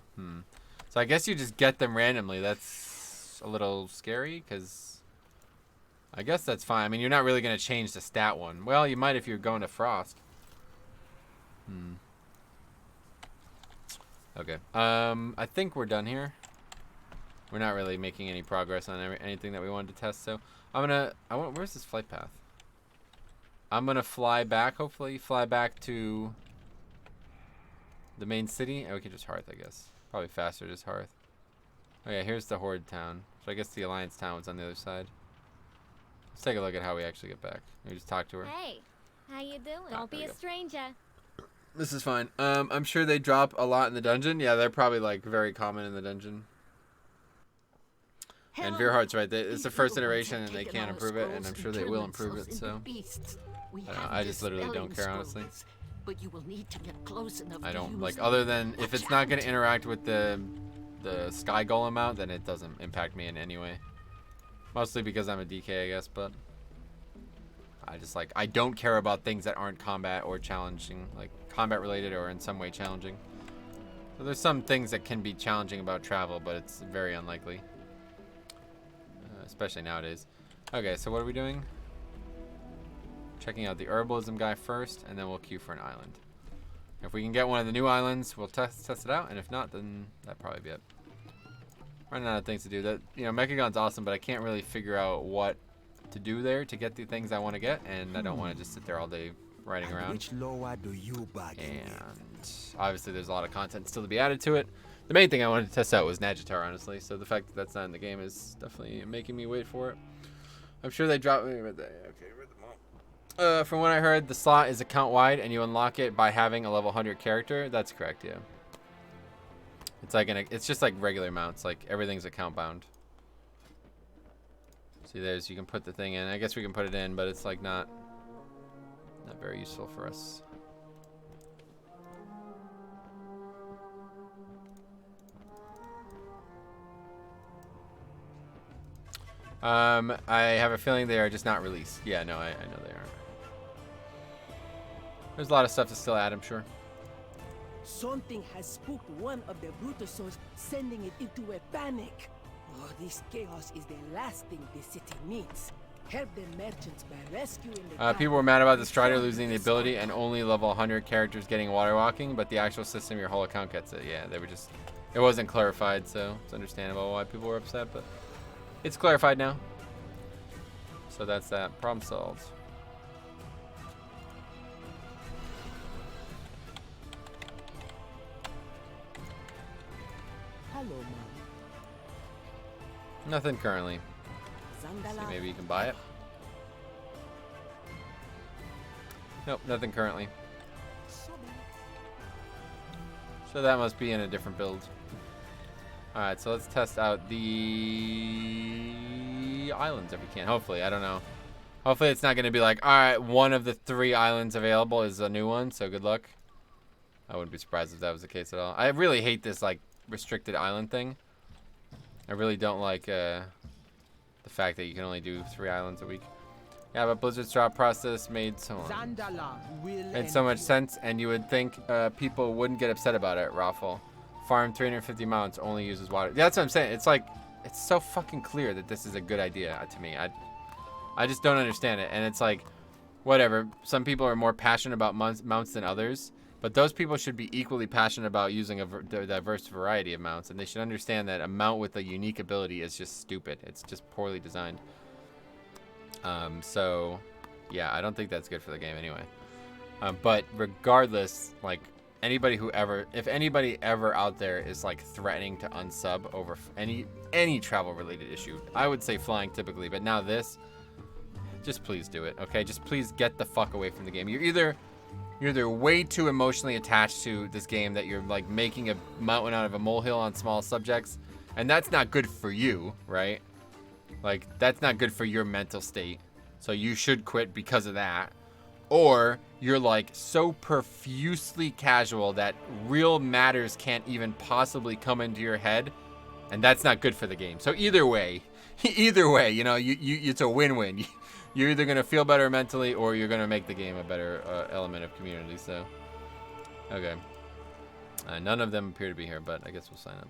So I guess you just get them randomly. That's a little scary, because I guess that's fine. I mean, you're not really going to change the stat one. Well, you might if you're going to Frost. Okay. I think we're done here. We're not really making any progress on anything that we wanted to test, so where's this flight path? I'm going to fly back, hopefully. Fly back to the main city. Oh, we can just Hearth, I guess. Probably faster just Hearth. Oh yeah, here's the Horde town. But I guess the Alliance town was on the other side. Let's take a look at how we actually get back. Maybe just talk to her. Hey, how you doing? Don't be a stranger. This is fine. I'm sure they drop a lot in the dungeon. Yeah, they're probably like very common in the dungeon. And Veerhart's right. It's the first iteration and they can't improve it, and I'm sure they will improve it, so. I just literally don't care, honestly. But you will need to get close enough. I don't, like, other than if it's not going to interact with the Sky Golem mount, then it doesn't impact me in any way. Mostly because I'm a DK, I guess, but I just, like, I don't care about things that aren't combat or challenging, like combat related or in some way challenging. So there's some things that can be challenging about travel, but it's very unlikely. Especially nowadays. Okay, so what are we doing? Checking out the herbalism guy first, and then we'll queue for an island. If we can get one of the new islands, we'll test it out, and if not, then that'll probably be it. Running out of things to do. That, you know, Mechagon's awesome, but I can't really figure out what to do there to get the things I want to get, and I don't want to just sit there all day riding around. Which lower do you bargain And obviously there's a lot of content still to be added to it. The main thing I wanted to test out was Nagitar, honestly, so the fact that that's not in the game is definitely making me wait for it. I'm sure they dropped me. Okay, read them all. From what I heard, the slot is account wide, and you unlock it by having a level 100 character. That's correct, yeah. It's like it's just like regular mounts, like everything's account bound. See, you can put the thing in. I guess we can put it in, but it's like not very useful for us. I have a feeling they are just not released. Yeah, no, I know they aren't. There's a lot of stuff to still add, I'm sure. Something has spooked one of the Brutusos, sending it into a panic. Oh, this chaos is the last thing this city needs. Help the merchants by rescuing the people were mad about the Strider losing the ability and only level 100 characters getting water walking, but the actual system, your whole account gets it. Yeah, they were just, it wasn't clarified, so it's understandable why people were upset, but it's clarified now. So that's that. Problem solved. Hello, Mom. Nothing currently. See, maybe you can buy it. Nope, nothing currently. So that must be in a different build. Alright, so let's test out the islands if we can. Hopefully, I don't know. Hopefully it's not going to be like, alright, one of the 3 islands available is a new one, so good luck. I wouldn't be surprised if that was the case at all. I really hate this, like, restricted island thing. I really don't like the fact that you can only do 3 islands a week. Yeah, but Blizzard's drop process made so much sense, and you would think people wouldn't get upset about it, Raffle. Farm 350 mounts, only uses water. Yeah, that's what I'm saying. It's like, it's so fucking clear that this is a good idea to me. I just don't understand it. And it's like, whatever. Some people are more passionate about mounts than others. But those people should be equally passionate about using a diverse variety of mounts. And they should understand that a mount with a unique ability is just stupid. It's just poorly designed. So, yeah, I don't think that's good for the game anyway. But regardless, like, if anybody ever out there is like threatening to unsub over any travel related issue, I would say flying typically, but now this, just please do it, okay? Just please get the fuck away from the game. You're either way too emotionally attached to this game that you're like making a mountain out of a molehill on small subjects, and that's not good for you, right? Like, that's not good for your mental state, so you should quit because of that. Or you're like so profusely casual that real matters can't even possibly come into your head, and that's not good for the game. So either way, you know, it's a win-win. You're either gonna feel better mentally, or you're gonna make the game a better element of community. So, okay. None of them appear to be here, but I guess we'll sign up.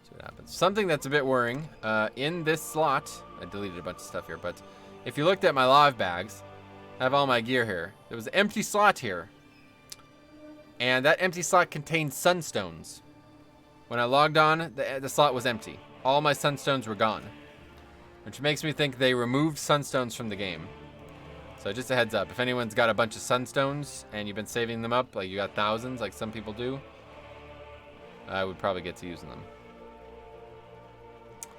See what happens. Something that's a bit worrying. In this slot, I deleted a bunch of stuff here, but if you looked at my live bags, I have all my gear here. There was an empty slot here, and that empty slot contained sunstones. When I logged on, the slot was empty. All my sunstones were gone, which makes me think they removed sunstones from the game. So just a heads up, if anyone's got a bunch of sunstones and you've been saving them up, like you got thousands, like some people do, I would probably get to using them.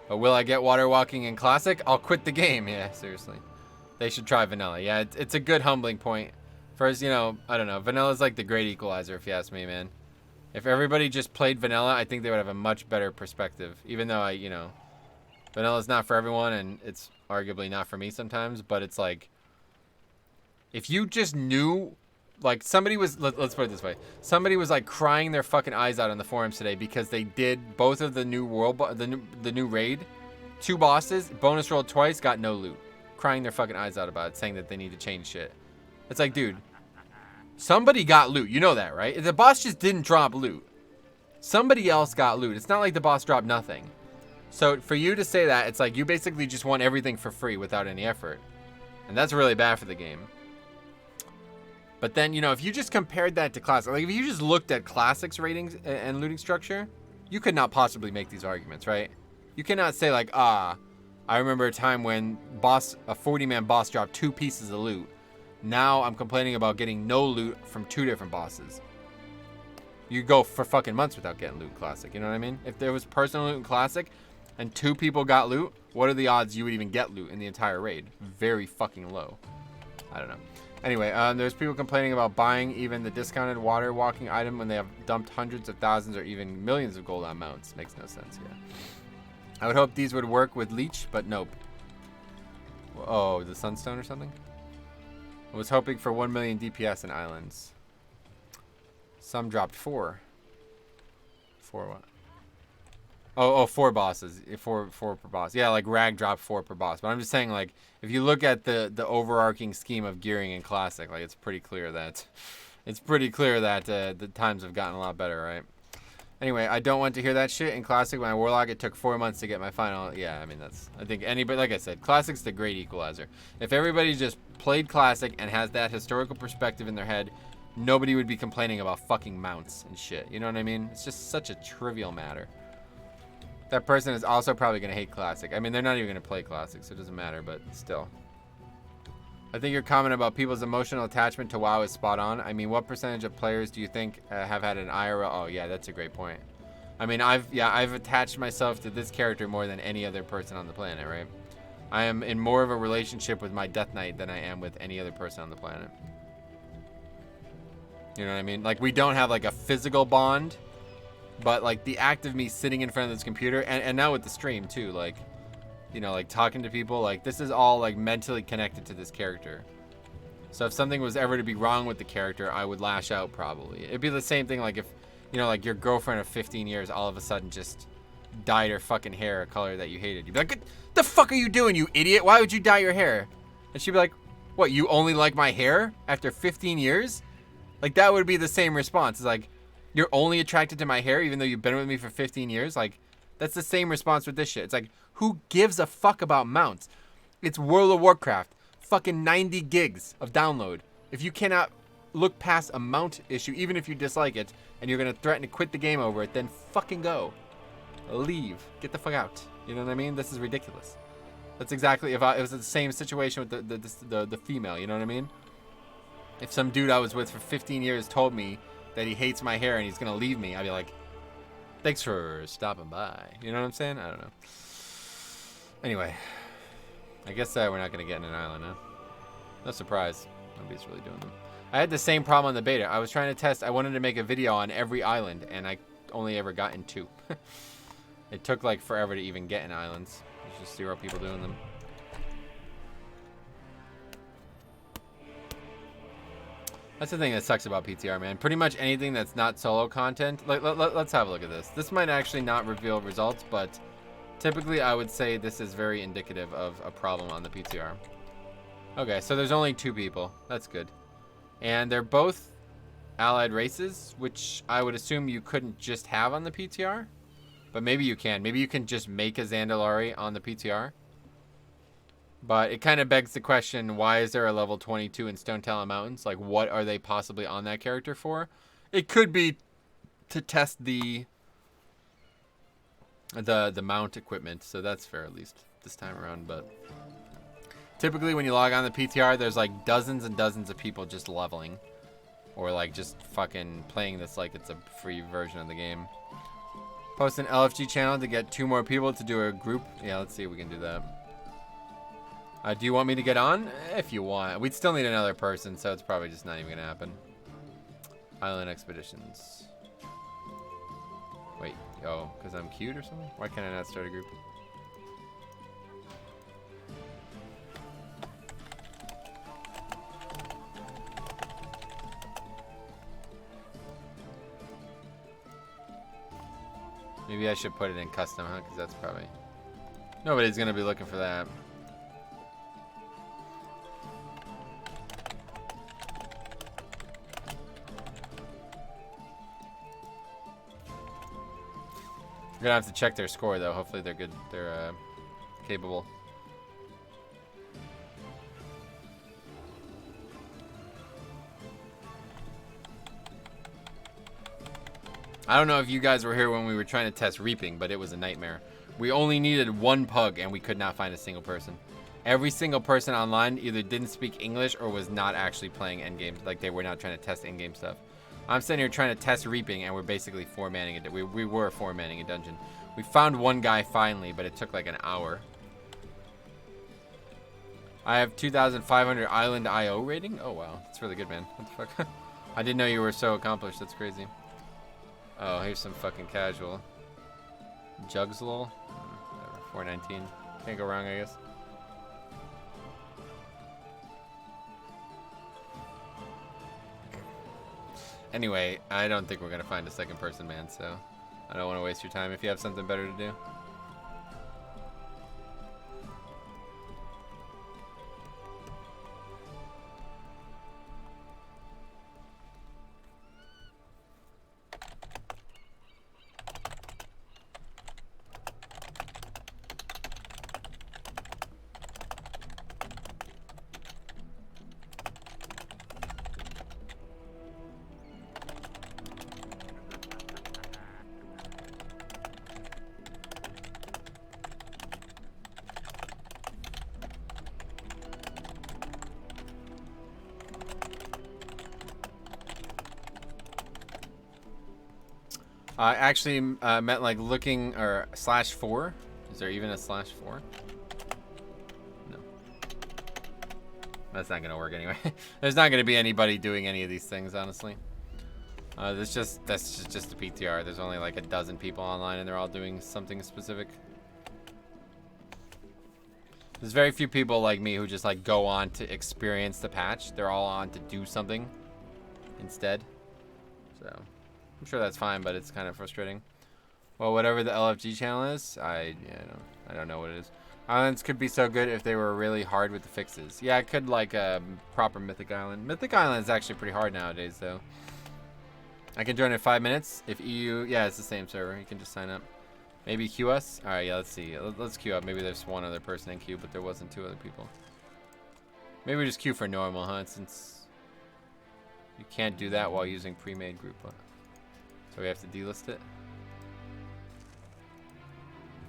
But will I get water walking in Classic? I'll quit the game. Yeah, seriously. They should try vanilla. Yeah, it's a good humbling point. First, you know, I don't know. Vanilla's like the great equalizer, if you ask me, man. If everybody just played vanilla, I think they would have a much better perspective. Even though you know, vanilla's not for everyone, and it's arguably not for me sometimes. But it's like, if you just knew, like somebody was, let's put it this way. Somebody was like crying their fucking eyes out on the forums today because they did both of the new world, the new raid, 2 bosses, bonus rolled twice, got no loot. Crying their fucking eyes out about it, saying that they need to change shit. It's like, dude, somebody got loot. You know that, right? The boss just didn't drop loot. Somebody else got loot. It's not like the boss dropped nothing. So for you to say that, it's like you basically just want everything for free without any effort. And that's really bad for the game. But then, you know, if you just compared that to Classic, like if you just looked at Classic's ratings and looting structure, you could not possibly make these arguments, right? You cannot say like, I remember a time when a 40-man boss dropped 2 pieces of loot. Now I'm complaining about getting no loot from 2 different bosses. You go for fucking months without getting loot in Classic. You know what I mean? If there was personal loot in Classic and 2 people got loot, what are the odds you would even get loot in the entire raid? Very fucking low. I don't know. Anyway, there's people complaining about buying even the discounted water walking item when they have dumped hundreds of thousands or even millions of gold on mounts. Makes no sense, yeah. I would hope these would work with Leech, but nope. Oh, the Sunstone or something? I was hoping for 1 million DPS in islands. Some dropped 4. 4 what? Oh, 4 bosses. 4 per boss. Yeah, like Rag dropped 4 per boss. But I'm just saying, like, if you look at the overarching scheme of gearing in Classic, like, it's pretty clear that the times have gotten a lot better, right? Anyway, I don't want to hear that shit. In Classic, when I Warlock, it took 4 months to get my final. Yeah, I mean, I think anybody, like I said, Classic's the great equalizer. If everybody just played Classic and has that historical perspective in their head, nobody would be complaining about fucking mounts and shit. You know what I mean? It's just such a trivial matter. That person is also probably going to hate Classic. I mean, they're not even going to play Classic, so it doesn't matter, but still. I think your comment about people's emotional attachment to WoW is spot on. I mean, what percentage of players do you think have had an IRL? Oh, yeah, that's a great point. I mean, I've attached myself to this character more than any other person on the planet, right? I am in more of a relationship with my Death Knight than I am with any other person on the planet. You know what I mean? Like, we don't have, like, a physical bond, but, like, the act of me sitting in front of this computer, and now with the stream, too, like, you know, like talking to people, like this is all like mentally connected to this character. So if something was ever to be wrong with the character, I would lash out probably. It'd be the same thing like if, you know, like your girlfriend of 15 years all of a sudden just dyed her fucking hair a color that you hated. You'd be like, what the fuck are you doing, you idiot? Why would you dye your hair? And she'd be like, what, you only like my hair after 15 years? Like that would be the same response. It's like, you're only attracted to my hair even though you've been with me for 15 years? Like, that's the same response with this shit. It's like, who gives a fuck about mounts? It's World of Warcraft. Fucking 90 gigs of download. If you cannot look past a mount issue, even if you dislike it, and you're going to threaten to quit the game over it, then fucking go. Leave. Get the fuck out. You know what I mean? This is ridiculous. That's exactly, if it was the same situation with the female, you know what I mean? If some dude I was with for 15 years told me that he hates my hair and he's going to leave me, I'd be like, thanks for stopping by. You know what I'm saying? I don't know. Anyway, I guess we're not going to get in an island, huh? No surprise. Nobody's really doing them. I had the same problem on the beta. I was trying to test. I wanted to make a video on every island, and I only ever got in 2. It took, like, forever to even get in islands. There's just 0 people doing them. That's the thing that sucks about PTR, man. Pretty much anything that's not solo content. Like, let's have a look at this. This might actually not reveal results, but typically I would say this is very indicative of a problem on the PTR. Okay, so there's only 2 people. That's good. And they're both allied races, which I would assume you couldn't just have on the PTR. But maybe you can. Maybe you can just make a Zandalari on the PTR. But it kind of begs the question, why is there a level 22 in Stone Talon Mountains? Like, what are they possibly on that character for? It could be to test the mount equipment, so that's fair at least this time around. But typically when you log on the PTR, there's like dozens and dozens of people just leveling. Or like just fucking playing this like it's a free version of the game. Post an LFG channel to get 2 more people to do a group. Yeah, let's see if we can do that. Do you want me to get on? If you want. We'd still need another person, so it's probably just not even gonna happen. Island expeditions. Wait, oh, because I'm cute or something? Why can't I not start a group? Maybe I should put it in custom, huh? Because that's probably... Nobody's going to be looking for that. We're going to have to check their score, though. Hopefully they're good. They're capable. I don't know if you guys were here when we were trying to test reaping, but it was a nightmare. We only needed 1 pug, and we could not find a single person. Every single person online either didn't speak English or was not actually playing endgame. Like, they were not trying to test in-game stuff. I'm sitting here trying to test reaping, and we're basically 4-manning it. We were 4-manning a dungeon. We found 1 guy finally, but it took like an hour. I have 2,500 Island IO rating. Oh, wow. That's really good, man. What the fuck? I didn't know you were so accomplished. That's crazy. Oh, here's some fucking casual. Gazlowe. Whatever, 419. Can't go wrong, I guess. Anyway, I don't think we're gonna find a second person, man, so I don't want to waste your time if you have something better to do. I actually meant like looking, or /4. Is there even a /4? No. That's not gonna work anyway. There's not gonna be anybody doing any of these things, honestly. That's just a PTR. There's only like a dozen people online, and they're all doing something specific. There's very few people like me who just like go on to experience the patch. They're all on to do something instead. So I'm sure that's fine, but it's kind of frustrating. Well, whatever the LFG channel is, I don't know what it is. Islands could be so good if they were really hard with the fixes. Yeah, it could, like a proper Mythic Island. Mythic Island is actually pretty hard nowadays, though. I can join in 5 minutes. If EU, yeah, it's the same server. You can just sign up. Maybe queue us. All right, yeah, let's see. Let's queue up. Maybe there's 1 other person in queue, but there wasn't 2 other people. Maybe we just queue for normal, huh? Since you can't do that while using pre-made group. So we have to delist it.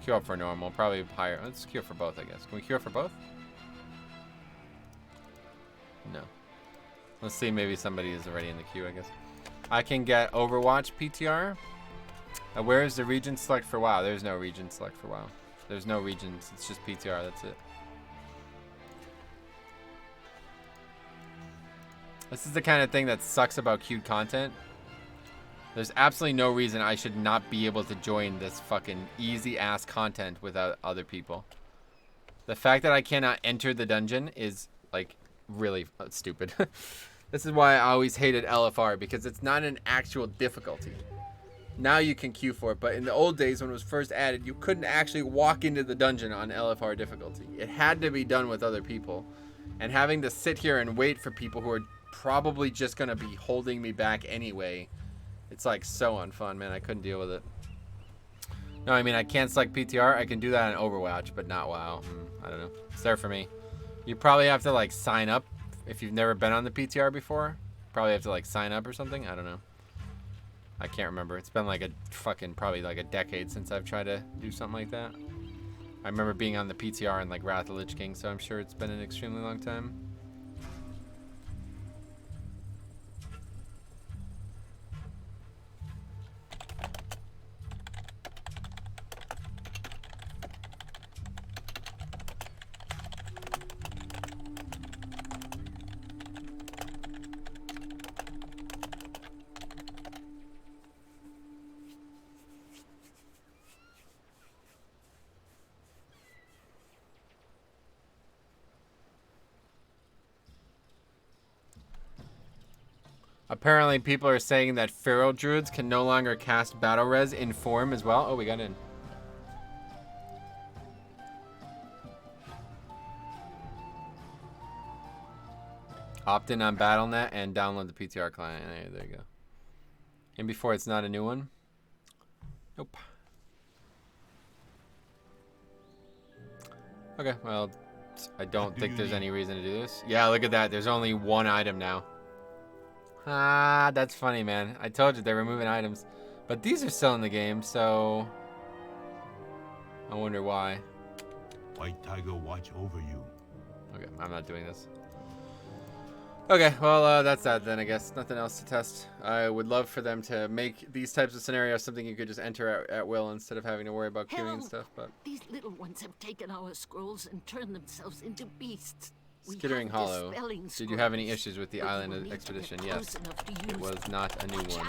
Queue up for normal, probably higher. Let's queue up for both, I guess. Can we queue up for both? No. Let's see, maybe somebody is already in the queue, I guess. I can get Overwatch PTR. Where is the region select for WoW? There's no region select for WoW. There's no regions, it's just PTR, that's it. This is the kind of thing that sucks about queued content. There's absolutely no reason I should not be able to join this fucking easy-ass content without other people. The fact that I cannot enter the dungeon is, like, really stupid. This is why I always hated LFR, because it's not an actual difficulty. Now you can queue for it, but in the old days when it was first added, you couldn't actually walk into the dungeon on LFR difficulty. It had to be done with other people. And having to sit here and wait for people who are probably just going to be holding me back anyway... It's like so unfun, man. I couldn't deal with it. No, I mean, I can't select PTR. I can do that in Overwatch, but not WoW. I don't know. It's there for me. You probably have to like sign up if you've never been on the PTR before. Probably have to like sign up or something. I don't know. I can't remember. It's been like a fucking probably like a decade since I've tried to do something like that. I remember being on the PTR in like Wrath of Lich King, so I'm sure it's been an extremely long time. Apparently, people are saying that feral druids can no longer cast battle res in form as well. Oh, we got in. Opt in on BattleNet and download the PTR client. There you go. And before it's not a new one. Nope. Okay, well, I don't think there's any reason to do this. Yeah, look at that. There's only one item now. Ah, that's funny, man. I told you they're removing items. But these are still in the game, so... I wonder why. White Tiger watch over you. Okay, I'm not doing this. Okay, well, that's that then, I guess. Nothing else to test. I would love for them to make these types of scenarios something you could just enter at will instead of having to worry about queuing and stuff, but... These little ones have taken our scrolls and turned themselves into beasts. Skittering Hollow. Did you have any issues with the island expedition? Yes. It was not a new one.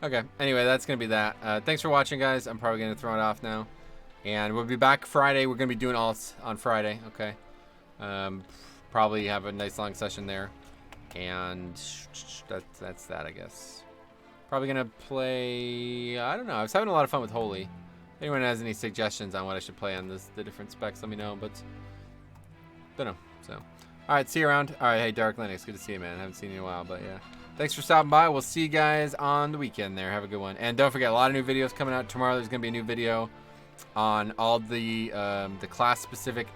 Okay, anyway, that's going to be that. Thanks for watching, guys. I'm probably going to throw it off now. And we'll be back Friday. We're going to be doing alts on Friday, okay? Probably have a nice long session there. And that's that, I guess. Probably going to play... I don't know. I was having a lot of fun with Holy. If anyone has any suggestions on what I should play on the different specs, let me know. But, don't know. So, all right, see you around. All right, hey, Dark Linux, good to see you, man. I haven't seen you in a while, but yeah. Thanks for stopping by. We'll see you guys on the weekend there. Have a good one. And don't forget, a lot of new videos coming out tomorrow. There's going to be a new video on all the class-specific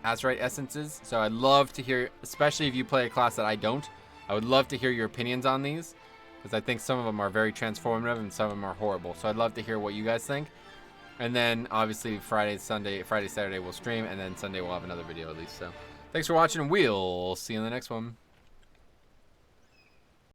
Azerite essences. So I'd love to hear, especially if you play a class that I don't, I would love to hear your opinions on these. Because I think some of them are very transformative and some of them are horrible. So I'd love to hear what you guys think. And then, obviously, Friday, Saturday, we'll stream. And then Sunday, we'll have another video at least. So, thanks for watching. We'll see you in the next one.